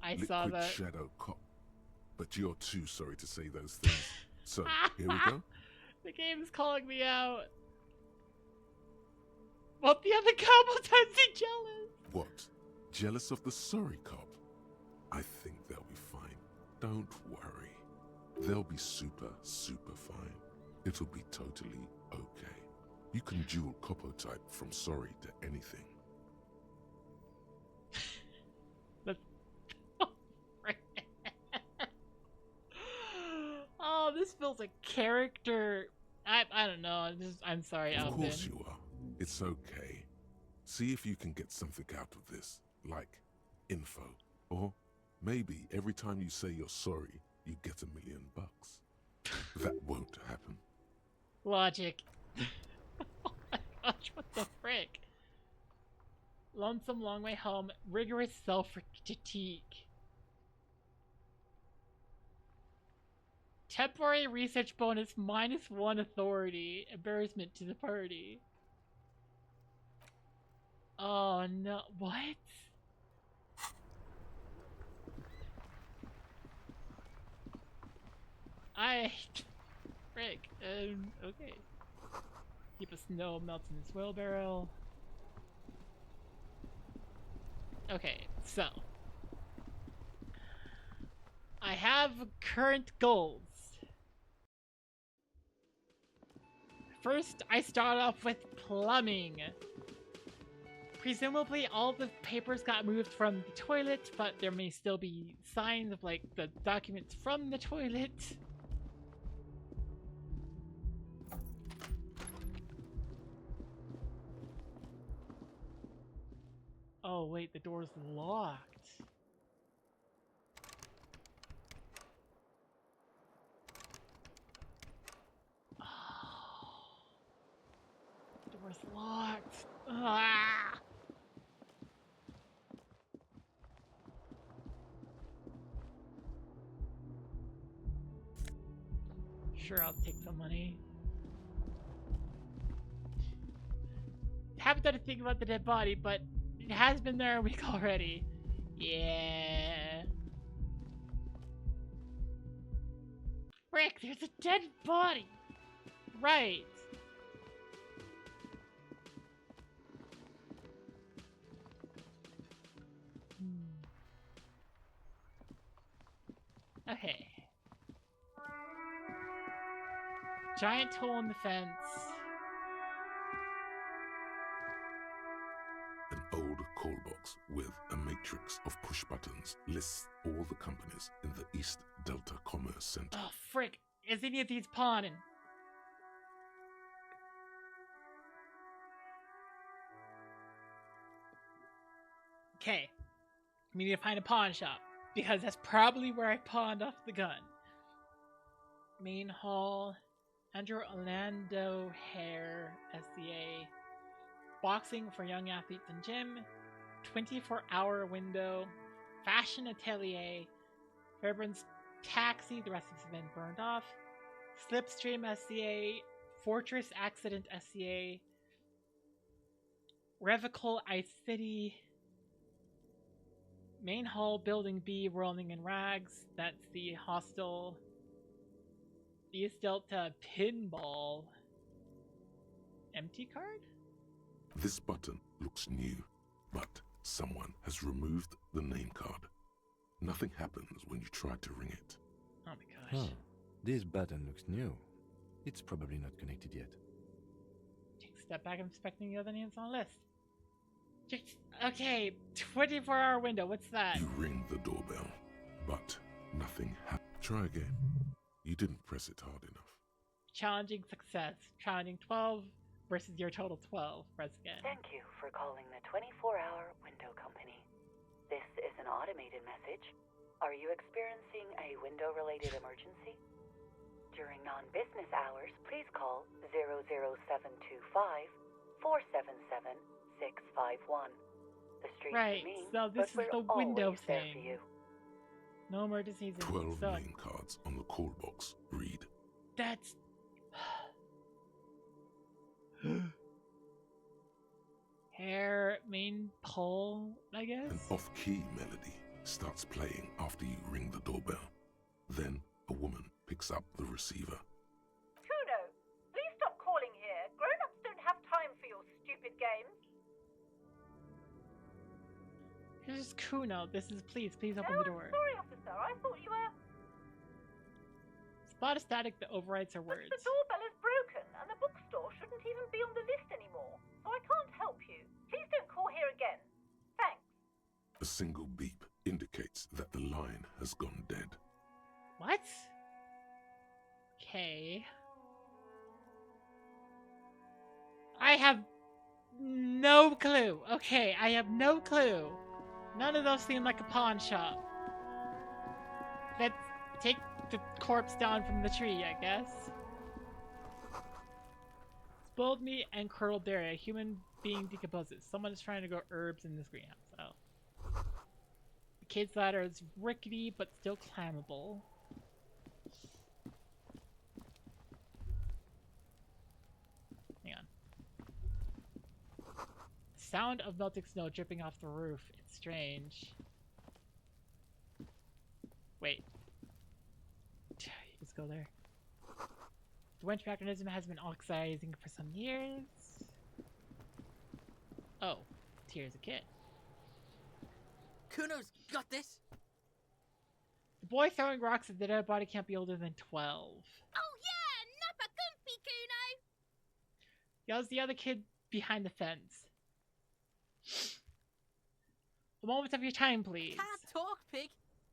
I Liquid saw that. Shadow Cop. But you're too sorry to say those things. So, here we go. The game's calling me out. What the other combo types are jealous? What? Jealous of the sorry cop? I think they'll be fine. Don't worry. They'll be super, super fine. It'll be totally okay. You can dual Copo type from sorry to anything. Oh, this feels like character. I don't know. I'm sorry, Of Alvin. course you are. It's okay. See if you can get something out of this, like info. Or maybe every time you say you're sorry, you get $1 million. That won't happen. Logic. Oh my gosh, what the frick? Lonesome long way home. Rigorous self-critique. Temporary research bonus -1 authority. Embarrassment to the party. Oh no, what? Frick. Okay. Keep a snow melts in this wheelbarrow. Okay, so. I have current goals. First, I start off with plumbing. Presumably, all the papers got moved from the toilet, but there may still be signs of, like, the documents from the toilet. Oh, wait, the door's locked. Oh. Door's locked. Ah! Sure, I'll take the money. Haven't done a thing about the dead body, but it has been there a week already. Yeah. Frick, there's a dead body! Right. Okay. Giant hole in the fence. An old call box with a matrix of push buttons lists all the companies in the East Delta Commerce Center. Oh, frick. Is any of these pawning? Okay. We need to find a pawn shop, because that's probably where I pawned off the gun. Main hall. Andrew Orlando Hare, SCA. Boxing for young athletes and gym. 24-hour window. Fashion atelier. Fairburns taxi. The rest has been burned off. Slipstream SCA. Fortress accident SCA. Revical Ice City. Main hall, building B, rolling in rags. That's the hostel. East Delta pinball. Empty card? This button looks new, but Someone has removed the name card. Nothing happens when you try to ring it. Oh my gosh. Huh. This button looks new. It's probably not connected yet. Take a step back, inspecting the other names on the list. Okay, 24-hour window. What's that? You ring the doorbell, but nothing happens. Try again. You didn't press it hard enough. Challenging success. Challenging 12 versus your total 12. Press again. Thank you for calling the 24-hour window company. This is an automated message. Are you experiencing a window-related emergency? During non-business hours, please call 00725-477-651. The street Right, is mean, so this but is the we're window always there for thing. you. No emergencies. 12 So name cards on the call box. Read. that's... Hair, main pole, I guess? An off-key melody starts playing after you ring the doorbell. Then a woman picks up the receiver. Kuno, please stop calling here. Grown-ups don't have time for your stupid games. This is Kuno. This is please open No, the door. I'm sorry, officer. I thought you were... Spot a static that overrides her words. The doorbell is broken, and the bookstore shouldn't even be on the list anymore. So I can't help you. Please don't call here again. Thanks. A single beep indicates that the line has gone dead. What? Okay. I have no clue. Okay, I have no clue. None of those seem like a pawn shop. Let's take the corpse down from the tree, I guess. Spoiled meat and curdled dairy. A human being decomposes. Someone is trying to grow herbs in this greenhouse. Oh. The kid's ladder is rickety but still climbable. Hang on. Sound of melting snow dripping off the roof. It's strange. Wait. Let's go there. The winch mechanism has been oxidizing for some years. Oh, here's a kid. Kuno's got this. The boy throwing rocks at the dead body can't be older than 12. Oh yeah, Nappa Gumpy Kuno! Yells the other kid behind the fence. The moment of your time, please. Can't talk, pig.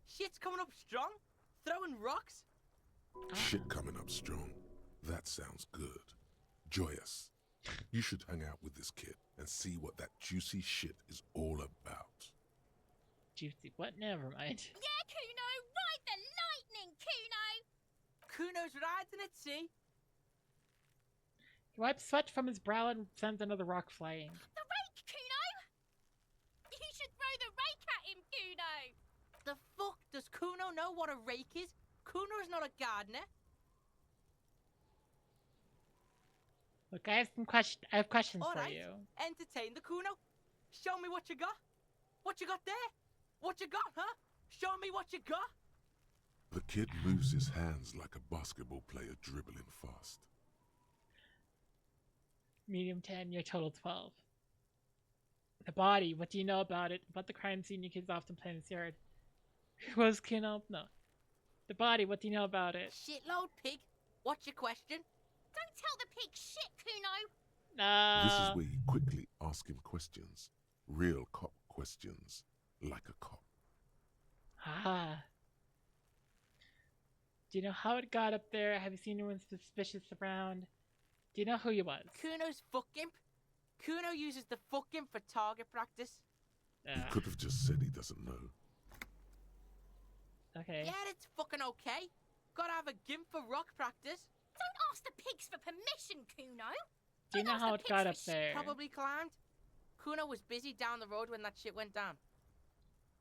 Shit's coming up strong. Throwing rocks. Shit coming up strong. That sounds good. Joyous. You should hang out with this kid and see what that juicy shit is all about. Juicy what? Never mind. Yeah, Kuno! Ride the lightning, Kuno! Kuno's riding at sea. He wipes sweat from his brow and sends another rock flying. The rake, Kuno! You should throw the rake at him, Kuno! The fuck? Does Kuno know what a rake is? Kuno's not a gardener. Look, I have questions All for right. you. Entertain the Kuno. Show me what you got. What you got there? What you got, huh? Show me what you got. The kid moves his hands like a basketball player dribbling fast. Medium 10, your total 12. The body, what do you know about it? About the crime scene, you kids often play in this yard. Who was Kuno? No. The body, what do you know about it? Shitload, pig. What's your question? Don't tell the pig shit, Kuno! This is where you quickly ask him questions. Real cop questions. Like a cop. Ah. Do you know how it got up there? Have you seen anyone suspicious around? Do you know who he was? Kuno's fuck imp. Kuno uses the fuck imp for target practice. He could have just said he doesn't know. Okay. Yeah, that's fucking okay. Gotta have a gimp for rock practice. Don't ask the pigs for permission, Kuno! Do you know how it got up there? Probably climbed. Kuno was busy down the road when that shit went down.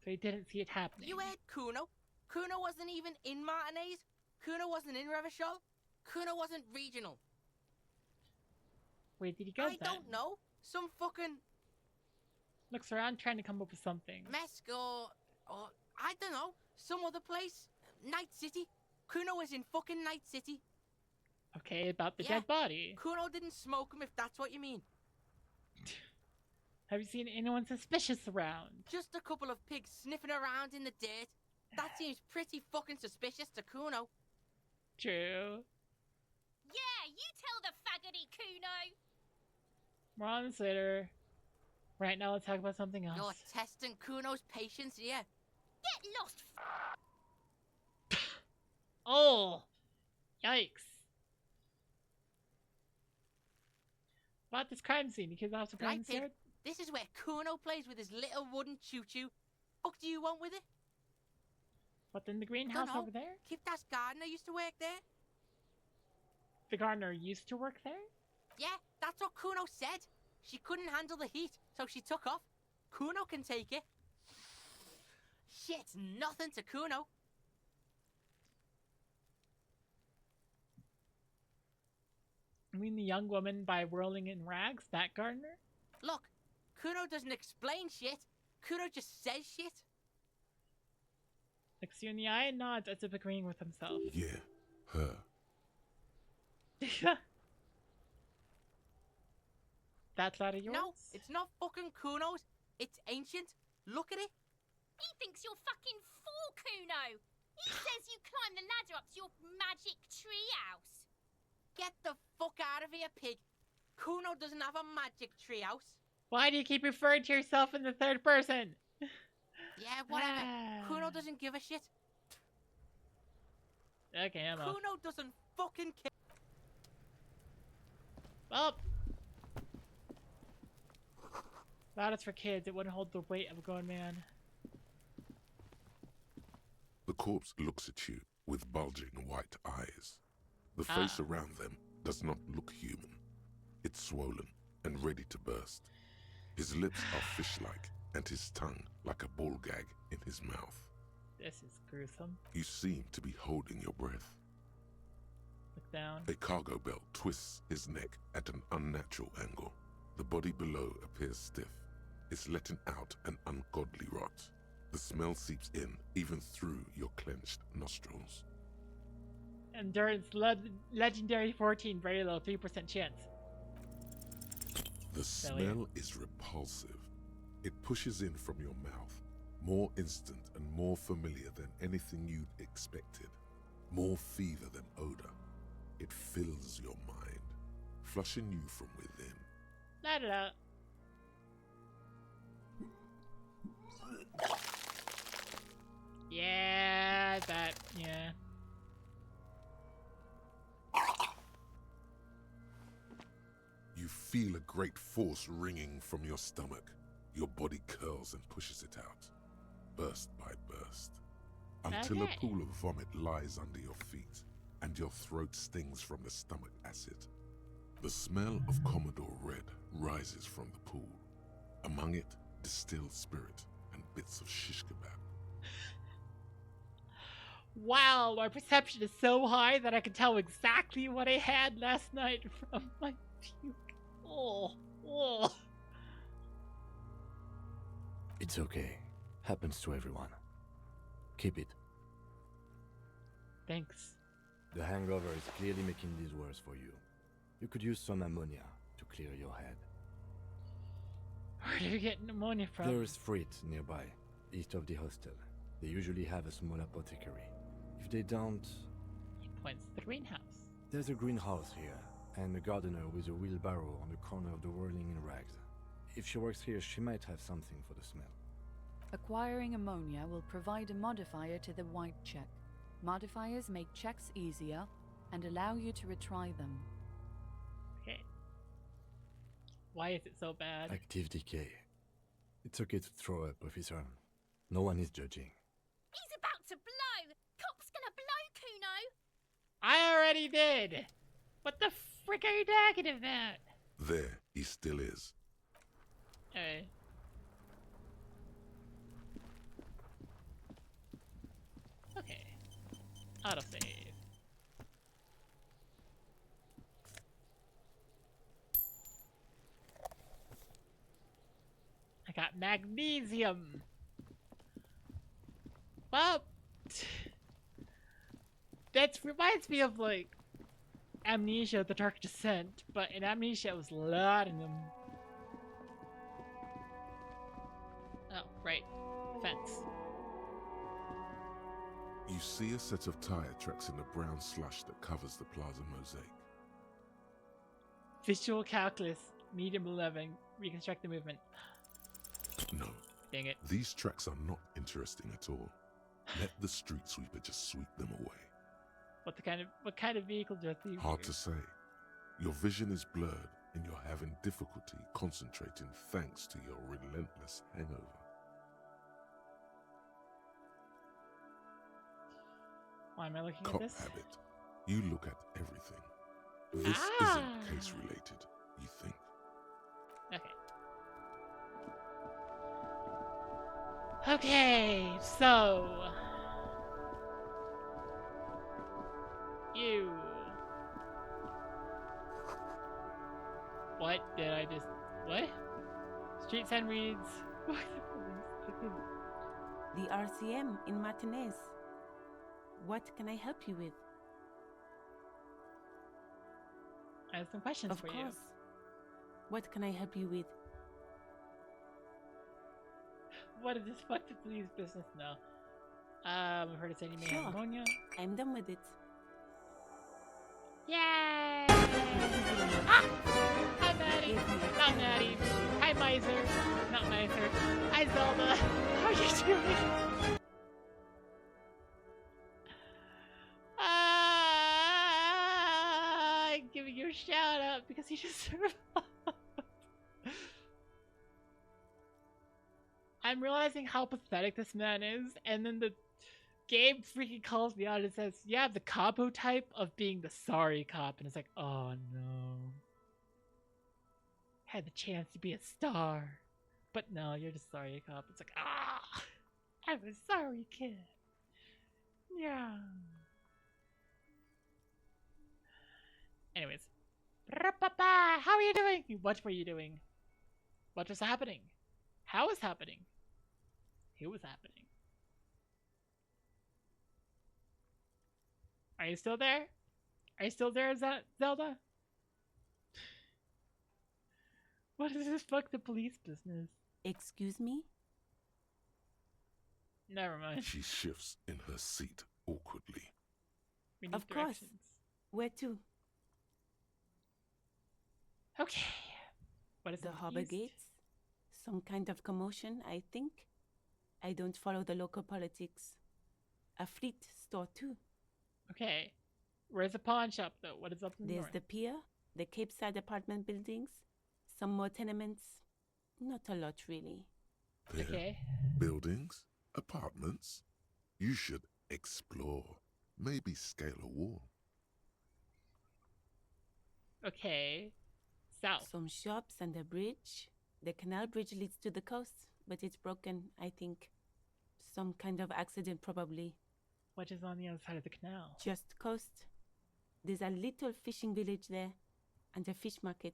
So he didn't see it happening. You heard Kuno. Kuno wasn't even in Martinez. Kuno wasn't in Revachol. Kuno wasn't regional. Where did he go I then? don't know. Some fucking Looks around trying to come up with something. Mesk or I don't know. Some other place. Night City. Kuno was in fucking Night City. Okay, about the Yeah. dead body. Kuno didn't smoke him if that's what you mean. Have you seen anyone suspicious around? Just a couple of pigs sniffing around in the dirt. That seems pretty fucking suspicious to Kuno. True. Yeah, you tell the faggoty Kuno. More on this later. Right now, let's talk about something else. You're testing Kuno's patience here. Get lost. Oh! Yikes. About this crime scene, you kids off the crime Pig, scene? this is where Kuno plays with his little wooden choo-choo. What do you want with it? What, in the greenhouse Dunno. over there? Kiptas gardener used to work there. The gardener used to work there? Yeah, that's what Kuno said. She couldn't handle the heat, so she took off. Kuno can take it. Shit's nothing to Kuno. I mean the young woman by whirling in rags? That gardener? Look, Kuno doesn't explain shit. Kuno just says shit. Looks you in the eye and nods as if agreeing with himself. Yeah, her. That's out of yours? No, it's not fucking Kuno's. It's ancient. Look at it. He thinks you're fucking fool, Kuno. He says you climb the ladder up to your magic tree house. Get the fuck out of here, pig. Kuno doesn't have a magic treehouse. Why do you keep referring to yourself in the third person? Yeah, whatever. Kuno doesn't give a shit. Okay, I'm off. Kuno doesn't fucking care. Well, that is for kids. It wouldn't hold the weight of a grown man. The corpse looks at you with bulging white eyes. The face around them does not look human. It's swollen and ready to burst. His lips are fish-like and his tongue like a ball gag in his mouth. This is gruesome. You seem to be holding your breath. Look down. A cargo belt twists his neck at an unnatural angle. The body below appears stiff. It's letting out an ungodly rot. The smell seeps in even through your clenched nostrils. Endurance legendary 14, very low, 3% chance. The smell is repulsive. It pushes in from your mouth, more instant and more familiar than anything you'd expected. More fever than odor. It fills your mind, flushing you from within. La da da. Yeah, that, yeah. You feel a great force ringing from your stomach. Your body curls and pushes it out, burst by burst, until a pool of vomit lies under your feet and your throat stings from the stomach acid. The smell of Commodore Red rises from the pool. Among it, distilled spirit and bits of shish kebab. Wow, my perception is so high that I can tell exactly what I had last night from my puke. Oh. It's okay. Happens to everyone. Keep it. Thanks. The hangover is clearly making this worse for you. You could use some ammonia to clear your head. Where do you get pneumonia from? There is Frit nearby, east of the hostel. They usually have a small apothecary. If they don't... He points to the greenhouse. There's a greenhouse here, and a gardener with a wheelbarrow on the corner of the whirling in rags. If she works here, she might have something for the smell. Acquiring ammonia will provide a modifier to the white check. Modifiers make checks easier and allow you to retry them. Okay. Why is it so bad? Active decay. It's okay to throw up, officer. No one is judging. He's about to blow. Cop's gonna blow, Kuno. I already did. What the frick are you talking about? There he still is. Hey. Okay. Autosave. I got magnesium. Well, that reminds me of like Amnesia: The Dark Descent, but in Amnesia it was laudanum. fence. You see a set of tire tracks in the brown slush that covers the plaza mosaic. Visual calculus, medium 11, reconstruct the movement. No. Dang it. These tracks are not interesting at all. Let the street sweeper just sweep them away. What kind of vehicle do I think? Hard to say. Your vision is blurred and you're having difficulty concentrating thanks to your relentless hangover. Why am I looking Cop at this? habit. You look at everything. This isn't case related, you think. Okay. Okay, so you. What did I just? What? Street sign reads. The RCM in Martinez. What can I help you with? I have some questions for you. Of course. What can I help you with? What is this fucking police business now? I've heard it's any Sure. pneumonia. I'm done with it. Yay! Ah! Hi, Maddie. Not Maddie. Hi, Miser. Not Miser. Hi, Zelda. How are you doing? I'm giving you a shout out because you just survived. I'm realizing how pathetic this man is, and then the game freaking calls me out and says, you have the capo type of being the sorry cop, and it's like, oh no. Had the chance to be a star. But no, you're the sorry cop. It's like, I'm a sorry kid. Yeah. Anyways. How are you doing? What were you doing? What was happening? How was happening? Who was happening? Are you still there? Are you still there, Zelda? What is this fuck the police business? Excuse me? Never mind. She shifts in her seat awkwardly. We need Of course. directions. Where to? Okay. What is The it? harbor East? gates? Some kind of commotion, I think. I don't follow the local politics. A fleet store too. Okay. Where's the pawn shop though? What is up in the There's north? the pier, the Cape Side apartment buildings, some more tenements. Not a lot, really. There. Okay. Buildings, apartments. You should explore. Maybe scale a wall. Okay. South. Some shops and a bridge. The canal bridge leads to the coast, but it's broken, I think. Some kind of accident, probably. What is on the other side of the canal? Just coast. There's a little fishing village there, and a fish market.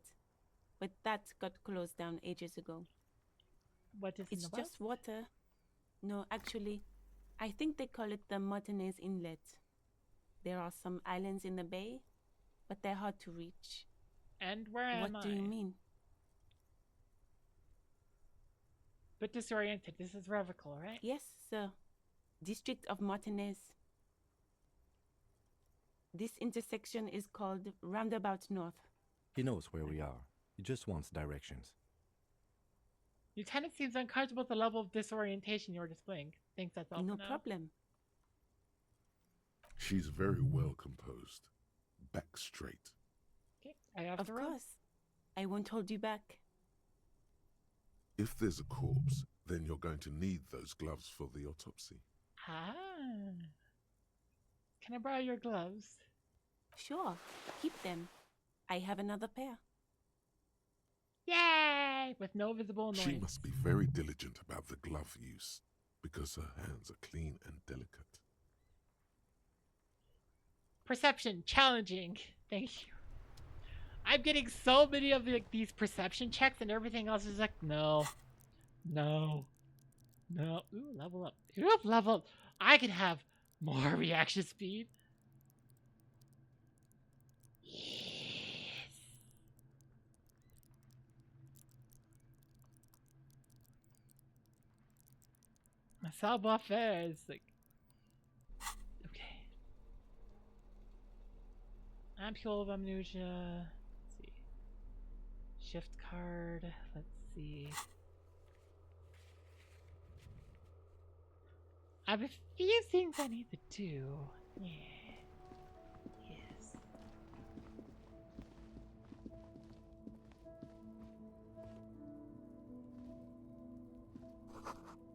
But that got closed down ages ago. What is in It's the just west? water. No, actually, I think they call it the Martinez Inlet. There are some islands in the bay, but they're hard to reach. And where am I? What do you mean? Bit disoriented. This is Revical, right? Yes, sir. District of Martinez. This intersection is called Roundabout North. He knows where we are. He just wants directions. Lieutenant seems uncomfortable with the level of disorientation you're displaying. Thinks that's all No for now. problem. She's very well composed. Back straight. Okay, I have Of to run. course. I won't hold you back. If there's a corpse, then you're going to need those gloves for the autopsy. Ah. Can I borrow your gloves? Sure. Keep them. I have another pair. Yay! With no visible annoyance. She must be very diligent about the glove use, because her hands are clean and delicate. Perception. Challenging. Thank you. I'm getting so many of these perception checks and everything else is like, no. No. No. Ooh, level up. Ooh, level up. I can have more reaction speed. Yes. Savoir-faire is like... Okay. Ampule of amnesia. Let's see. Shift card. Let's see. I have a few things I need to do. Yeah. Yes.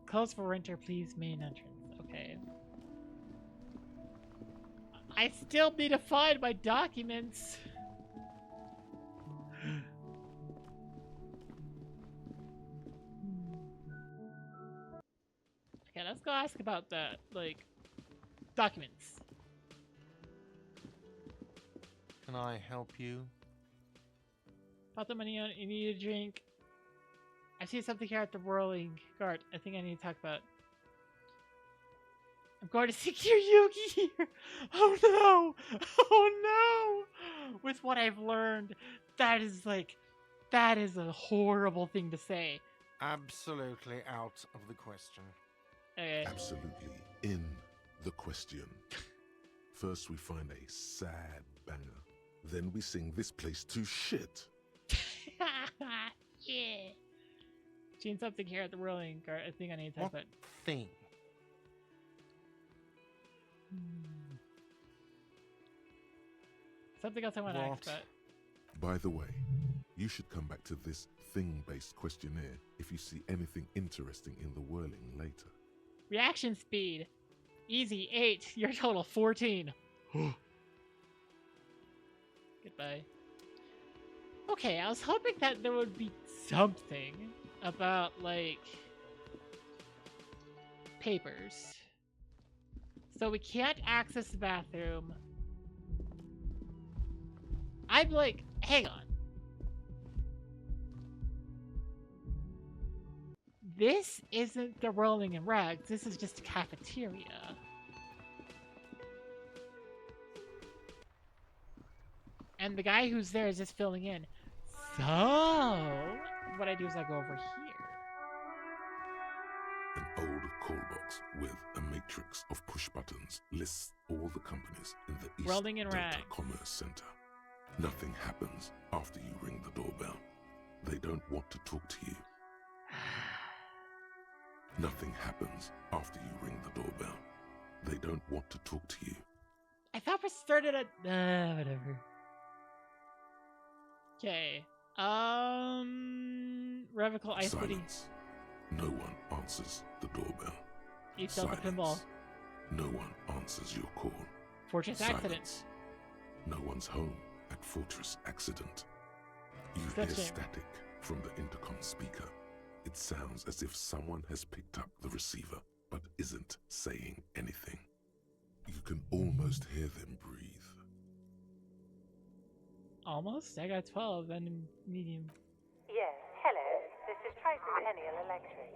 Close for renter, please. Main entrance. Okay. I still need to find my documents. Okay, let's go ask about the, like, documents. Can I help you? About the money you need a drink. I see something here at the whirling guard. I think I need to talk about. I'm going to secure Yugi here. Oh no! Oh no! With what I've learned, that is a horrible thing to say. Absolutely out of the question. Okay. Absolutely in the question. First we find a sad banger. Then we sing this place to shit. Yeah. Seen something here at the whirling guard. I think I need to talk about. Thing. Something else I want to ask about. By the way, you should come back to this thing-based questionnaire if you see anything interesting in the whirling later. Reaction speed. Easy 8. Your total 14. Goodbye. Okay, I was hoping that there would be something about, like, papers. So we can't access the bathroom. I'm like, hang on. This isn't the Rolling in Rags. This is just a cafeteria. And the guy who's there is just filling in. So, what I do is I go over here. An old call box with a matrix of push buttons lists all the companies in the East Rolling in Delta Rags. Commerce Center. Nothing happens after you ring the doorbell. They don't want to talk to you. Nothing happens after you ring the doorbell. They don't want to talk to you. I thought we started at whatever. Okay. Revical Ice City. Silence. No one answers the doorbell. You sell the pinball. No one answers your call. Fortress Silence. Accident. No one's home at Fortress Accident. You hear static from the intercom speaker. It sounds as if someone has picked up the receiver but isn't saying anything. You can almost hear them breathe. Almost? I got 12 and medium. Yes, hello. This is Tricentennial Electric.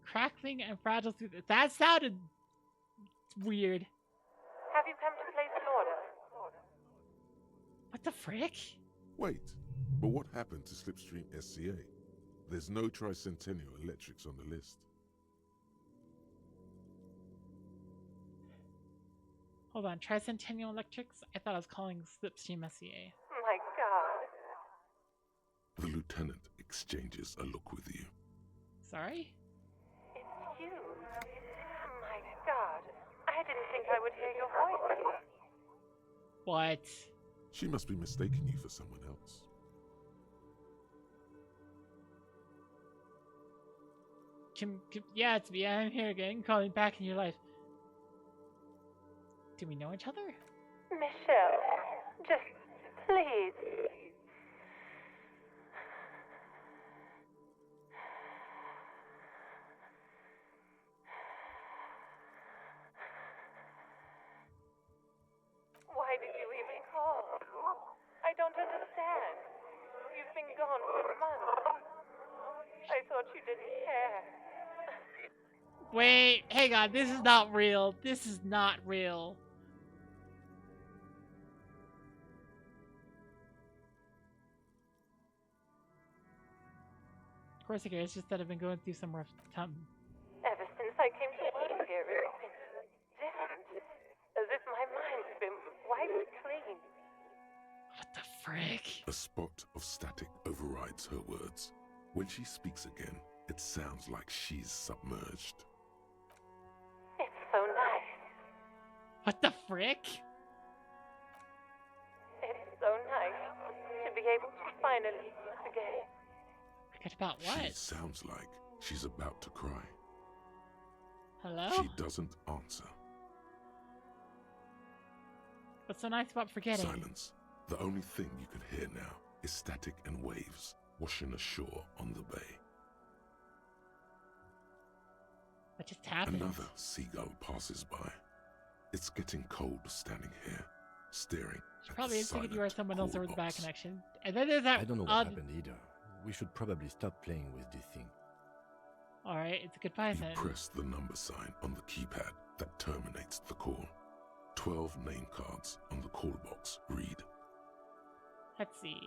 Crackling and fragile through the... That sounded weird. Have you come to place an order? What the frick? Wait, but what happened to Slipstream SCA? There's no Tricentennial Electrics on the list. Hold on, Tricentennial Electrics? I thought I was calling Slipstream SCA. My God. The lieutenant exchanges a look with you. Sorry? It's you. My God. I didn't think I would hear your voice. What? She must be mistaking you for someone else. Yeah, it's me. I'm here again, calling back in your life. Do we know each other? Michelle, just please. Why did you even call? I don't understand. You've been gone for months. I thought you didn't care. Wait, hang on. This is not real. This is not real. Of course I care. It's just that I've been going through some rough time. Ever since I came to live here, it's been different. As if my mind's been wiped clean. What the frick? A spot of static overrides her words. When she speaks again, it sounds like she's submerged. It's so nice. What the frick? It's so nice to be able to finally forget. Forget about what? She sounds like she's about to cry. Hello? She doesn't answer. What's so nice about forgetting? Silence. The only thing you can hear now is static and waves washing ashore on the bay. What just happened? Another seagull passes by. It's getting cold standing here, staring She at probably the is thinking you silent are someone else call over the bad box. connection. And then there's that I don't know what odd... happened either. We should probably stop playing with this thing. Alright, it's a goodbye You then. press the number sign on the keypad that terminates the call. 12 name cards on the call box read. Let's see.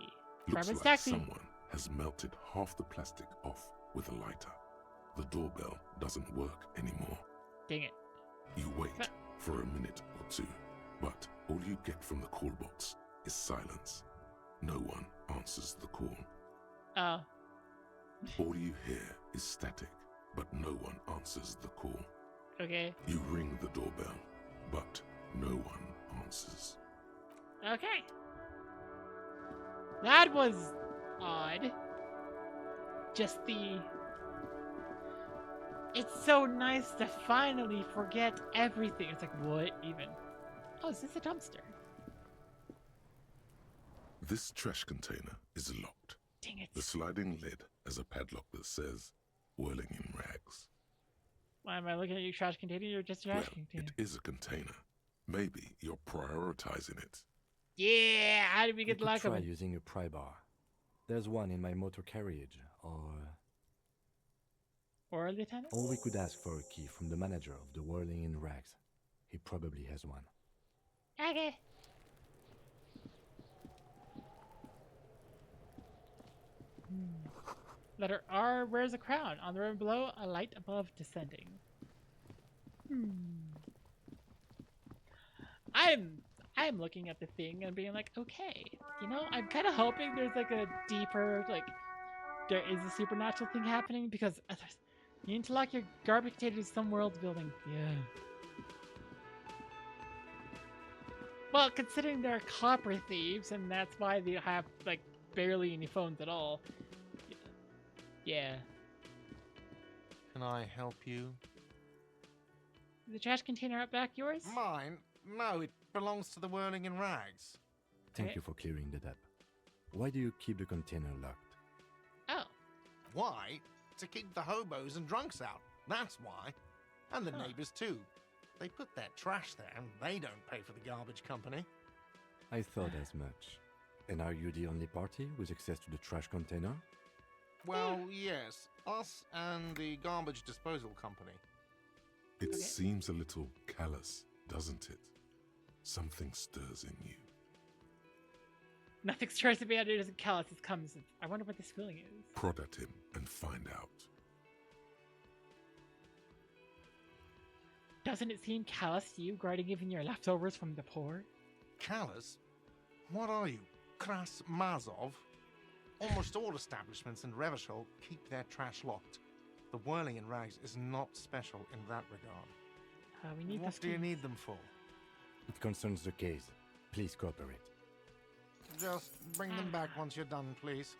Looks Fireman's like taxi. someone has melted half the plastic off with a lighter. The doorbell doesn't work anymore. Dang it. You wait for a minute or two, but all you get from the call box is silence. No one answers the call. Oh. All you hear is static, but no one answers the call. Okay. You ring the doorbell, but no one answers. Okay. That was odd. Just the... It's so nice to finally forget everything. It's like, what even? Oh, is this a dumpster? This trash container is locked. Dang it. The sliding lid has a padlock that says, whirling in rags. Why am I looking at your trash container? You're just a trash Well, container. it is a container. Maybe you're prioritizing it. Yeah, how did we You get the could lack of try it? using a pry bar. There's one in my motor carriage, Or Lieutenant? or we could ask for a key from the manager of the Whirling in Rags. He probably has one. Okay. Letter R, where's the crown? On the ribbon below, a light above descending. I'm looking at the thing and being like, okay, you know, I'm kind of hoping there's like a deeper, like, there is a supernatural thing happening because you need to lock your garbage containers in some world's building. Yeah. Well, considering they're copper thieves and that's why they have like barely any phones at all. Yeah. Can I help you? Is the trash container up back yours? Mine? No, it belongs to the Whirling in Rags. Thank you for clearing that up. Why do you keep the container locked? Oh. Why? To keep the hobos and drunks out. That's why. And the neighbors too. They put their trash there and they don't pay for the garbage company. I thought as much. And are you the only party with access to the trash container? Well, yes. Us and the garbage disposal company. It seems a little callous, doesn't it? Something stirs in you. Nothing stirs me out. It doesn't callous. It comes. I wonder what this feeling is. Prod at him and find out. Doesn't it seem callous to you, guarding even your leftovers from the poor? Callous? What are you, Kras Mazov? Almost all establishments in Revachol keep their trash locked. The Whirling in Rags is not special in that regard. We need what do you need them for? It concerns the case. Please cooperate. Just bring them back once you're done, please.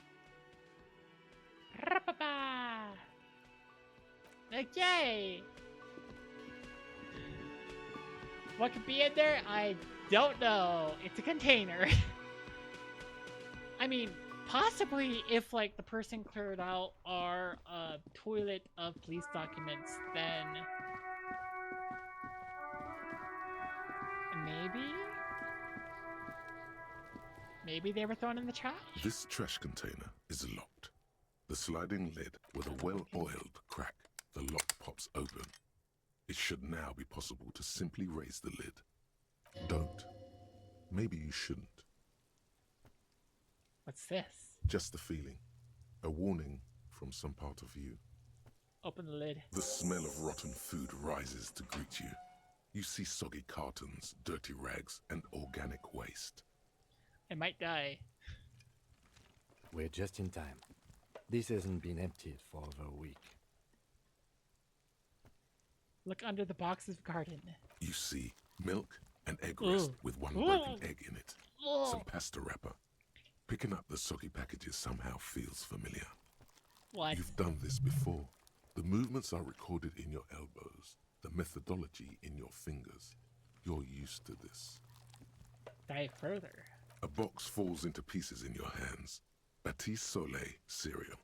Okay. What could be in there? I don't know. It's a container. I mean, possibly if like the person cleared out our toilet of police documents, then maybe they were thrown in the trash. This trash container is locked. The sliding lid with a well-oiled crack. The lock pops open. It should now be possible to simply raise the lid. Don't. Maybe you shouldn't. What's this? Just a feeling. A warning from some part of you. Open the lid. The smell of rotten food rises to greet you. You see soggy cartons, dirty rags, and organic waste. I might die. We're just in time. This hasn't been emptied for over a week. Look under the boxes of garden. You see milk and egg rest with one broken egg in it. Some pasta wrapper. Picking up the soggy packages somehow feels familiar. What? You've done this before. The movements are recorded in your elbows, the methodology in your fingers. You're used to this. Dive further. A box falls into pieces in your hands. Batiste Soleil cereal.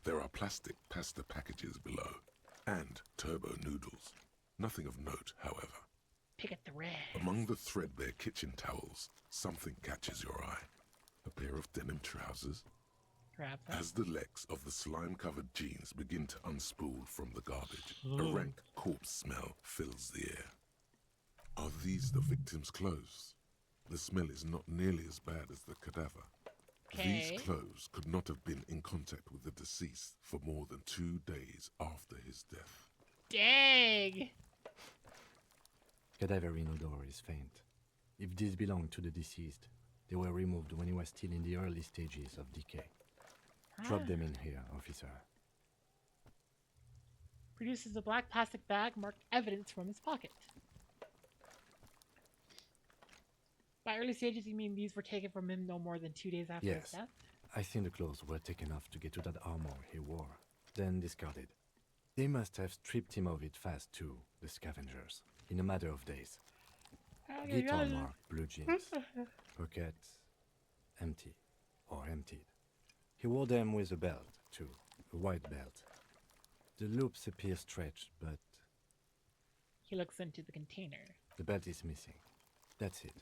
There are plastic pasta packages below, and turbo noodles. Nothing of note, however. Pick at the red. Among the threadbare kitchen towels, something catches your eye. A pair of denim trousers. Grab them. As the legs of the slime-covered jeans begin to unspool from the garbage, a rank corpse smell fills the air. Are these the victim's clothes? The smell is not nearly as bad as the cadaver. Okay. These clothes could not have been in contact with the deceased for more than 2 days after his death. Dang! Cadaverine odor is faint. If these belong to the deceased, they were removed when he was still in the early stages of decay. Drop them in here, officer. Produces a black plastic bag marked evidence from his pocket. By early stages, you mean these were taken from him no more than 2 days after his Yes. death? I think the clothes were taken off to get to that armor he wore, then discarded. They must have stripped him of it fast too, the scavengers, in a matter of days. Guitar marked blue jeans. Pockets empty, or emptied. He wore them with a belt, too, a white belt. The loops appear stretched, but He looks into the container. the belt is missing. That's it.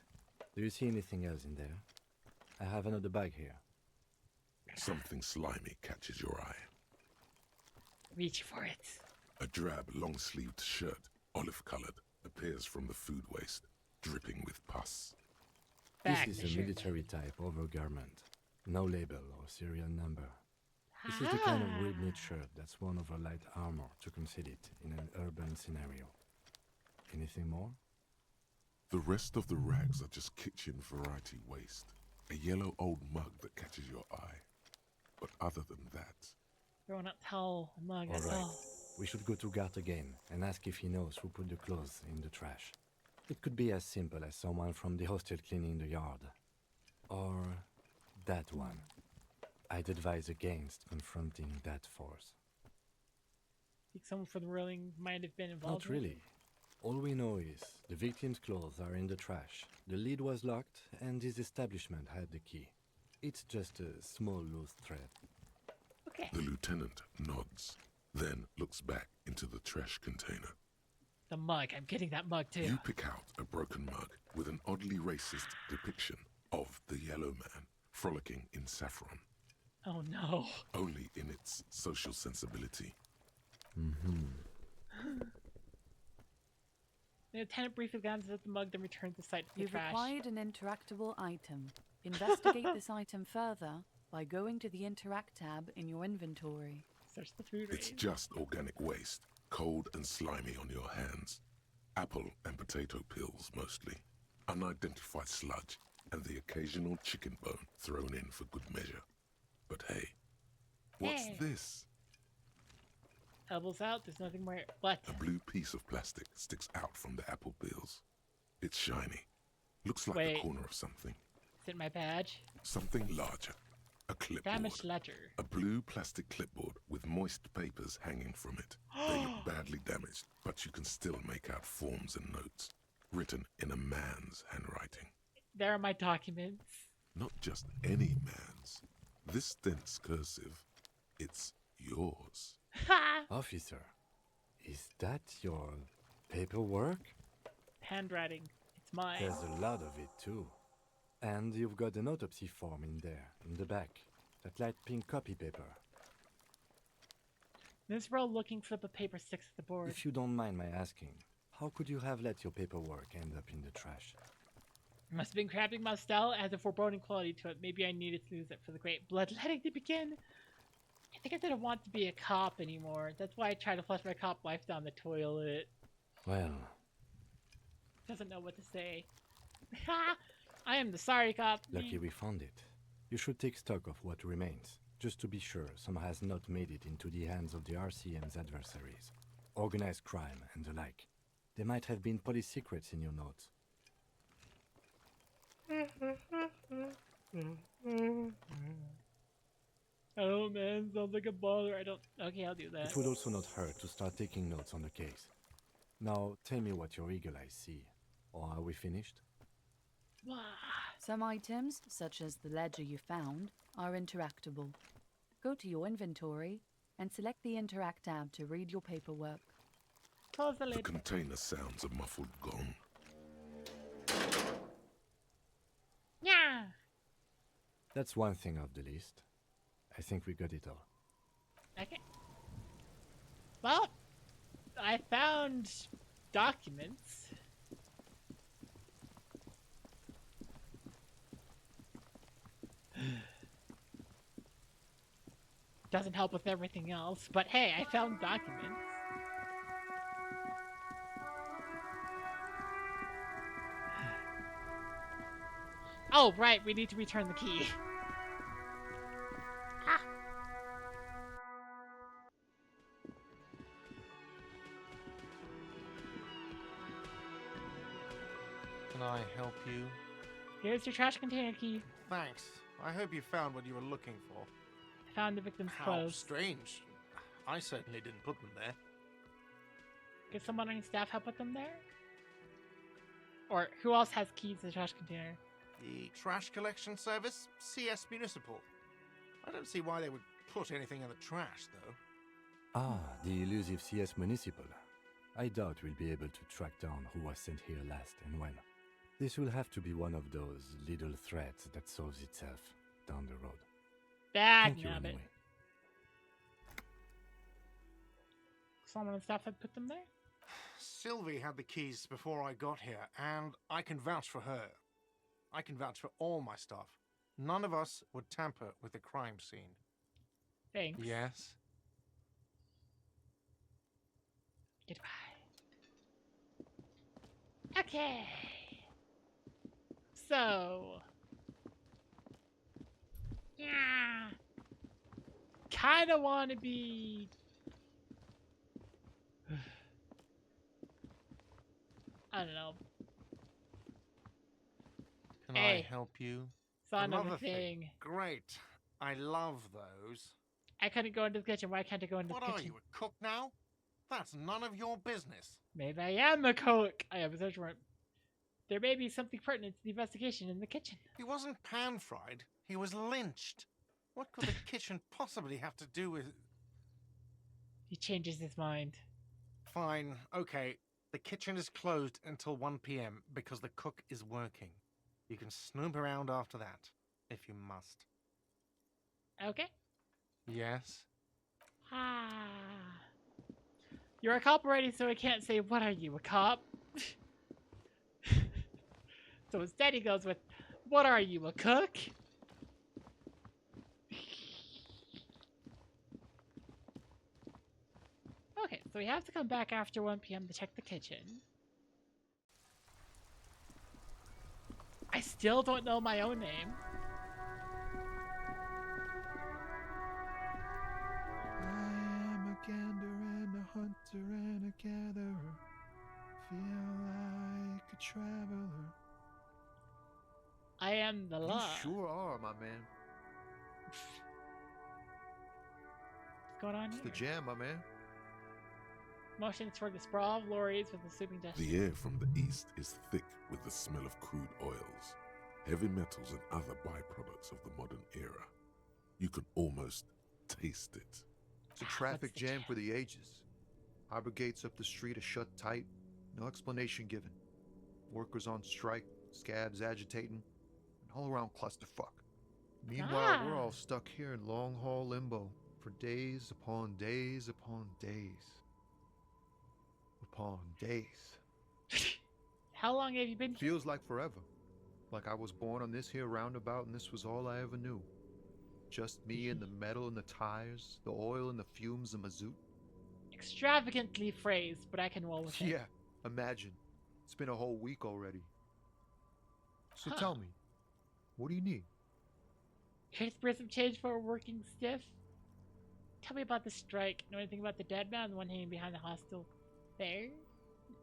Do you see anything else in there? I have another bag here. Something slimy catches your eye. Reach for it. A drab, long-sleeved shirt, olive-colored, appears from the food waste, dripping with pus. This is a military-type overgarment. No label or serial number. This is the kind of weird knit shirt that's worn over light armor to conceal it in an urban scenario. Anything more? The rest of the rags are just kitchen variety waste. A yellow old mug that catches your eye. But other than that... Throw not towel, a mug, All that's right. all. We should go to Gart again and ask if he knows who put the clothes in the trash. It could be as simple as someone from the hostel cleaning the yard. Or that one. I'd advise against confronting that force. Think someone from the ruling might have been involved? Not really. All we know is the victim's clothes are in the trash, the lid was locked, and his establishment had the key. It's just a small loose thread. Okay. The lieutenant nods, then looks back into the trash container. The mug. I'm getting that mug too. You pick out a broken mug with an oddly racist depiction of the yellow man frolicking in saffron. Oh no. Only in its social sensibility. The lieutenant briefly glances at the mug, then returns the site to the You've trash. acquired an interactable item. Investigate this item further by going to the Interact tab in your inventory. Search the food It's range. just organic waste, cold and slimy on your hands. Apple and potato peels mostly. Unidentified sludge, and the occasional chicken bone thrown in for good measure. But hey, what's Hey. this? Elbows out, there's nothing more. What? A blue piece of plastic sticks out from the apple peels. It's shiny. Looks like Wait. the corner of something. Is it my badge? Something larger. A clipboard. Damaged ledger. A blue plastic clipboard with moist papers hanging from it. They look badly damaged, but you can still make out forms and notes, written in a man's handwriting. There are my documents. Not just any man's. This dense cursive, it's yours. Officer, is that your paperwork? Handwriting. It's mine. There's a lot of it too. And you've got an autopsy form in there, in the back. That light pink copy paper. Miserable looking slip of paper sticks to the board. If you don't mind my asking, how could you have let your paperwork end up in the trash? Must have been cramping my style. It has a foreboding quality to it. Maybe I needed to lose it for the great bloodletting to begin. I think I didn't want to be a cop anymore. That's why I try to flush my cop wife down the toilet. Well, Doesn't know what to say. Ha! I am the sorry cop. lucky we found it. You should take stock of what remains, just to be sure some has not made it into the hands of the RCM's adversaries. Organized crime and the like. There might have been police secrets in your notes. Oh man, sounds like a baller. I don't. Okay, I'll do that. It would also not hurt to start taking notes on the case. Now, tell me what your eagle eyes see. Or are we finished? Some items, such as the ledger you found, are interactable. Go to your inventory and select the Interact tab to read your paperwork. Close the The lid. container sounds a muffled gong. Yeah. That's one thing off the list. I think we got it all. Okay. Well, I found documents. Doesn't help with everything else, but hey, I found documents. Oh, right, we need to return the key. Ah. Can I help you? Here's your trash container key. Thanks. I hope you found what you were looking for. I found the victim's How clothes. strange. I certainly didn't put them there. Could someone on your staff help put them there? Or who else has keys to the trash container? The trash collection service? CS Municipal. I don't see why they would put anything in the trash, though. Ah, the elusive CS Municipal. I doubt we'll be able to track down who was sent here last and when. This will have to be one of those little threats that solves itself down the road. Thank you Nabbit. anyway. Someone on staff had put them there? Sylvie had the keys before I got here, and I can vouch for her. I can vouch for all my staff. None of us would tamper with the crime scene. Thanks. Yes? Goodbye. Okay. So. Yeah. Kinda wanna be. I don't know. Can Hey. I help you? Son of a Another thing. Great. I love those. I couldn't go into the kitchen. Why can't I go into What the are kitchen? you, a cook now? That's none of your business. Maybe I am a cook. I have a search warrant. There may be something pertinent to the investigation in the kitchen. He wasn't pan-fried. He was lynched. What could the kitchen possibly have to do with... He changes his mind. Fine, okay. The kitchen is closed until 1 p.m. because the cook is working. You can snoop around after that, if you must. Okay. Yes? Ah. You're a cop already, so I can't say, what are you, a cop? So instead he goes with, what are you, a cook? Okay, so we have to come back after 1 p.m. to check the kitchen. I still don't know my own name. I am a gander and a hunter and a gatherer. Feel like a traveler. I am the law. You sure are, my man. What's going on It's here? the jam, my man. Motions toward the sprawl of lorries with the sweeping dust. The air from the east is thick with the smell of crude oils, heavy metals and other byproducts of the modern era. You can almost taste it. It's a traffic jam for the ages. Harbor gates up the street are shut tight. No explanation given. Workers on strike, scabs agitating, an all-around clusterfuck. Meanwhile, we're all stuck here in long-haul limbo for days upon days upon days. Upon days. How long have you been Feels like forever. Like I was born on this here roundabout and this was all I ever knew. Just me and the metal and the tires, the oil and the fumes of mazout. Extravagantly phrased, but I can roll with it. Yeah, imagine. It's been a whole week already. So tell me, what do you need? Here's for some change for a working stiff. Tell me about the strike. Know anything about the dead man, the one hanging behind the hostel there?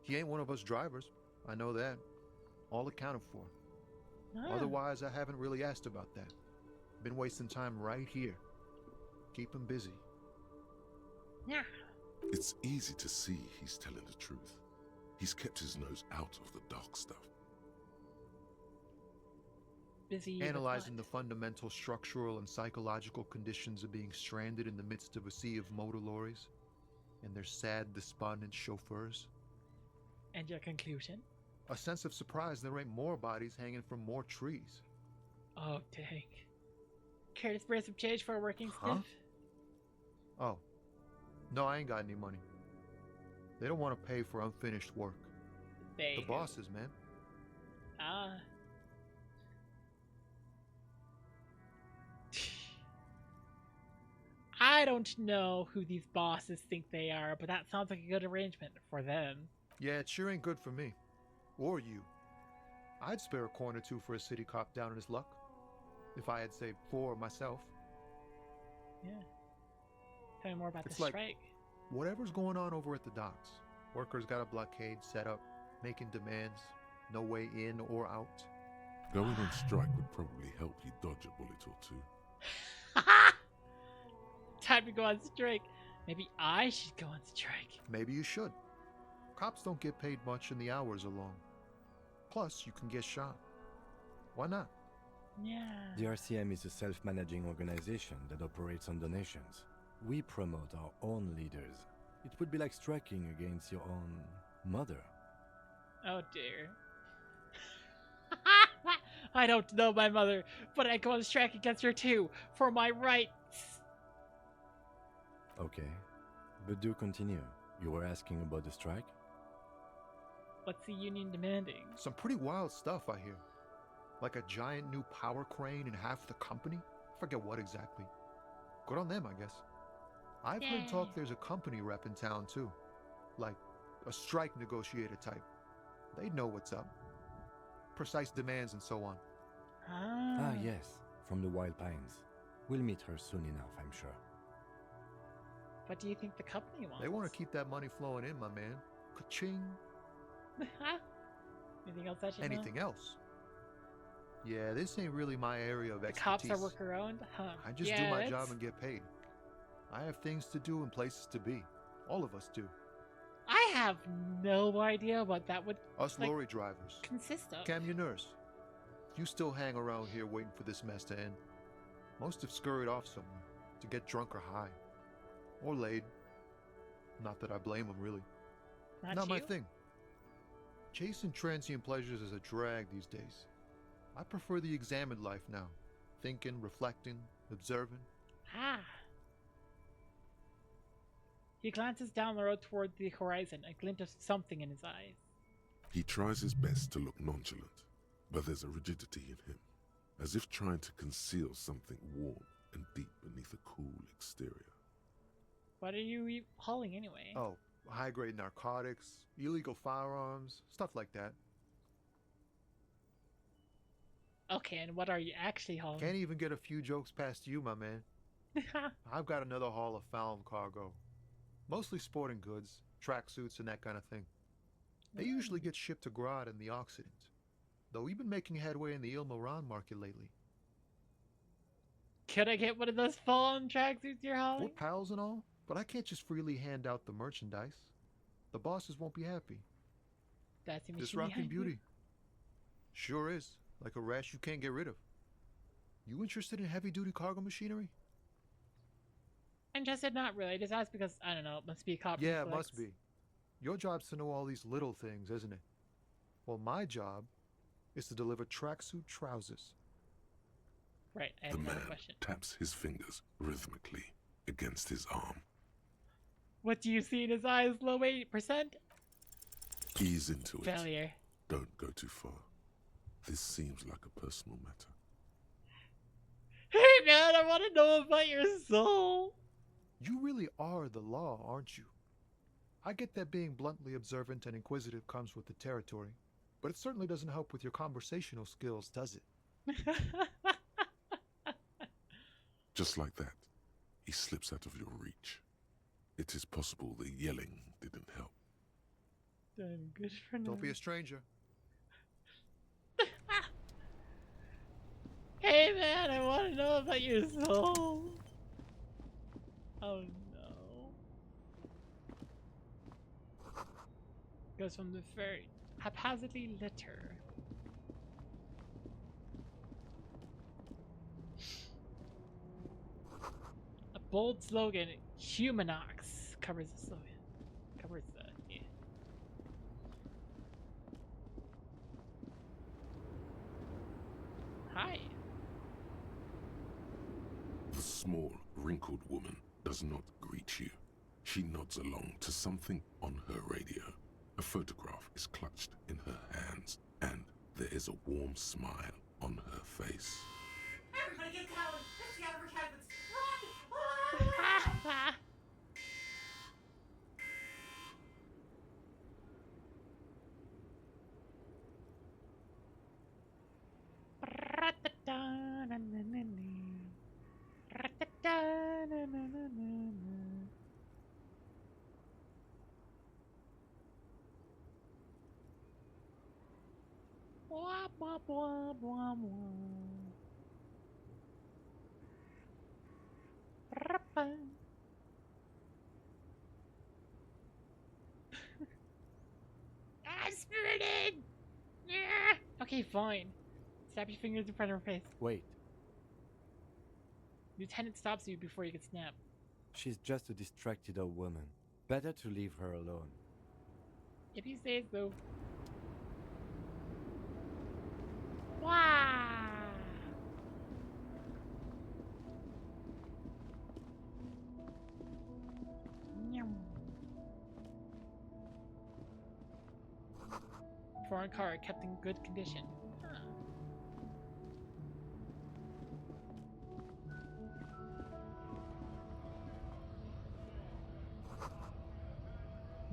He ain't one of us drivers. I know that. All accounted for. Ah. Otherwise, I haven't really asked about that. Been wasting time right here. Keep him busy. Yeah. It's easy to see he's telling the truth. He's kept his nose out of the dark stuff. Busy Analyzing the fundamental structural and psychological conditions of being stranded in the midst of a sea of motor lorries and their sad, despondent chauffeurs. And your conclusion? A sense of surprise there ain't more bodies hanging from more trees. Oh, dang. Care to spare some change for a working stiff? Oh. No, I ain't got any money. They don't want to pay for unfinished work. The bosses, man. Ah. I don't know who these bosses think they are, but that sounds like a good arrangement for them. Yeah, it sure ain't good for me. Or you. I'd spare a coin or two for a city cop down in his luck. If I had saved 4 myself. Yeah. Tell me more about It's the like, strike. Whatever's going on over at the docks. Workers got a blockade set up, making demands. No way in or out. Going on strike would probably help you dodge a bullet or two. Time to go on strike. Maybe I should go on strike. Maybe you should. Cops don't get paid much and the hours are long. Plus, you can get shot. Why not? Yeah. The RCM is a self-managing organization that operates on donations. We promote our own leaders. It would be like striking against your own mother. Oh dear. I don't know my mother, but I go on strike against her too, for my rights. Okay, but do continue. You were asking about the strike? What's the union demanding? Some pretty wild stuff, I hear. Like a giant new power crane in half the company? Forget what exactly. Good on them, I guess. I've heard talk there's a company rep in town, too. Like, a strike negotiator type. They'd know what's up. Precise demands and so on. Ah, yes, from the Wild Pines. We'll meet her soon enough, I'm sure. What do you think the company wants? They want to keep that money flowing in, my man. Ka-ching. Anything else I should know? Anything else? Yeah, this ain't really my area of The expertise. cops are worker-owned? Huh. I just do my job and get paid. I have things to do and places to be. All of us do. I have no idea what that would Us lorry drivers. consist of. Camionneurs. You still hang around here waiting for this mess to end. Most have scurried off somewhere to get drunk or high. Or laid. Not that I blame them, really. Not my thing. Chasing transient pleasures is a drag these days. I prefer the examined life now. Thinking, reflecting, observing. Ah. He glances down the road toward the horizon, a glint of something in his eyes. He tries his best to look nonchalant, but there's a rigidity in him, as if trying to conceal something warm and deep beneath a cool exterior. What are you hauling anyway? Oh, high-grade narcotics, illegal firearms, stuff like that. Okay, and what are you actually hauling? Can't even get a few jokes past you, my man. I've got another haul of found cargo. Mostly sporting goods, tracksuits, and that kind of thing. They usually get shipped to Grad in the Occident, though we've been making headway in the Ilmaran market lately. Could I get one of those fallen tracksuits you're hauling? We're pals and all, but I can't just freely hand out the merchandise. The bosses won't be happy. That's the This machine rockin' behind you. beauty. Sure is, like a rash you can't get rid of. You interested in heavy-duty cargo machinery? Interested? Not really. I just asked because, I don't know, it must be a cop Yeah, it reflex. must be. Your job's to know all these little things, isn't it? Well, my job is to deliver tracksuit trousers. Right, I The have another man question. taps his fingers rhythmically against his arm. What do you see in his eyes? Low 8%? Ease into it. Failure. Don't go too far. This seems like a personal matter. Hey man, I want to know about your soul. You really are the law, aren't you? I get that being bluntly observant and inquisitive comes with the territory, but it certainly doesn't help with your conversational skills, does it? Just like that, he slips out of your reach. It is possible the yelling didn't help. Done good for now. Don't be a stranger. Hey man, I want to know about your soul. Oh no. Goes from the very haphazardly litter. A bold slogan, Humanox, covers the slogan. Covers the, yeah. Hi. The small, wrinkled woman does not greet you. She nods along to something on her radio. A photograph is clutched in her hands, and there is a warm smile on her face. Everybody get down! Let's get over cabins! I'm spooning! Okay, fine. Snap your fingers in front of her face. Wait, Lieutenant stops you before you can snap. she's just a distracted old woman. Better to leave her alone. If you say so. Wow! Foreign car kept in good condition. Huh.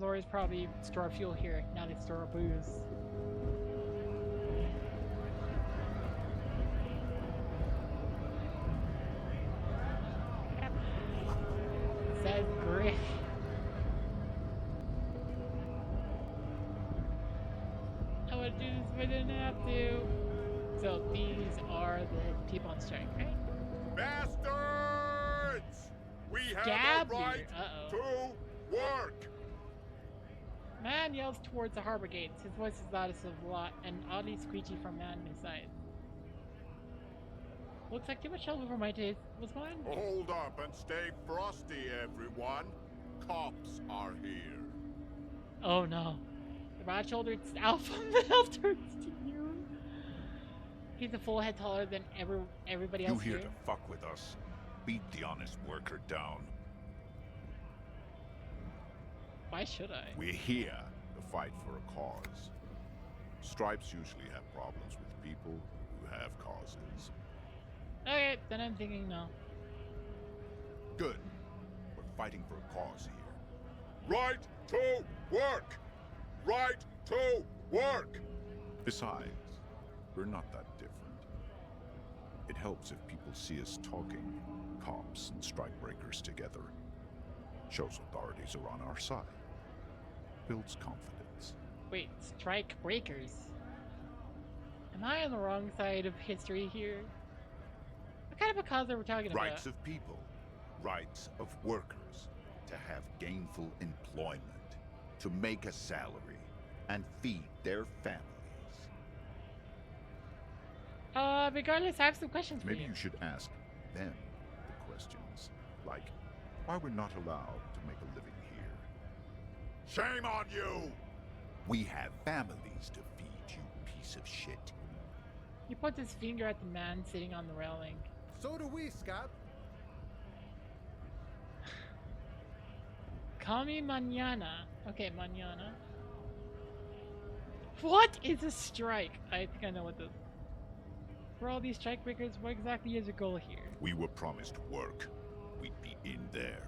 Lorries probably store fuel here. Now they store booze. Says Griff. I would do this if I didn't have to. So these are the people on strike, right? Bastards! We have Scab a right here. Uh-oh. to work! Man yells towards the harbor gates. His voice is loud as a lot and oddly screechy from man inside. Looks like too much trouble for my taste. What's going on? Hold up and stay frosty, everyone. Cops are here. Oh no. The broad-shouldered alpha male turns to you. He's a full head taller than everybody else You here here. to fuck with us? Beat the honest worker down. Why should I? We're here to fight for a cause. Stripes usually have problems with people who have causes. Okay, then I'm thinking no. Good. We're fighting for a cause here. Right to work! Right to work! Besides, we're not that different. It helps if people see us talking, cops and strikebreakers together. Shows authorities are on our side. Builds confidence. Wait, strike breakers? Am I on the wrong side of history here? What kind of a cause are we talking about? Rights of people. Rights of workers. To have gainful employment. To make a salary. And feed their families. Regardless, I have some questions for Maybe you. you should ask them the questions. Like, why we're not allowed to make a living here. Shame on you! We have families to feed, you piece of shit. He points his finger at the man sitting on the railing. So do we, Scott. Call me mañana. Okay, mañana. What is a strike? I think I know what this. For all these strikebreakers, what exactly is your goal here? We were promised work. We'd be in there,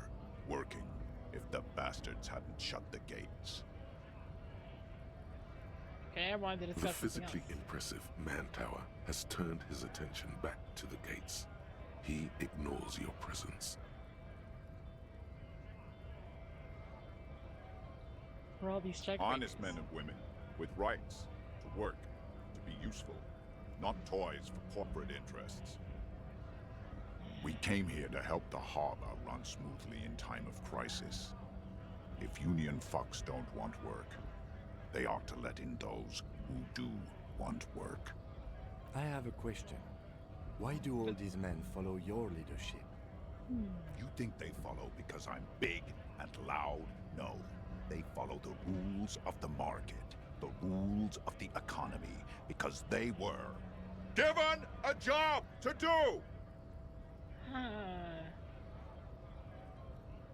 working, if the bastards hadn't shut the gates. Okay, I wanted to The discuss something physically else. impressive man tower has turned his attention back to the gates. He ignores your presence. For all these strikebreakers. Honest men and women, with rights, to work, to be useful, not toys for corporate interests. We came here to help the harbor run smoothly in time of crisis. If Union fucks don't want work, they ought to let in those who do want work. I have a question. Why do all these men follow your leadership? You think they follow because I'm big and loud? No. They follow the rules of the market, the rules of the economy, because they were given a job to do!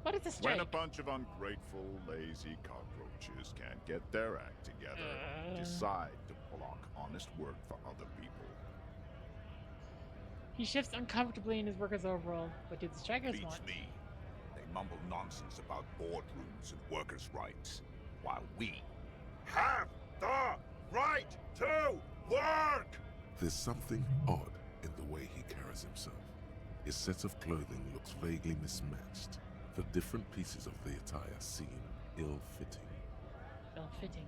What is a strike? When a bunch of ungrateful, lazy cockroaches can't get their act together, decide to block honest work for other people. He shifts uncomfortably in his worker's overall. What do the strikers Beats want? me. They mumble nonsense about boardrooms and workers' rights, while we have the right to work! There's something odd in the way he carries himself. His set of clothing looks vaguely mismatched. The different pieces of the attire seem ill-fitting. Ill-fitting?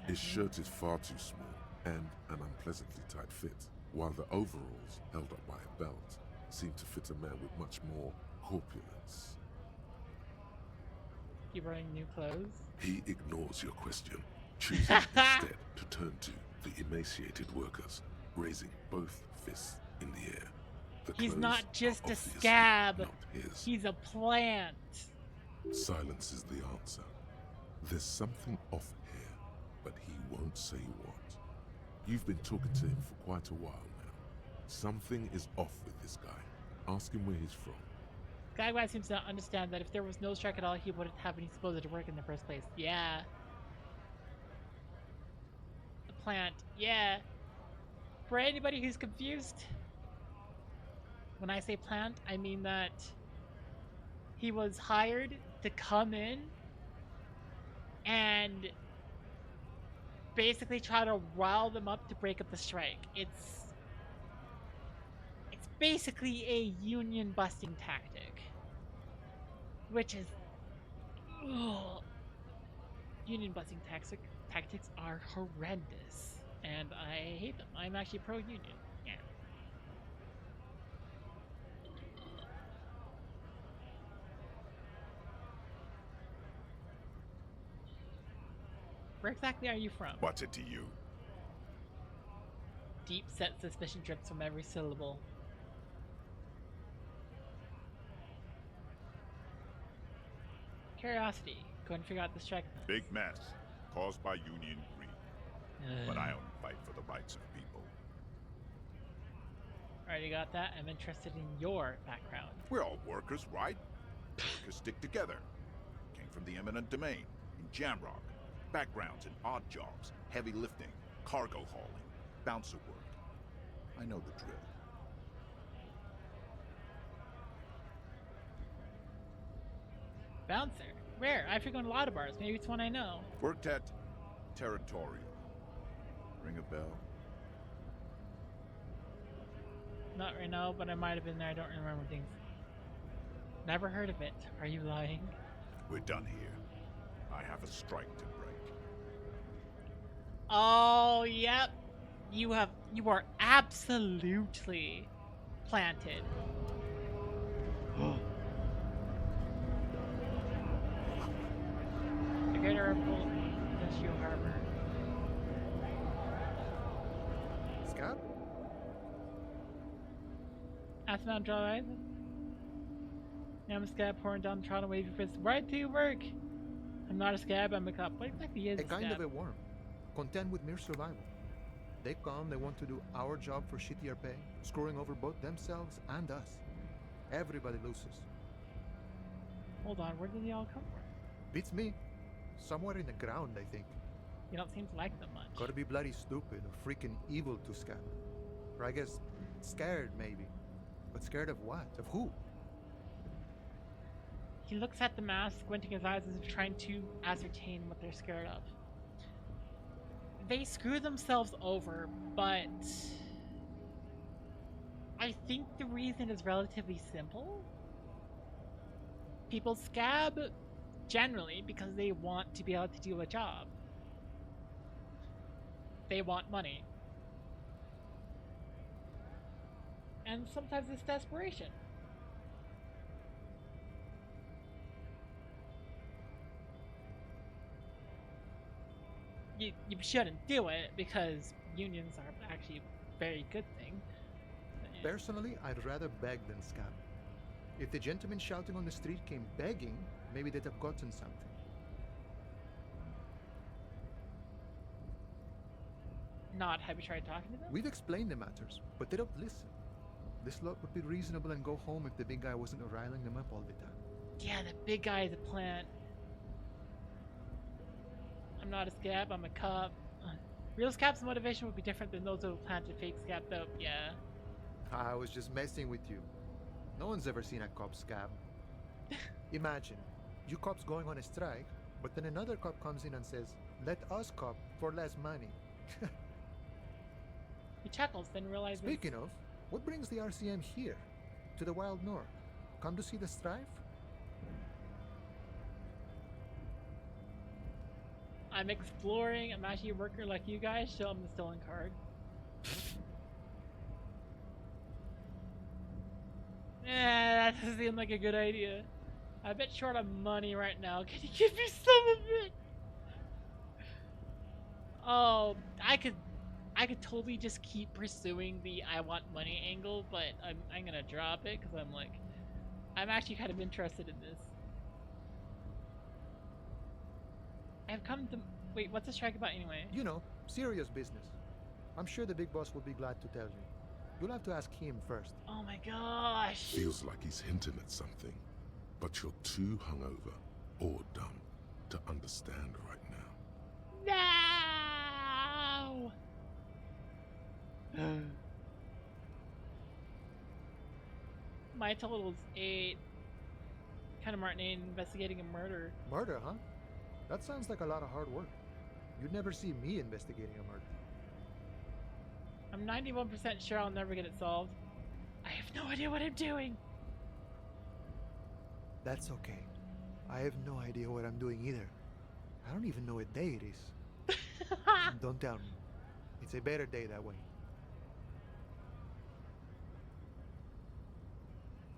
His shirt is far too small and an unpleasantly tight fit, while the overalls, held up by a belt, seem to fit a man with much more corpulence. You wearing new clothes? He ignores your question, choosing instead to turn to the emaciated workers, raising both fists in the air. The He's clothes not just are a obviously scab. not his. He's a plant. Silence is the answer. There's something off here, but he won't say what. You've been talking to him for quite a while now. Something is off with this guy. Ask him where he's from. Skywise seems to not understand that if there was no strike at all, he wouldn't have any supposed to work in the first place. Yeah. The plant. Yeah. For anybody who's confused, when I say plant, I mean that he was hired to come in and basically try to rile them up to break up the strike. It's basically a union busting tactic, which is union busting tactics are horrendous, and I hate them. I'm actually pro-union. Yeah. Where exactly are you from? What's it to you? Deep set suspicion drips from every syllable. Curiosity. Go and figure out the strike. Big mess, caused by union greed. But I only fight for the rights of people. Alright, you got that? I'm interested in your background. We're all workers, right? Workers stick together. Came from the eminent domain, in Jamrock. Backgrounds in odd jobs, heavy lifting, cargo hauling, bouncer work. I know the drill. Bouncer? Where? I frequent a lot of bars. Maybe it's one I know. Worked at Territorial. Ring a bell? Not right now, but I might have been there. I don't remember things. Never heard of it. Are you lying? We're done here. I have a strike to break. Oh, yep. You are absolutely planted. The Greater Airport Industrial Harbor. Scab? Astronaut Drive. Now I'm a scab pouring down the Toronto wavy fist. Right to work. I'm not a scab, I'm a cop. What exactly is A kind scab? of a worm, content with mere survival. They come, they want to do our job for shittier pay, screwing over both themselves and us. Everybody loses. Hold on, where did they all come from? Beats me. Somewhere in the ground, I think. You don't seem to like them much. Gotta be bloody stupid or freaking evil to scab. Or I guess Scared, maybe. But scared of what? Of who? He looks at the mask, squinting his eyes as if trying to ascertain what they're scared of. They screw themselves over, but I think the reason is relatively simple. People scab generally because they want to be able to do a job. They want money. And sometimes it's desperation. You shouldn't do it because unions are actually a very good thing. Personally, I'd rather beg than scab. If the gentleman shouting on the street came begging, maybe they'd have gotten something. Not have you tried talking to them? We've explained the matters, but they don't listen. This lot would be reasonable and go home if the big guy wasn't riling them up all the time. Yeah, the big guy is a plant. I'm not a scab, I'm a cop. Real scab's motivation would be different than those who planted fake scab, though. Yeah. I was just messing with you. No one's ever seen a cop scab. Imagine, you cops going on a strike, but then another cop comes in and says, "Let us cop for less money." He chuckles, then realizes... Speaking of, what brings the RCM here? To the Wild North? Come to see the strife? I'm exploring. I'm actually a worker like you guys. Show him the stolen card. That doesn't seem like a good idea. I'm a bit short on money right now. Can you give me some of it? Oh, I could totally just keep pursuing the I want money angle, but I'm gonna drop it because I'm actually kind of interested in this. I've come to... Wait, what's the strike about anyway? You know, serious business. I'm sure the big boss will be glad to tell you. You'll have to ask him first. Oh my gosh! Feels like he's hinting at something, but you're too hungover or dumb to understand right now. No! My total's 8. Kind of Martin investigating a murder. Murder, huh? That sounds like a lot of hard work. You'd never see me investigating a murder. I'm 91% sure I'll never get it solved. I have no idea what I'm doing. That's okay. I have no idea what I'm doing either. I don't even know what day it is. Don't tell me. It's a better day that way.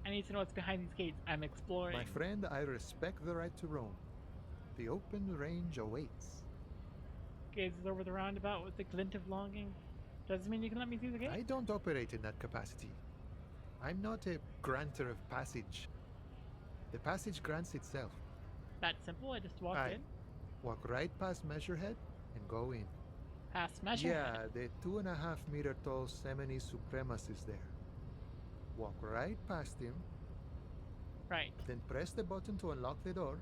I need to know what's behind these gates. I'm exploring. My friend, I respect the right to roam. The open range awaits. Gazes over the roundabout with a glint of longing. Doesn't mean you can let me through the gate? I don't operate in that capacity. I'm not a granter of passage. The passage grants itself. That simple? I just walked in? Walk right past Measurehead and go in. Past Measurehead? Yeah, the 2.5 meter tall Semini supremacist there. Walk right past him. Right. Then press the button to unlock the door.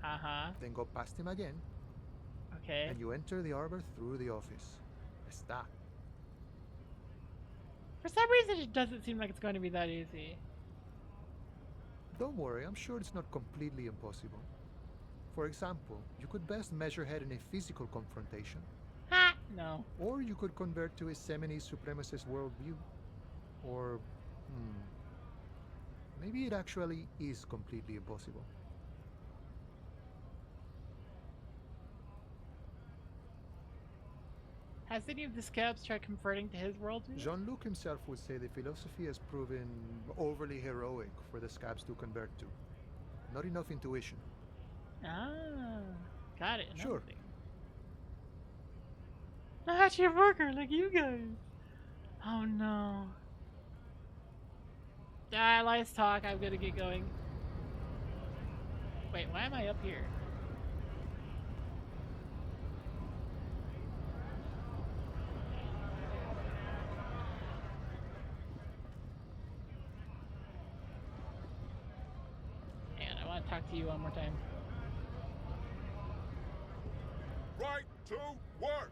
Uh-huh. Then go past him again. Okay. And you enter the arbor through the office. Está. For some reason, it doesn't seem like it's going to be that easy. Don't worry, I'm sure it's not completely impossible. For example, you could best Measurehead in a physical confrontation. Ha! No. Or you could convert to a Semini supremacist worldview. Or, maybe it actually is completely impossible. Has any of the scabs tried converting to his worldview? Jean-Luc himself would say the philosophy has proven overly heroic for the scabs to convert to. Not enough intuition. Ah, got it. Sure. I'm actually a worker like you guys. Oh no. Ah, let's talk. I'm gonna get going. Wait, why am I up here? Talk to you one more time. Right to work!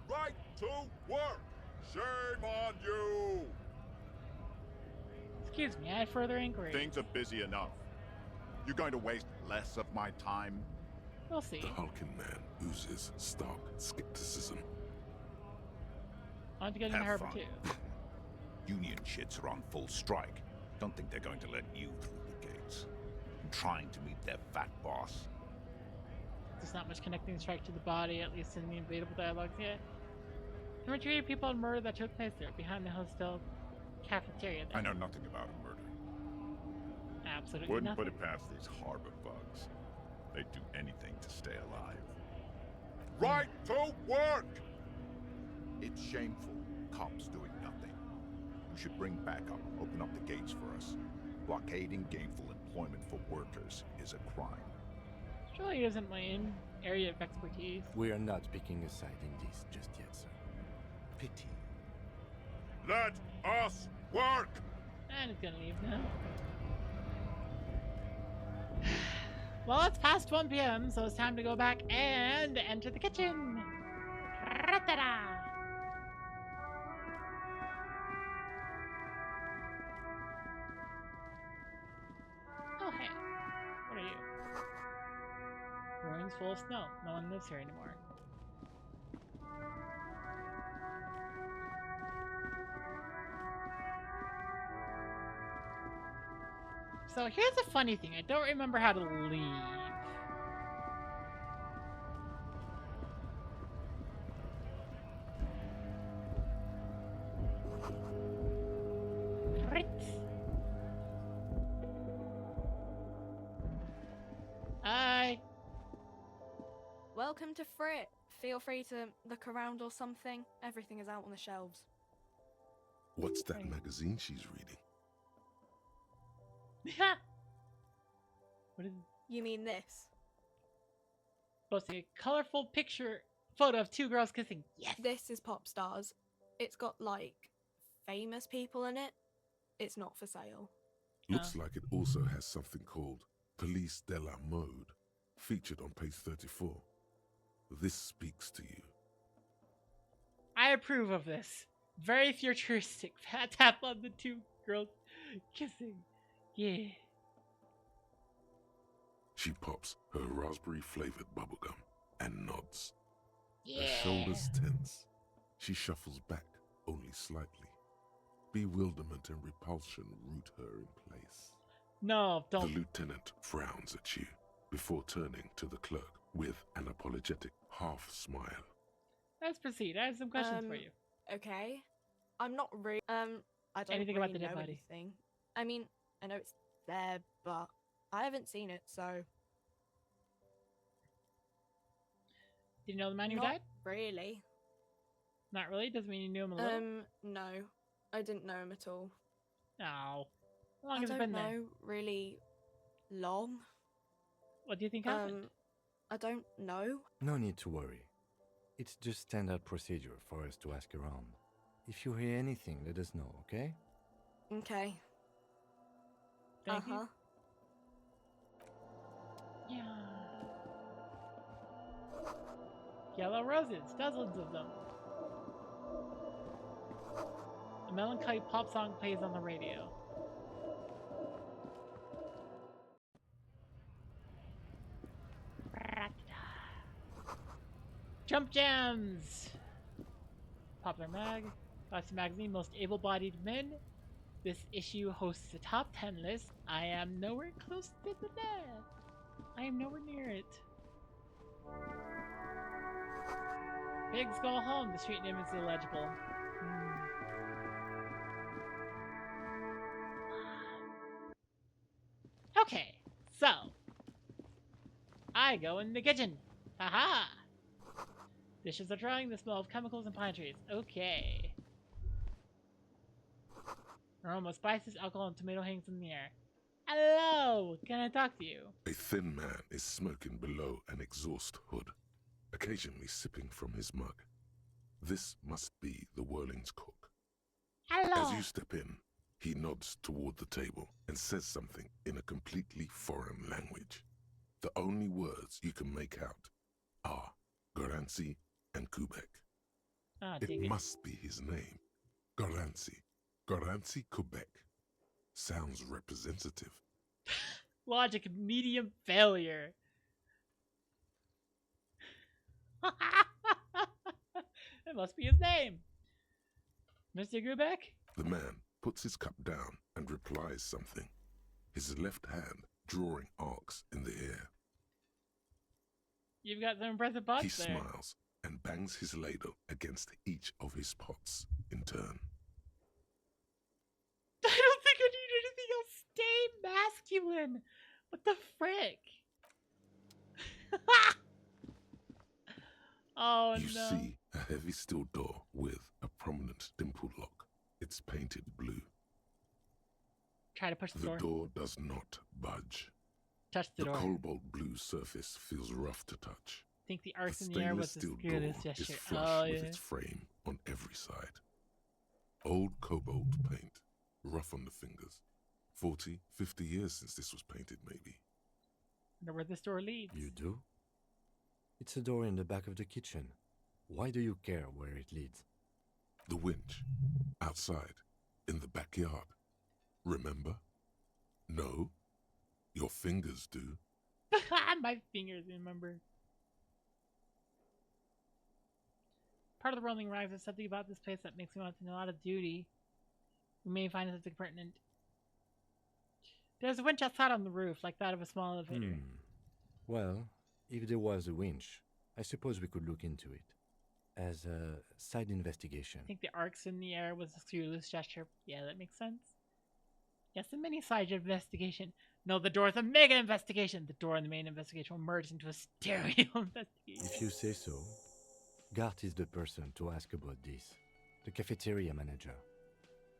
Right to work! Shame on you! Excuse me, I had further inquiry. Things are busy enough. You're going to waste less of my time? We'll see. The Hulking Man oozes stark skepticism. I want to get into Have harbor fun. too. Union shits are on full strike. Don't think they're going to let you through the gates. I'm trying to meet their fat boss. There's not much connecting strike to the body, at least in the available dialogues yet. Can retrieve people and murder that took place there, behind the hostel cafeteria there. I know nothing about a murder. Absolutely Wouldn't nothing. put it past these harbor bugs. They'd do anything to stay alive. Right to work! It's shameful. Cops doing nothing. You should bring backup. Open up the gates for us. Blockading gainful employment for workers is a crime. Surely it isn't my area of expertise. We are not picking a side in this just yet, sir. Pity. Let us work! And it's gonna leave now. Well, it's past 1 p.m., so it's time to go back and enter the kitchen. Ra-ta-da! Oh, hey. What are you? Ruins full of snow. No one lives here anymore. So here's a funny thing. I don't remember how to leave. Right. Hi. Welcome to Frit. Feel free to look around or something. Everything is out on the shelves. What's that magazine she's reading? What is You mean this? posting a colorful photo of 2 girls kissing? Yes. This is Pop Stars. It's got, like, famous people in it. It's not for sale. Looks like it also has something called Police de la Mode, featured on page 34. This speaks to you. I approve of this. Very futuristic. Fat tap on the 2 girls kissing. Yeah. She pops her raspberry-flavored bubblegum and nods. Yeah. Her shoulders tense. She shuffles back only slightly. Bewilderment and repulsion root her in place. No, don't. The lieutenant frowns at you before turning to the clerk with an apologetic half-smile. Let's proceed. I have some questions for you. Okay. I'm not really... I don't Anything really about the dead know body? anything. I mean, I know it's there, but I haven't seen it, so... Did you know the man who Not died? really. Not really? Doesn't mean you knew him a little? No. I didn't know him at all. No. How long I has it don't been know there? really long. What do you think happened? I don't know. No need to worry. It's just standard procedure for us to ask around. If you hear anything, let us know, okay? Okay. Thank you. Yeah. Yellow roses, dozens of them. A melancholy pop song plays on the radio. Jump Jams! Popular Mag. Classy Magazine, Most Able-Bodied Men. This issue hosts a top 10 list. I am nowhere close to that. I am nowhere near it. Pigs go home. The street name is illegible. Okay, so I go in the kitchen. Haha! Dishes are drying, the smell of chemicals and pine trees. Okay. Aroma of spices, alcohol, and tomato hangs in the air. Hello! Can I talk to you? A thin man is smoking below an exhaust hood, occasionally sipping from his mug. This must be the Whirling's cook. Hello! As you step in, he nods toward the table and says something in a completely foreign language. The only words you can make out are Garancy and Kubek. Ah, It dang it. must be his name. Garanci. Garanci, Quebec. Sounds representative. Logic medium failure. It must be his name. Mr. Gubeck? The man puts his cup down and replies something, his left hand drawing arcs in the air. You've got some impressive pots He there. smiles and bangs his ladle against each of his pots in turn. I don't think I need anything else. Stay masculine. What the frick? Oh You no. see a heavy steel door with a prominent dimple lock. It's painted blue. Try to push the The door. door does not budge. Touch the door. cobalt blue surface feels rough to touch. I think the The arcs in the air stainless was the steel secure door this gesture. is flush Oh with yeah. its frame on every side. Old cobalt paint, rough on the fingers. 40, 50 years since this was painted, maybe. Wonder where this door leads. You do? It's a door in the back of the kitchen. Why do you care where it leads? The winch, outside, in the backyard. Remember? No? Your fingers do. My fingers remember. Part of the Rolling Rags is something about this place that makes me want to know a lot of duty. We may find something pertinent. There's a winch outside on the roof, like that of a small elevator. Well, if there was a winch, I suppose we could look into it. As a side investigation. I think the arcs in the air was a clueless gesture. Yeah, that makes sense. Yes, a mini side investigation. No, the door is a mega investigation. The door and the main investigation will merge into a stereo investigation. If you say so. Gart is the person to ask about this. The cafeteria manager.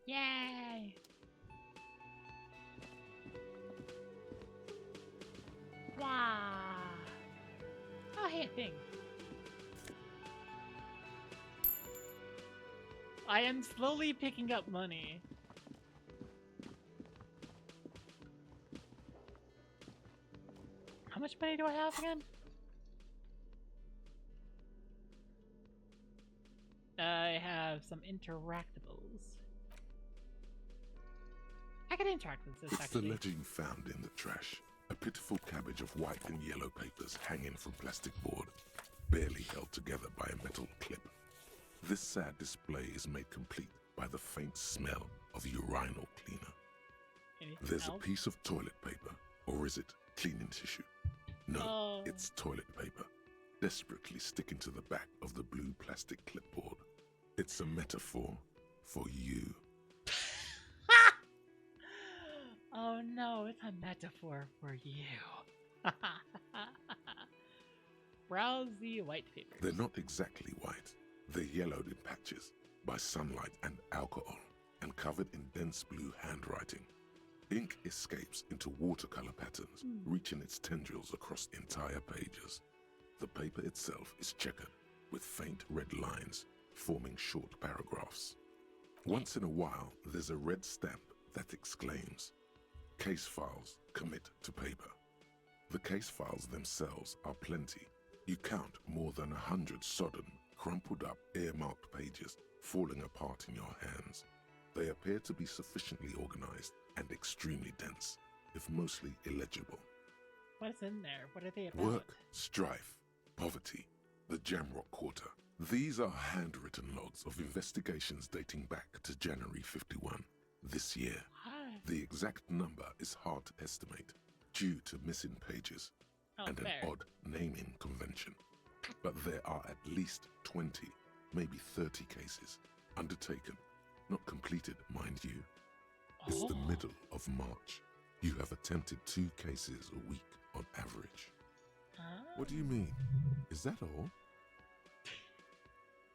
Yay! Wow! Oh, hey, a thing. I am slowly picking up money. How much money do I have again? I have some interactables. I can interact with this, It's actually. the ledger you found in the trash. A pitiful cabbage of white and yellow papers hanging from plastic board, barely held together by a metal clip. This sad display is made complete by the faint smell of urinal cleaner. Anything There's else? a piece of toilet paper, or is it cleaning tissue? No, Oh. it's toilet paper, desperately sticking to the back of the blue plastic clipboard. It's a metaphor for you. Oh no, it's a metaphor for you. Browse the white paper. They're not exactly white. They're yellowed in patches by sunlight and alcohol and covered in dense blue handwriting. Ink escapes into watercolor patterns, reaching its tendrils across entire pages. The paper itself is checkered with faint red lines forming short paragraphs. Once in a while, there's a red stamp that exclaims, "Case files commit to paper." The case files themselves are plenty. You count more than 100 sodden, crumpled up, earmarked pages falling apart in your hands. They appear to be sufficiently organized and extremely dense, if mostly illegible. What is in there? What are they about? Work, strife, poverty, the Jamrock Quarter. These are handwritten logs of investigations dating back to January 51, this year. Hi. The exact number is hard to estimate due to missing pages and fair. an odd naming convention. But there are at least 20, maybe 30 cases undertaken, not completed, mind you. It's the middle of March. You have attempted 2 cases a week on average. What do you mean? Is that all?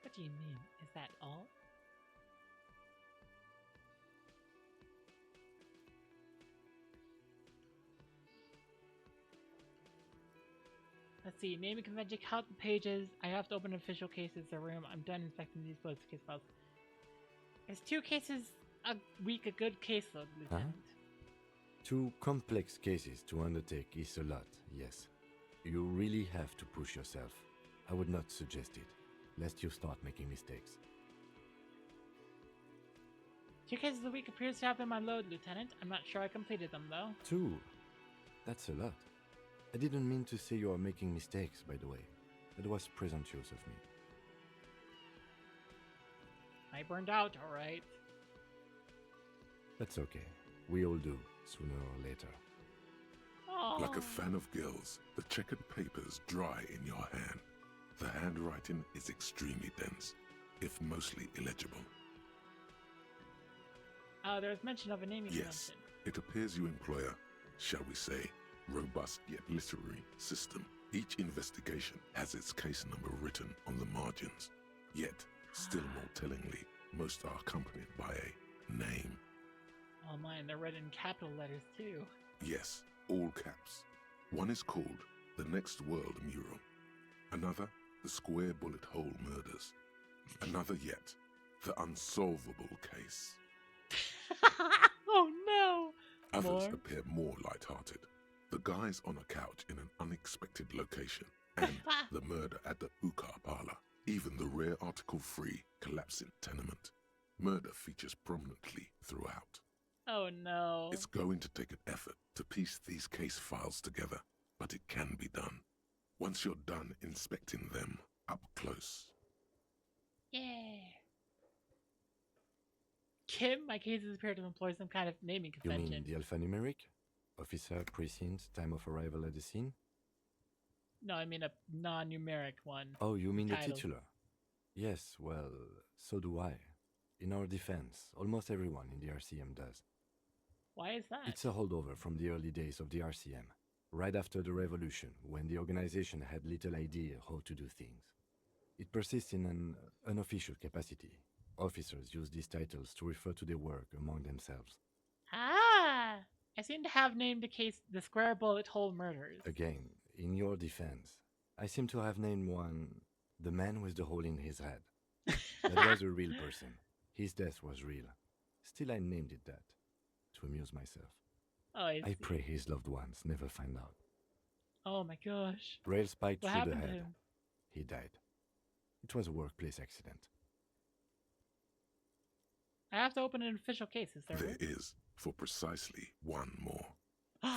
What do you mean? Is that all? Let's see. Naming convention, count the pages. I have to open official cases in the room. I'm done inspecting these case files. Is 2 cases a week a good caseload, Lieutenant? 2 complex cases to undertake is a lot, yes. You really have to push yourself. I would not suggest it. lest you start making mistakes. 2 cases a week appears to have been my load, Lieutenant. I'm not sure I completed them, though. 2? That's a lot. I didn't mean to say you are making mistakes, by the way. That was presumptuous of me. I burned out, alright. That's okay. We all do, sooner or later. Like a fan of gills, the checkered papers dry in your hand. The handwriting is extremely dense, if mostly illegible. There's mention of a naming Yes, convention. it appears you employ a, shall we say, robust yet literary system. Each investigation has its case number written on the margins. Yet, still more tellingly, most are accompanied by a name. Oh mine, they're read in capital letters too. Yes, all caps. One is called The Next World Mural. Another, The Square Bullet Hole Murders. Another yet, The Unsolvable Case. Oh no! Others More? appear more light-hearted. The guys on a couch in an unexpected location, and the murder at the hookah parlor. Even the rare article-free collapsing tenement. Murder features prominently throughout. Oh no. It's going to take an effort to piece these case files together, but it can be done. Once you're done inspecting them up close. Yeah. Kim, my cases appear to employ some kind of naming You convention. mean the alphanumeric? Officer, precinct, time of arrival at the scene? No, I mean a non-numeric one. Oh, you mean Title. the titular? Yes, well, so do I. In our defense, almost everyone in the RCM does. Why is that? It's a holdover from the early days of the RCM, right after the revolution, when the organization had little idea how to do things. It persists in an unofficial capacity. Officers use these titles to refer to their work among themselves. Ah! I seem to have named the case the Square Bullet Hole Murders. Again, in your defense, I seem to have named one the man with the hole in his head. That was a real person. His death was real. Still, I named it that, to amuse myself. Oh, I I see. pray his loved ones never find out. Oh my gosh. Rail spiked What through the happened to head. him? He died. It was a workplace accident. I have to open an official case, is there? There is, for precisely one more.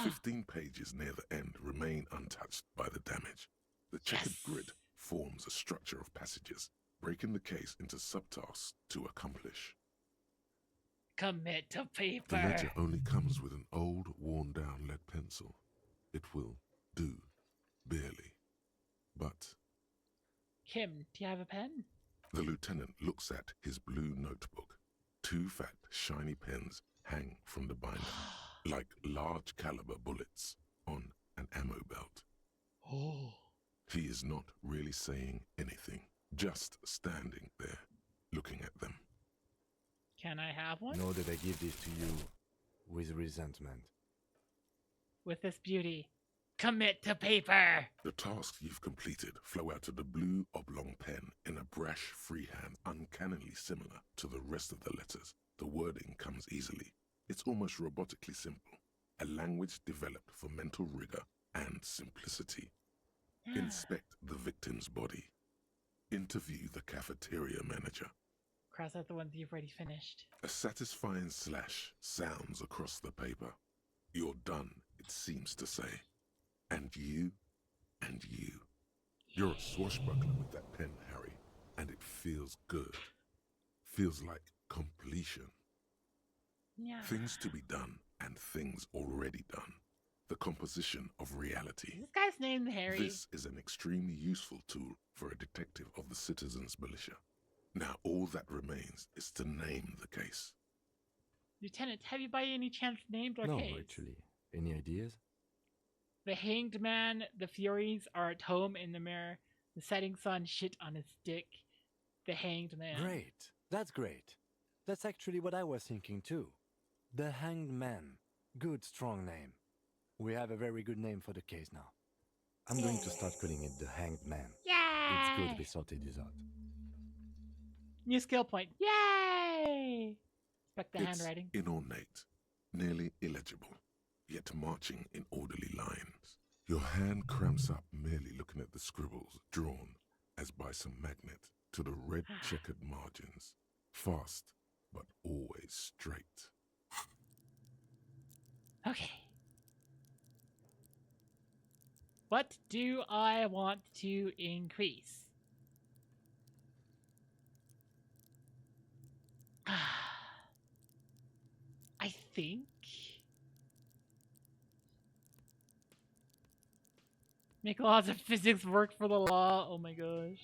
15 pages near the end remain untouched by the damage. The checkered grid forms a structure of passages, breaking the case into subtasks to accomplish. Commit to The paper. ledger only comes with an old, worn-down lead pencil. It will do, barely. But Kim, do you have a pen? the lieutenant looks at his blue notebook. 2 fat, shiny pens hang from the binder, like large caliber bullets on an ammo belt. Oh. He is not really saying anything, just standing there, looking at them. Can I have one? Know that I give this to you with resentment. With this beauty. Commit to paper! The tasks you've completed flow out of the blue oblong pen in a brash freehand uncannily similar to the rest of the letters. The wording comes easily. It's almost robotically simple. A language developed for mental rigor and simplicity. Inspect the victim's body. Interview the cafeteria manager. Cross out the ones you've already finished. A satisfying slash sounds across the paper. You're done, it seems to say. And you, and you. You're a swashbuckler with that pen, Harry, and it feels good. Feels like completion. Yeah. Things to be done and things already done. The composition of reality. This guy's named Harry. This is an extremely useful tool for a detective of the citizens' militia. Now all that remains is to name the case. Lieutenant, have you by any chance named our No, case? actually. Any ideas? The hanged man, the Furies are at home in the mirror, the setting sun shit on his dick. The hanged man. Great. That's great. That's actually what I was thinking too. The Hanged Man. Good, strong name. We have a very good name for the case now. I'm going to start calling it the Hanged Man. It's good we sorted this out. New skill point. Yay! Respect the It's handwriting. inornate, nearly illegible, yet marching in orderly lines. Your hand cramps up merely looking at the scribbles drawn as by some magnet. to the red checkered margins. Fast, but always straight. Okay. What do I want to increase? I think make laws of physics work for the law. Oh my gosh.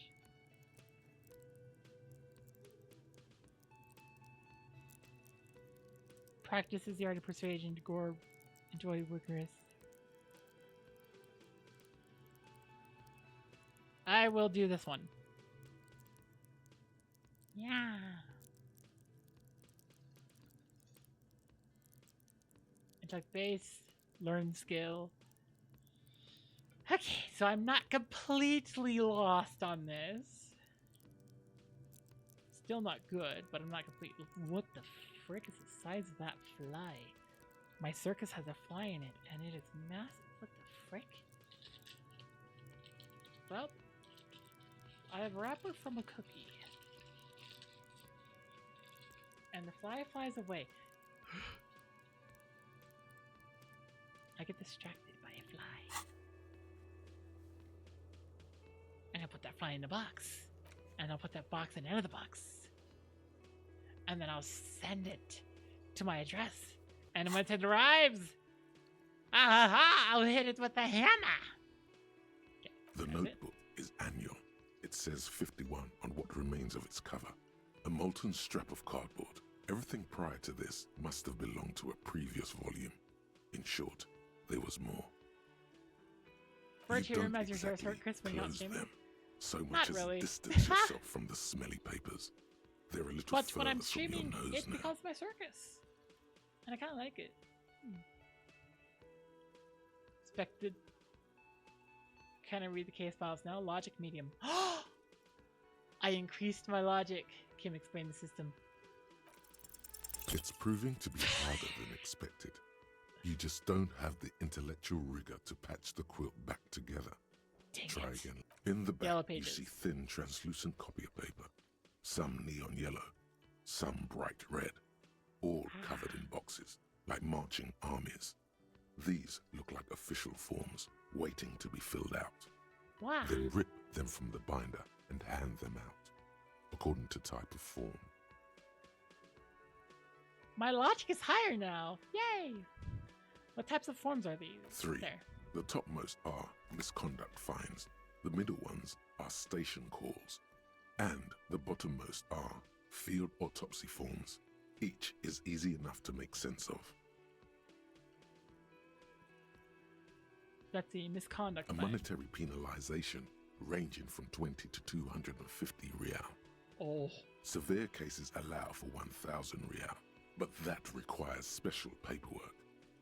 Practices the art of persuasion to enjoy workers. I will do this one. Yeah. Intellect base, learn skill. Okay, so I'm not completely lost on this. Still not good, but I'm not completely. What the frick is the size of that fly? My circus has a fly in it, and it is massive. What the frick? Well, I have a wrapper from a cookie. And the fly flies away. I get distracted by a fly. And I put that fly in the box. And I'll put that box in another box. And then I'll send it to my address. And once it arrives, I'll hit it with the hammer. Okay, the notebook is annual. It says 51 on what remains of its cover. A molten strap of cardboard. Everything prior to this must have belonged to a previous volume. In short, there was more. Virtue You don't reminds your exactly hurt Chris when you're not close streaming. them so much Not as really. distance yourself from the smelly papers. They're a little But further when I'm from your streaming, nose it now. becomes my circus. And I kind of like it. Expected. Can I read the case files now? Logic medium. I increased my logic. Kim explained the system. It's proving to be harder than expected. You just don't have the intellectual rigor to patch the quilt back together. Try again. In the Yellow back, you pages. see thin, translucent copy of paper. Some neon yellow, some bright red, all covered in boxes, like marching armies. These look like official forms, waiting to be filled out. Wow. Then rip them from the binder and hand them out, according to type of form. My logic is higher now. Yay! What types of forms are these? 3. There. The topmost are misconduct fines. The middle ones are station calls. And the bottommost are field autopsy forms. Each is easy enough to make sense of. That's the misconduct A fine. monetary penalization ranging from 20 to 250 real. Oh. Severe cases allow for 1,000 real, but that requires special paperwork.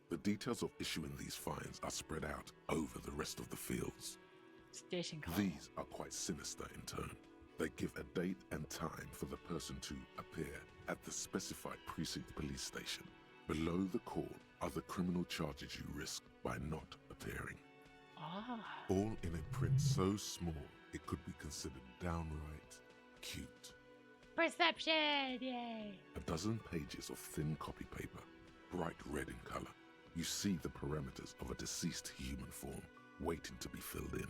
The details of issuing these fines are spread out over the rest of the fields. Station call. These are quite sinister in turn. They give a date and time for the person to appear at the specified precinct police station. Below the call are the criminal charges you risk by not appearing. Ah. All in a print so small it could be considered downright cute. Perception! Yay! A dozen pages of thin copy paper, bright red in color. You see the parameters of a deceased human form waiting to be filled in.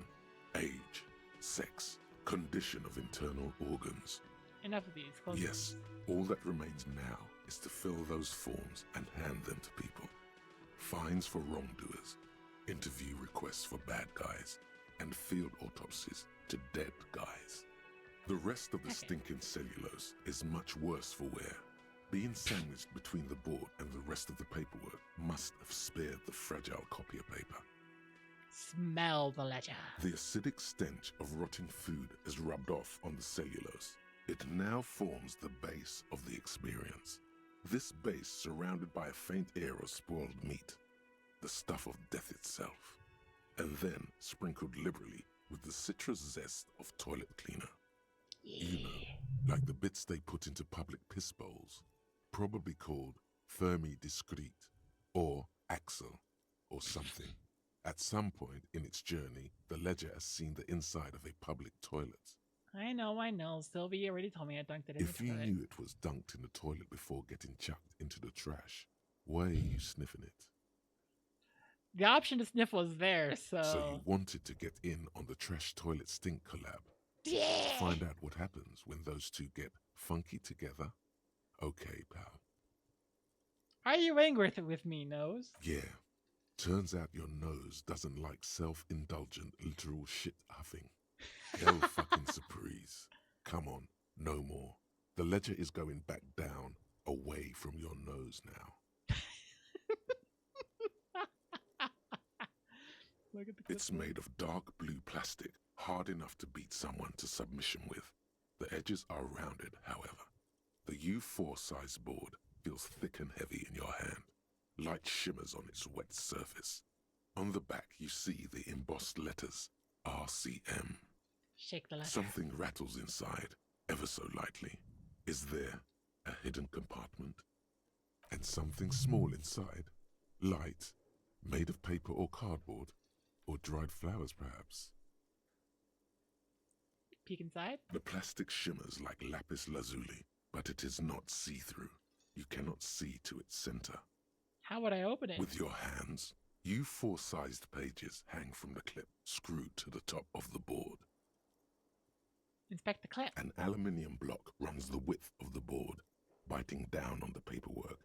Age, sex, condition of internal organs. Enough of these. Close Yes, all that remains now is to fill those forms and hand them to people. Fines for wrongdoers, interview requests for bad guys, and field autopsies to dead guys. The rest of the stinking cellulose is much worse for wear. Being sandwiched between the board and the rest of the paperwork must have spared the fragile copier paper. Smell the ledger. The acidic stench of rotting food is rubbed off on the cellulose. It now forms the base of the experience. This base surrounded by a faint air of spoiled meat, the stuff of death itself, and then sprinkled liberally with the citrus zest of toilet cleaner. You know, like the bits they put into public piss bowls, probably called Fermi Discrete, or Axel, or something. At some point in its journey, the ledger has seen the inside of a public toilet. I know. Sylvie already told me I dunked it in If the you toilet. knew it was dunked in the toilet before getting chucked into the trash, why are you sniffing it? The option to sniff was there, so... So you wanted to get in on the trash toilet stink collab. Yeah! Find out what happens when those two get funky together? Okay, pal. Are you angry with me, Nose? Yeah. Turns out your nose doesn't like self-indulgent literal shit huffing. Hell fucking surprise. Come on, no more. The ledger is going back down, away from your nose now. Look at the It's made of dark blue plastic, hard enough to beat someone to submission with. The edges are rounded, however. The U4 size board feels thick and heavy in your hand. Light shimmers on its wet surface. On the back you see the embossed letters, RCM. Shake the letter. Something rattles inside, ever so lightly. Is there a hidden compartment? And something small inside, light, made of paper or cardboard, or dried flowers perhaps. Peek inside? The plastic shimmers like lapis lazuli, but it is not see-through. You cannot see to its center. How would I open it? With your hands, U4-sized pages hang from the clip screwed to the top of the board. Inspect the clip. An aluminium block runs the width of the board, biting down on the paperwork.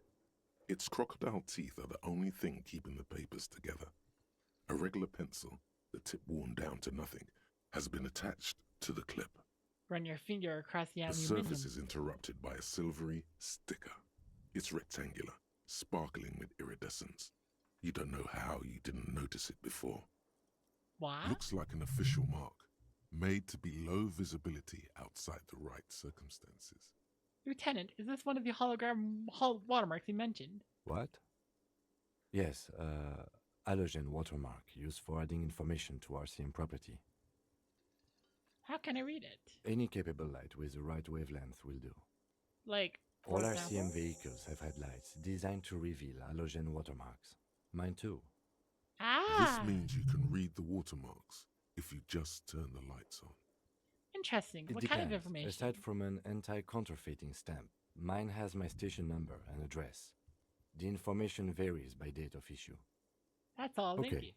Its crocodile teeth are the only thing keeping the papers together. A regular pencil, the tip worn down to nothing, has been attached to the clip. Run your finger across the The aluminium. surface is interrupted by a silvery sticker. It's rectangular, sparkling with iridescence. You don't know how you didn't notice it before. What? Looks like an official mark, made to be low visibility outside the right circumstances. Lieutenant, is this one of the hologram watermarks you mentioned? What? Yes, halogen watermark used for adding information to RCM property. How can I read it? Any capable light with the right wavelength will do. Like, all for RCM example? vehicles have headlights designed to reveal halogen watermarks. Mine too. Ah! This means you can read the watermarks if you just turn the lights on. Interesting. It What depends. kind of information? Aside from an anti-counterfeiting stamp, mine has my station number and address. The information varies by date of issue. That's all. Thank Okay. you.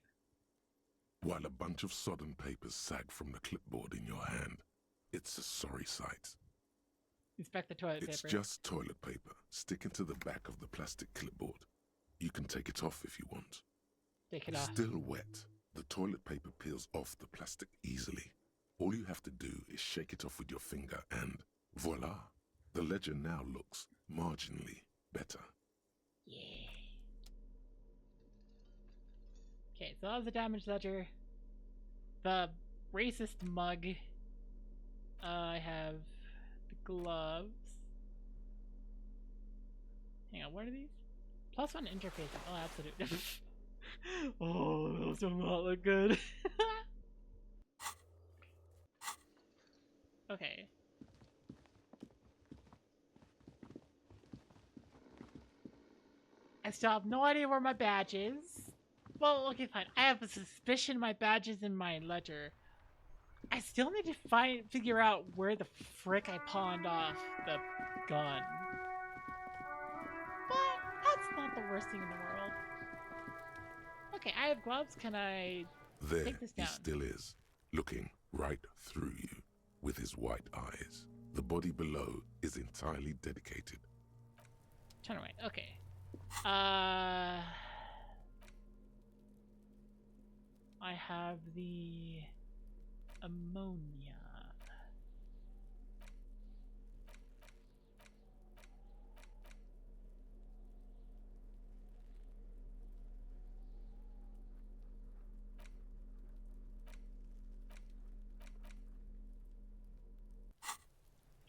While a bunch of sodden papers sag from the clipboard in your hand, it's a sorry sight. Inspect the toilet It's paper. just toilet paper sticking to the back of the plastic clipboard. You can take it off if you want. Take it off. Still wet, the toilet paper peels off the plastic easily. All you have to do is shake it off with your finger and voila! The ledger now looks marginally better. Yeah. Okay, so that was the damage ledger. The racist mug. I have the gloves. Hang on, what are these? +1 interfacing. Oh, absolutely. Oh, those do not look good. Okay. I still have no idea where my badge is. Well, okay, fine. I have a suspicion my badge is in my ledger. I still need to figure out where the frick I pawned off the gun. But that's not the worst thing in the world. Okay, I have gloves. Can I There take this he down? still is, looking right through you with his white eyes. The body below is entirely dedicated. Turn away. Okay. I have the ammonia.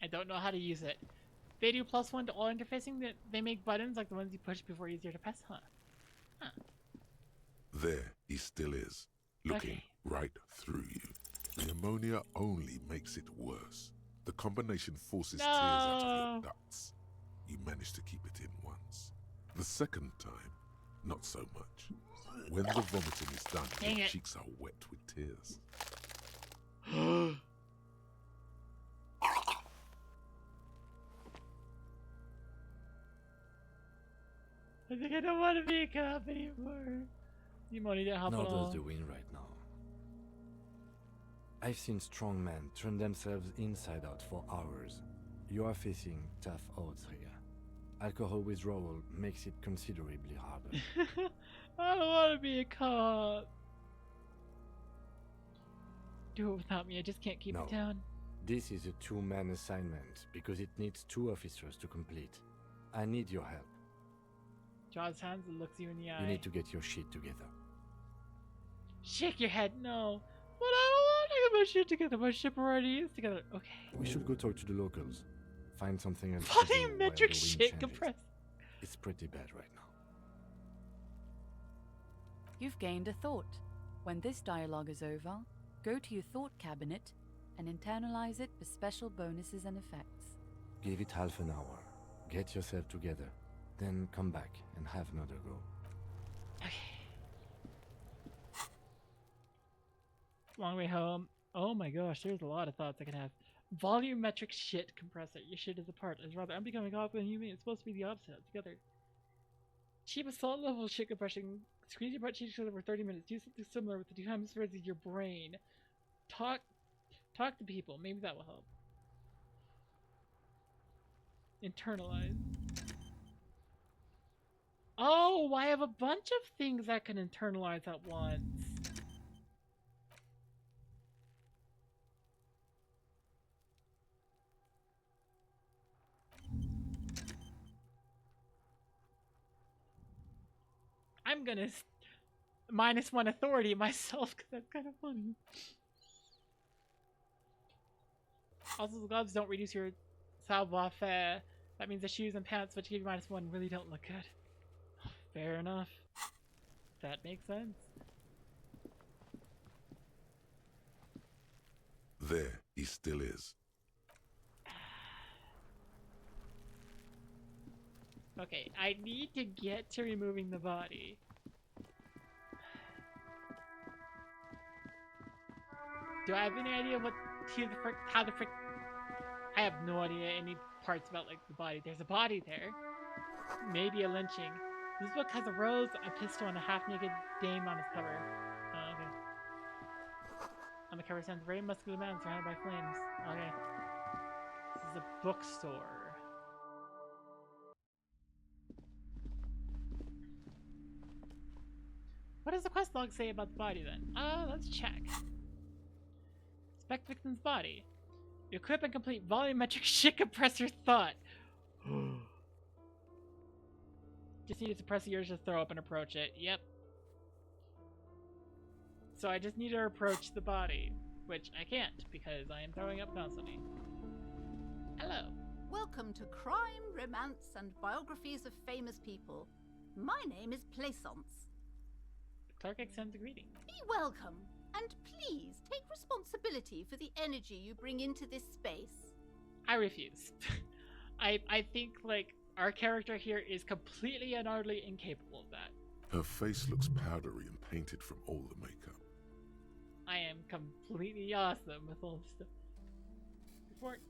I don't know how to use it. They do +1 to all interfacing. That they make buttons like the ones you push before easier to press, huh? Huh. There he still is, looking Okay. right through you. The ammonia only makes it worse. The combination forces tears out of your ducts. You manage to keep it in once. The second time, not so much. When the vomiting is done, Dang your it. cheeks are wet with tears. I think I don't want to be a cop anymore. You money to help Nor at all. does the wind right now. I've seen strong men turn themselves inside out for hours. You are facing tough odds here. Alcohol withdrawal makes it considerably harder. I don't want to be a cop. Do it without me. I just can't keep it down. This is a two-man assignment because it needs 2 officers to complete. I need your help. Draws hands and looks you in the eye. You need to get your shit together. Shake your head, no. But I don't want to get my shit together. My ship already is together. Okay. We should go talk to the locals. Find something else to do while the Volumetric wind shit changes. compressor. It's pretty bad right now. You've gained a thought. When this dialogue is over, go to your thought cabinet and internalize it for special bonuses and effects. Give it half an hour. Get yourself together. Then come back and have another go. Long way home. Oh my gosh, there's a lot of thoughts I can have. Volumetric shit compressor. Your shit is apart. It's rather unbecoming awkward and human. It's supposed to be the opposite. Together. Cheap assault level shit compression. Squeeze your butt cheeks together for 30 minutes. Do something similar with the 2 hemispheres of your brain. Talk to people. Maybe that will help. Internalize. Oh, I have a bunch of things I can internalize at once. I'm gonna -1 authority myself because that's kind of funny. Also, the gloves don't reduce your savoir-faire. That means the shoes and pants, which give you -1, really don't look good. Fair enough. That makes sense. There, he still is. Okay, I need to get to removing the body. Do I have any idea how the frick? I have no idea any parts about like the body. There's a body there. Maybe a lynching. This book has a rose, a pistol, and a half-naked dame on its cover. Oh, okay. On the cover stands a very muscular man surrounded by flames. Okay. This is a bookstore. What does the quest log say about the body then? Let's check. Inspect victim's body. Equip and complete volumetric shit compressor thought. Just need to suppress the urge to throw up and approach it. Yep. So I just need to approach the body, which I can't because I am throwing up constantly. Hello. Welcome to Crime, Romance, and Biographies of Famous People. My name is Plaisance. The clerk extends a greeting. Be welcome, and please take responsibility for the energy you bring into this space. I refuse. I think, like, our character here is completely and utterly incapable of that. Her face looks powdery and painted from all the makeup. I am completely awesome with all this stuff. Before...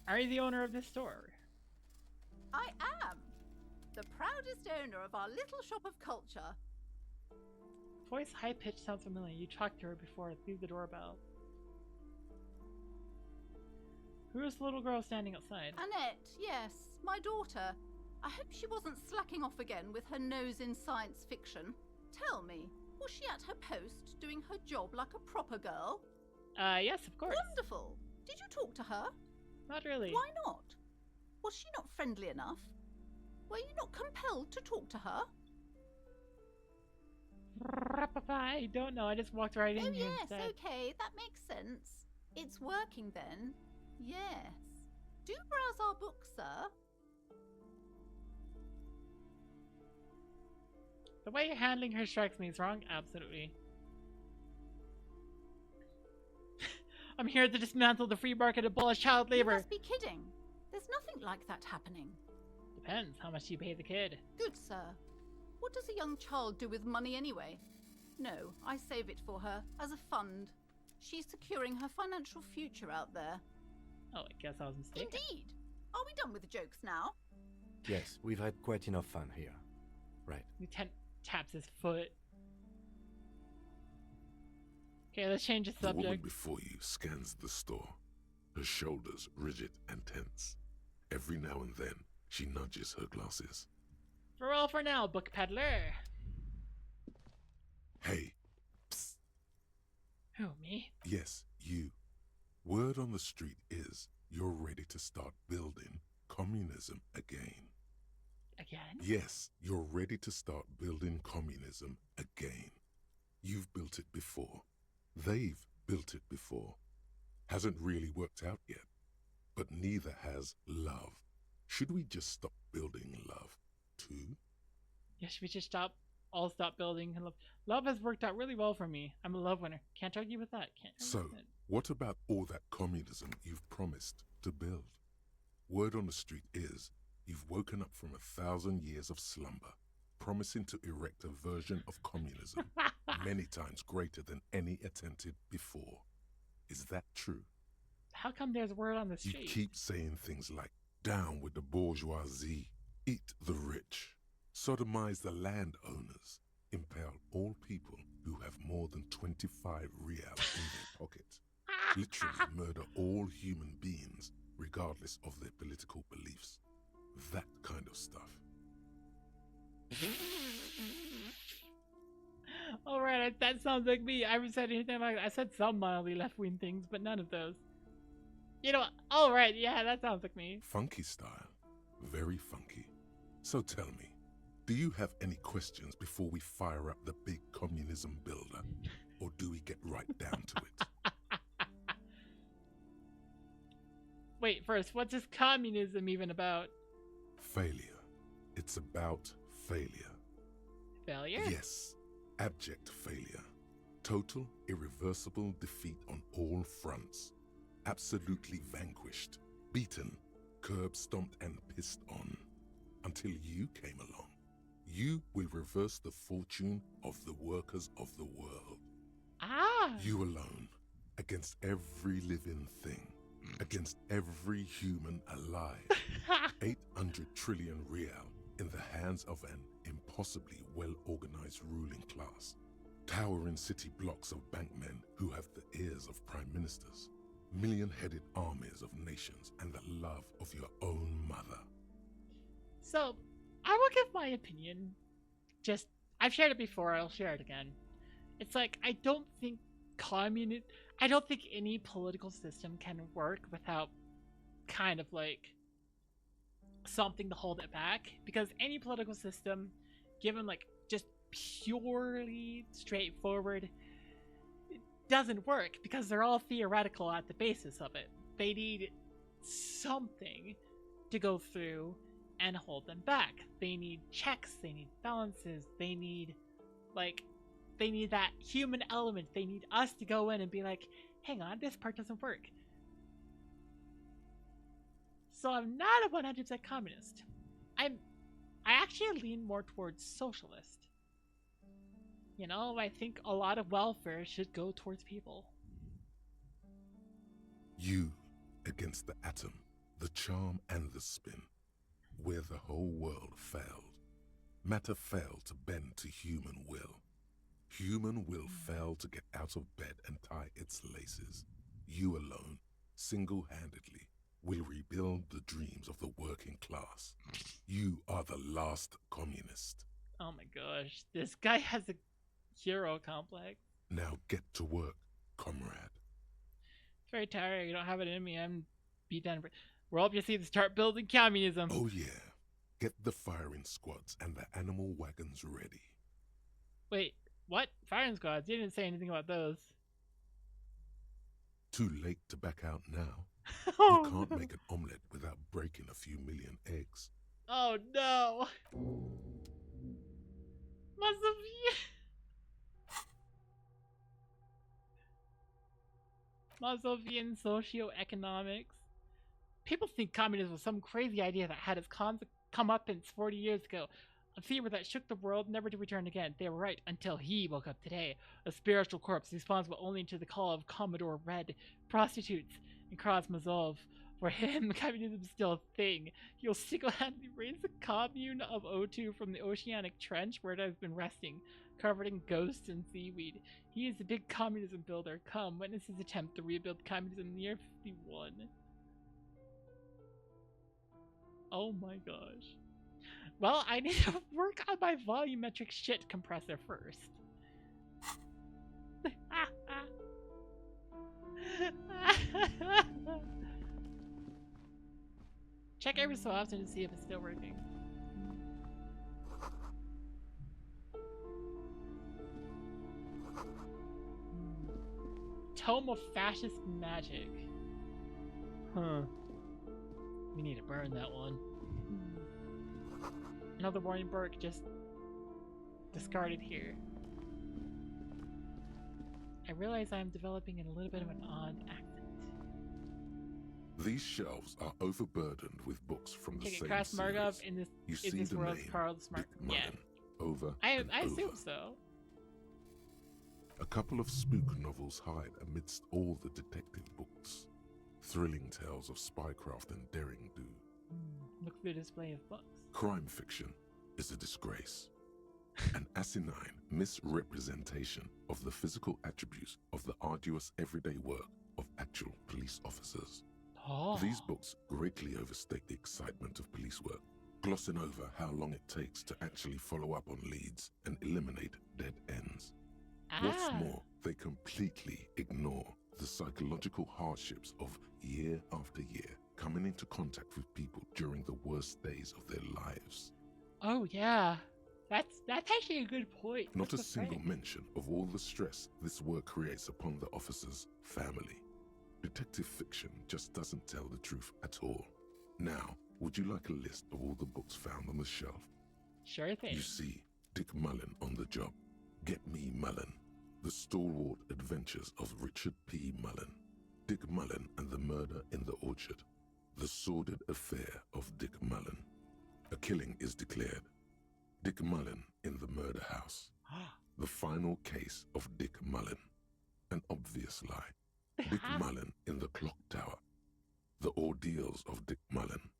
Are you the owner of this store? I am the proudest owner of our little shop of culture. Voice high-pitched sounds familiar. You talked to her before through the doorbell. Who is the little girl standing outside? Annette, yes, my daughter. I hope she wasn't slacking off again with her nose in science fiction. Tell me, was she at her post doing her job like a proper girl? Yes, of course. Wonderful. Did you talk to her? Not really. Why not? Was she not friendly enough? Were you not compelled to talk to her? I don't know. I just walked right in here yes, instead. Okay, that makes sense. It's working then. Yes. Do browse our books, sir. The way you're handling her strikes me as wrong. Absolutely. I'm here to dismantle the free market and abolish child labor. You must be kidding. There's nothing like that happening. Depends how much you pay the kid. Good, sir. What does a young child do with money anyway? No, I save it for her as a fund. She's securing her financial future out there. Oh, I guess I was mistaken. Indeed. Are we done with the jokes now? Yes, we've had quite enough fun here. Right. Lieutenant taps his foot. Okay, let's change the The woman subject. before you scans the store, her shoulders rigid and tense. Every now and then, she nudges her glasses. Farewell for now, book peddler. Hey, Who, me? yes, you. Word on the street is you're ready to start building communism again. Again? Yes, you're ready to start building communism again. You've built it before. They've built it before. Hasn't really worked out yet. But neither has love. Should we just stop building love, too? Yeah, should we just all stop building and love? Love has worked out really well for me. I'm a love winner. Can't argue with that. Can't argue So, with it. what about all that communism you've promised to build? Word on the street is you've woken up from 1,000 years of slumber, promising to erect a version of communism many times greater than any attempted before. Is that true? How come there's word on the You street? keep saying things like, down with the bourgeoisie, eat the rich, sodomize the landowners, impale all people who have more than 25 reals in their pocket, literally murder all human beings regardless of their political beliefs. That kind of stuff. Alright, that sounds like me. I haven't said anything like that. I said some mildly left-wing things, but none of those. You know, alright, yeah, that sounds like me. Funky style. Very funky. So tell me, do you have any questions before we fire up the big communism builder? Or do we get right down to it? Wait, first, what's this communism even about? Failure. It's about failure. Failure? Yes. Abject failure. Total, irreversible defeat on all fronts. Absolutely vanquished, beaten, curb-stomped and pissed on. Until you came along. You will reverse the fortune of the workers of the world. Ah! You alone, against every living thing, against every human alive. 800 trillion real in the hands of an impossibly well-organized ruling class. Towering city blocks of bankmen who have the ears of prime ministers. Million-headed armies of nations and the love of your own mother. So, I will give my opinion. Just, I've shared it before, I'll share it again. It's like, I don't think any political system can work without kind of like something to hold it back. Because any political system, given like just purely straightforward, it doesn't work because they're all theoretical at the basis of it. They need something to go through and hold them back. They need checks, they need balances, they need that human element. They need us to go in and be like, hang on, this part doesn't work. So I'm not a 100% communist. I actually lean more towards socialist. You know, I think a lot of welfare should go towards people. You against the atom, the charm and the spin, where the whole world failed. Matter failed to bend to human will. Human will failed to get out of bed and tie its laces. You alone, single-handedly, will rebuild the dreams of the working class. You are the last communist. Oh my gosh, this guy has a hero complex. Now get to work, comrade. It's very tiring. You don't have it in me. I'm beat down. We're all just need to start building communism. Oh yeah. Get the firing squads and the animal wagons ready. Wait, what? Firing squads? You didn't say anything about those. Too late to back out now. Oh, you can't no. make an omelette without breaking a few million eggs. Oh no! Must have Masovian socioeconomics. People think communism was some crazy idea that had its comeuppance 40 years ago. A fever that shook the world, never to return again. They were right, until he woke up today. A spiritual corpse responsible only to the call of Commodore Red, prostitutes, and Krasmazov For him, communism is still a thing. He'll single-handedly raise the commune of O2 from the oceanic trench where it has been resting, covered in ghosts and seaweed. He is the big communism builder. Come, witness his attempt to rebuild communism in the year 51. Oh my gosh. Well, I need to work on my volumetric shit compressor first. Check every so often to see if it's still working. Tome of Fascist Magic. Huh. We need to burn that one. Another warning book just discarded here. I realize I'm developing a little bit of an odd accent. These shelves are overburdened with books from the same Cross Markov series. in this You in see this the world's name, Carl Smart. Dick Mullen, over I and assume over. so. A couple of spook novels hide amidst all the detective books. Thrilling tales of spycraft and daring do. Look through the display of books. Crime fiction is a disgrace. An asinine misrepresentation of the physical attributes of the arduous everyday work of actual police officers. Oh. These books greatly overstate the excitement of police work, glossing over how long it takes to actually follow up on leads and eliminate dead ends. What's more, they completely ignore the psychological hardships of year after year coming into contact with people during the worst days of their lives. Oh yeah, that's actually a good point. Not a That's single right. mention of all the stress this work creates upon the officer's family. Detective fiction just doesn't tell the truth at all. Now, would you like a list of all the books found on the shelf? Sure thing. You see Dick Mullen on the job. Get Me Mullen. The Stalwart Adventures of Richard P. Mullen. Dick Mullen and the Murder in the Orchard. The Sordid Affair of Dick Mullen. A killing is declared. Dick Mullen in the Murder House. The Final Case of Dick Mullen. An Obvious Lie. Dick Mullen in the Clock Tower. The Ordeals of Dick Mullen.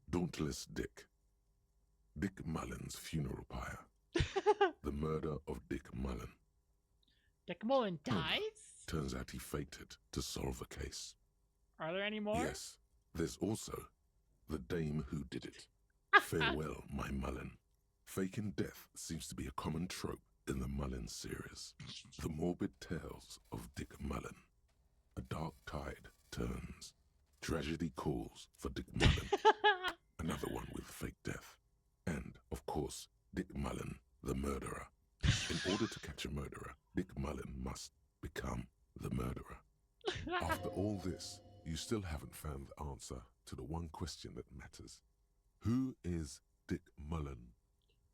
Dauntless Dick. Dick Mullen's Funeral Pyre. The Murder of Dick Mullen. Dick Mullen dies? Turns out he faked it to solve a case. Are there any more? Yes, there's also The Dame Who Did It. Farewell, My Mullen. Faking death seems to be a common trope in the Mullen series. The morbid tales of Dick Mullen. A dark tide turns. Tragedy calls for Dick Mullen. Another one with fake death. And, of course, Dick Mullen, the murderer. In order to catch a murderer, Dick Mullen must become the murderer. After all this, you still haven't found the answer to the one question that matters. Who is Dick Mullen?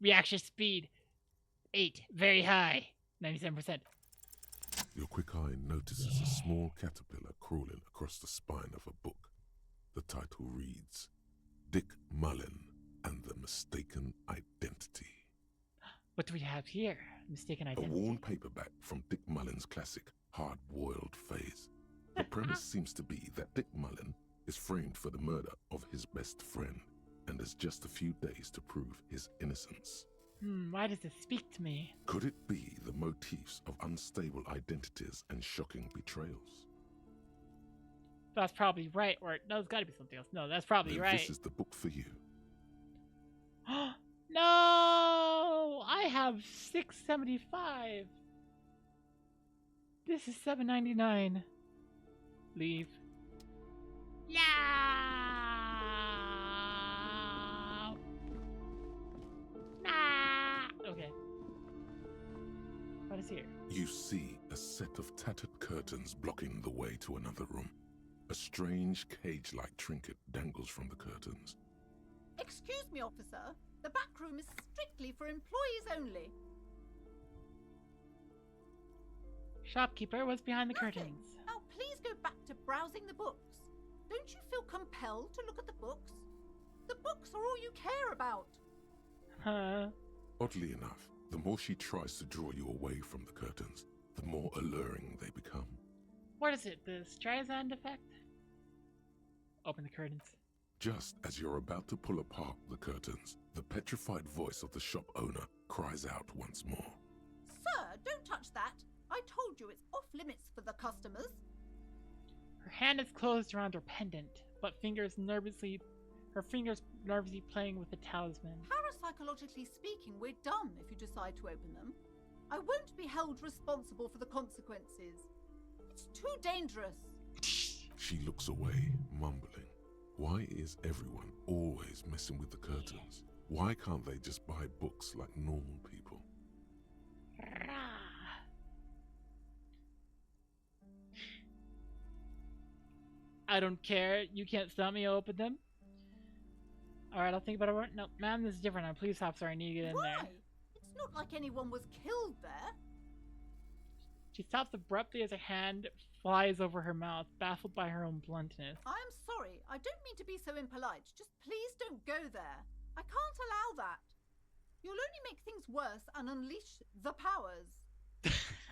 Reaction speed 8, very high, 97%. Your quick eye notices a small caterpillar crawling across the spine of a book. The title reads, Dick Mullen and the Mistaken Identity. What do we have here? Mistaken A identity. worn paperback from Dick Mullen's classic hard-boiled phase. The premise seems to be that Dick Mullen is framed for the murder of his best friend and has just a few days to prove his innocence. Why does it speak to me? Could it be the motifs of unstable identities and shocking betrayals? That's probably right, or no, it's gotta be something else. No, that's probably Then right. This is the book for you. No! I have $6.75. This is $7.99. Leave. Yeah! Nah! Okay. What is here? You see a set of tattered curtains blocking the way to another room. A strange cage-like trinket dangles from the curtains. Excuse me, officer. The back room is strictly for employees only. Shopkeeper, what's behind the Nothing. curtains? Now, please go back to browsing the books. Don't you feel compelled to look at the books? The books are all you care about. Huh? Oddly enough, the more she tries to draw you away from the curtains, the more alluring they become. What is it? The Streisand effect? open the curtains. Just as you're about to pull apart the curtains, the petrified voice of the shop owner cries out once more. Sir, don't touch that. I told you it's off limits for the customers. Her hand is closed around her pendant, but her fingers nervously playing with the talisman. Parapsychologically speaking, we're done if you decide to open them. I won't be held responsible for the consequences. It's too dangerous. She looks away, mumbling. Why is everyone always messing with the curtains? Why can't they just buy books like normal people? I don't care. You can't stop me. I'll open them. Alright, I'll think about it. No, ma'am, this is different. I'm a police officer. I need to get in there. It's not like anyone was killed there. She stops abruptly as her hand flies over her mouth, baffled by her own bluntness. I'm sorry. I don't mean to be so impolite. Just please don't go there. I can't allow that. You'll only make things worse and unleash the powers.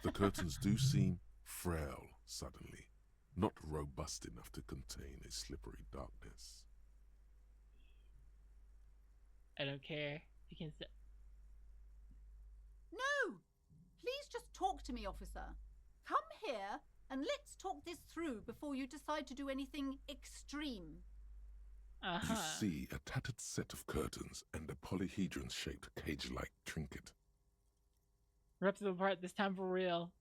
The curtains do seem frail suddenly, not robust enough to contain a slippery darkness. I don't care. You can sit. No! Please just talk to me, officer. Come here and let's talk this through before you decide to do anything extreme. You see a tattered set of curtains and a polyhedron-shaped cage-like trinket. Rips them apart, this time for real.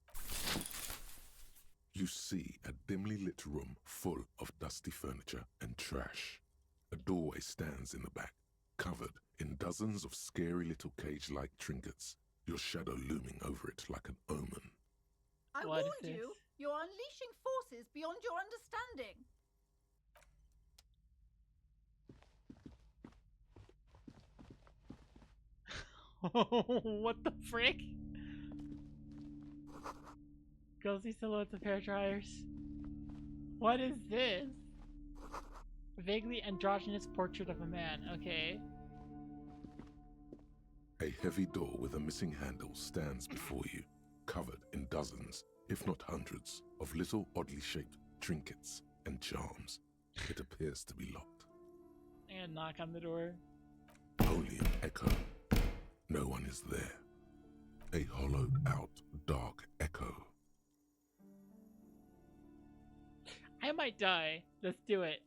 You see a dimly lit room full of dusty furniture and trash. A doorway stands in the back, covered in dozens of scary little cage-like trinkets, your shadow looming over it like an omen. I warned you, you're unleashing forces beyond your understanding. What the frick? Ghostly silhouettes of hair dryers. What is this? Vaguely androgynous portrait of a man. Okay. A heavy door with a missing handle stands before you, covered in dozens, if not hundreds, of little oddly shaped trinkets and charms. It appears to be locked. I'm gonna knock on the door. Only an echo. No one is there. A hollowed out, dark echo. I might die. Let's do it.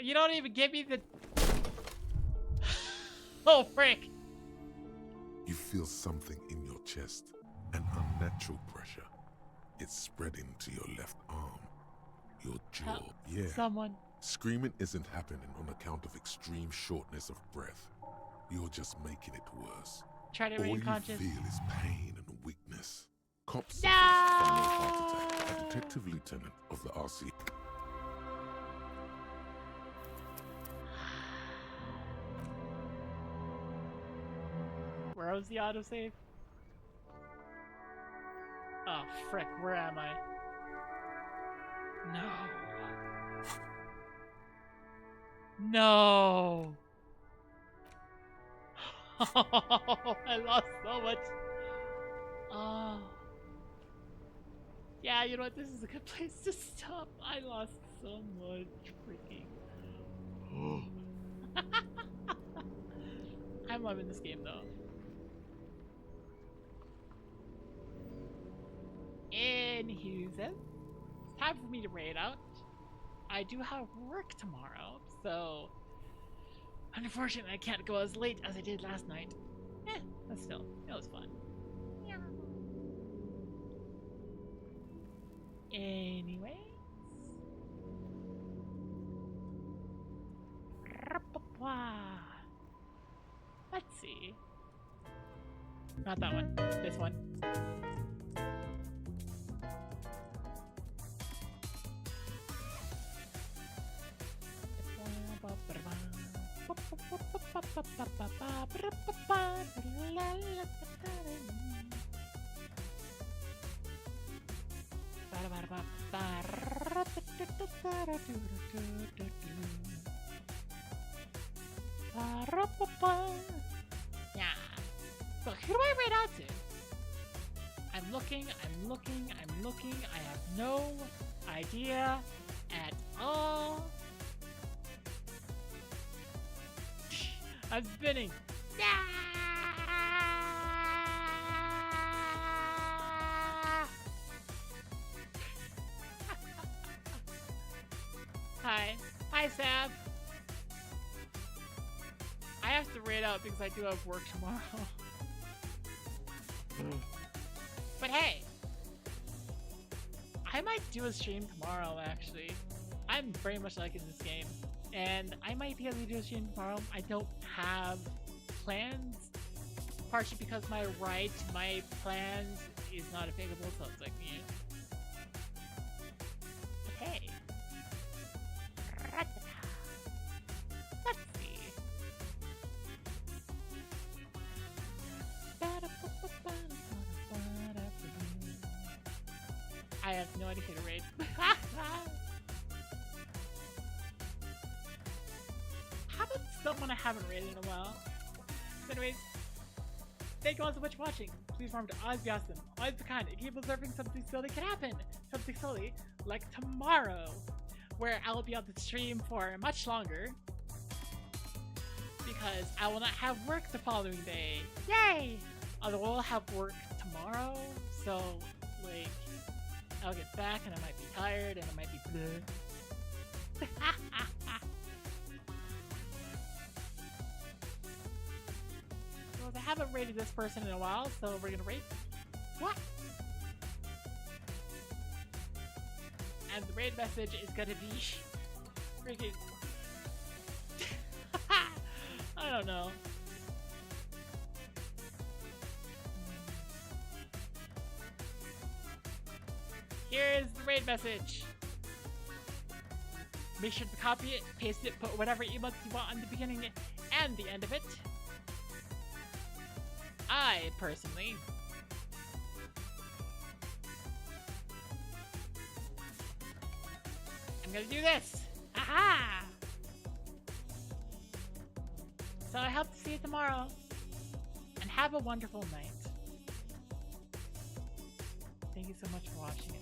You don't even give me the... Oh, frick! You feel something in your chest, an unnatural pressure. It's spreading to your left arm, your jaw. Yeah. Someone. Screaming isn't happening on account of extreme shortness of breath. You're just making it worse. Try to All remain you conscious. feel is pain and weakness. Cops suffers final heart attack. A detective lieutenant of the RC. Where was the autosave? Oh, frick, where am I? No. No! I lost so much. Oh. Yeah, you know what? This is a good place to stop. I lost so much freaking. I'm loving this game though. Anywho, then, it's time for me to raid out. I do have work tomorrow, so unfortunately I can't go as late as I did last night. But still, it was fun. Anyways. Let's see. Not that one. This one. Yeah. So who do I raid out to? I'm looking. I have no idea at all. I'm spinning. Hi. Hi, Sam. I have to raid out because I do have work tomorrow. But hey, I might do a stream tomorrow, actually. I'm very much liking this game. And I might be able to do a stream tomorrow. I don't have plans. Partially because my plans is not applicable, so it's like, yeah. But hey. Let's see. I have no idea how to raid. How about someone I haven't raided in a while? So anyways, thank you all so much for watching. Please remember to always be awesome, always be kind, and keep observing something silly can happen. Something silly like tomorrow, where I will be on the stream for much longer because I will not have work the following day. Yay! Although I will have work tomorrow, so like I'll get back and I might be tired and I might be bleh. So I haven't rated this person in a while, so we're gonna rate. What? And the raid message is gonna be freaking I don't know. Here's the raid message. Make sure to copy it, paste it, put whatever emotes you want on the beginning and the end of it. I, personally, I'm gonna do this! Aha! So I hope to see you tomorrow, and have a wonderful night. Thank you so much for watching it.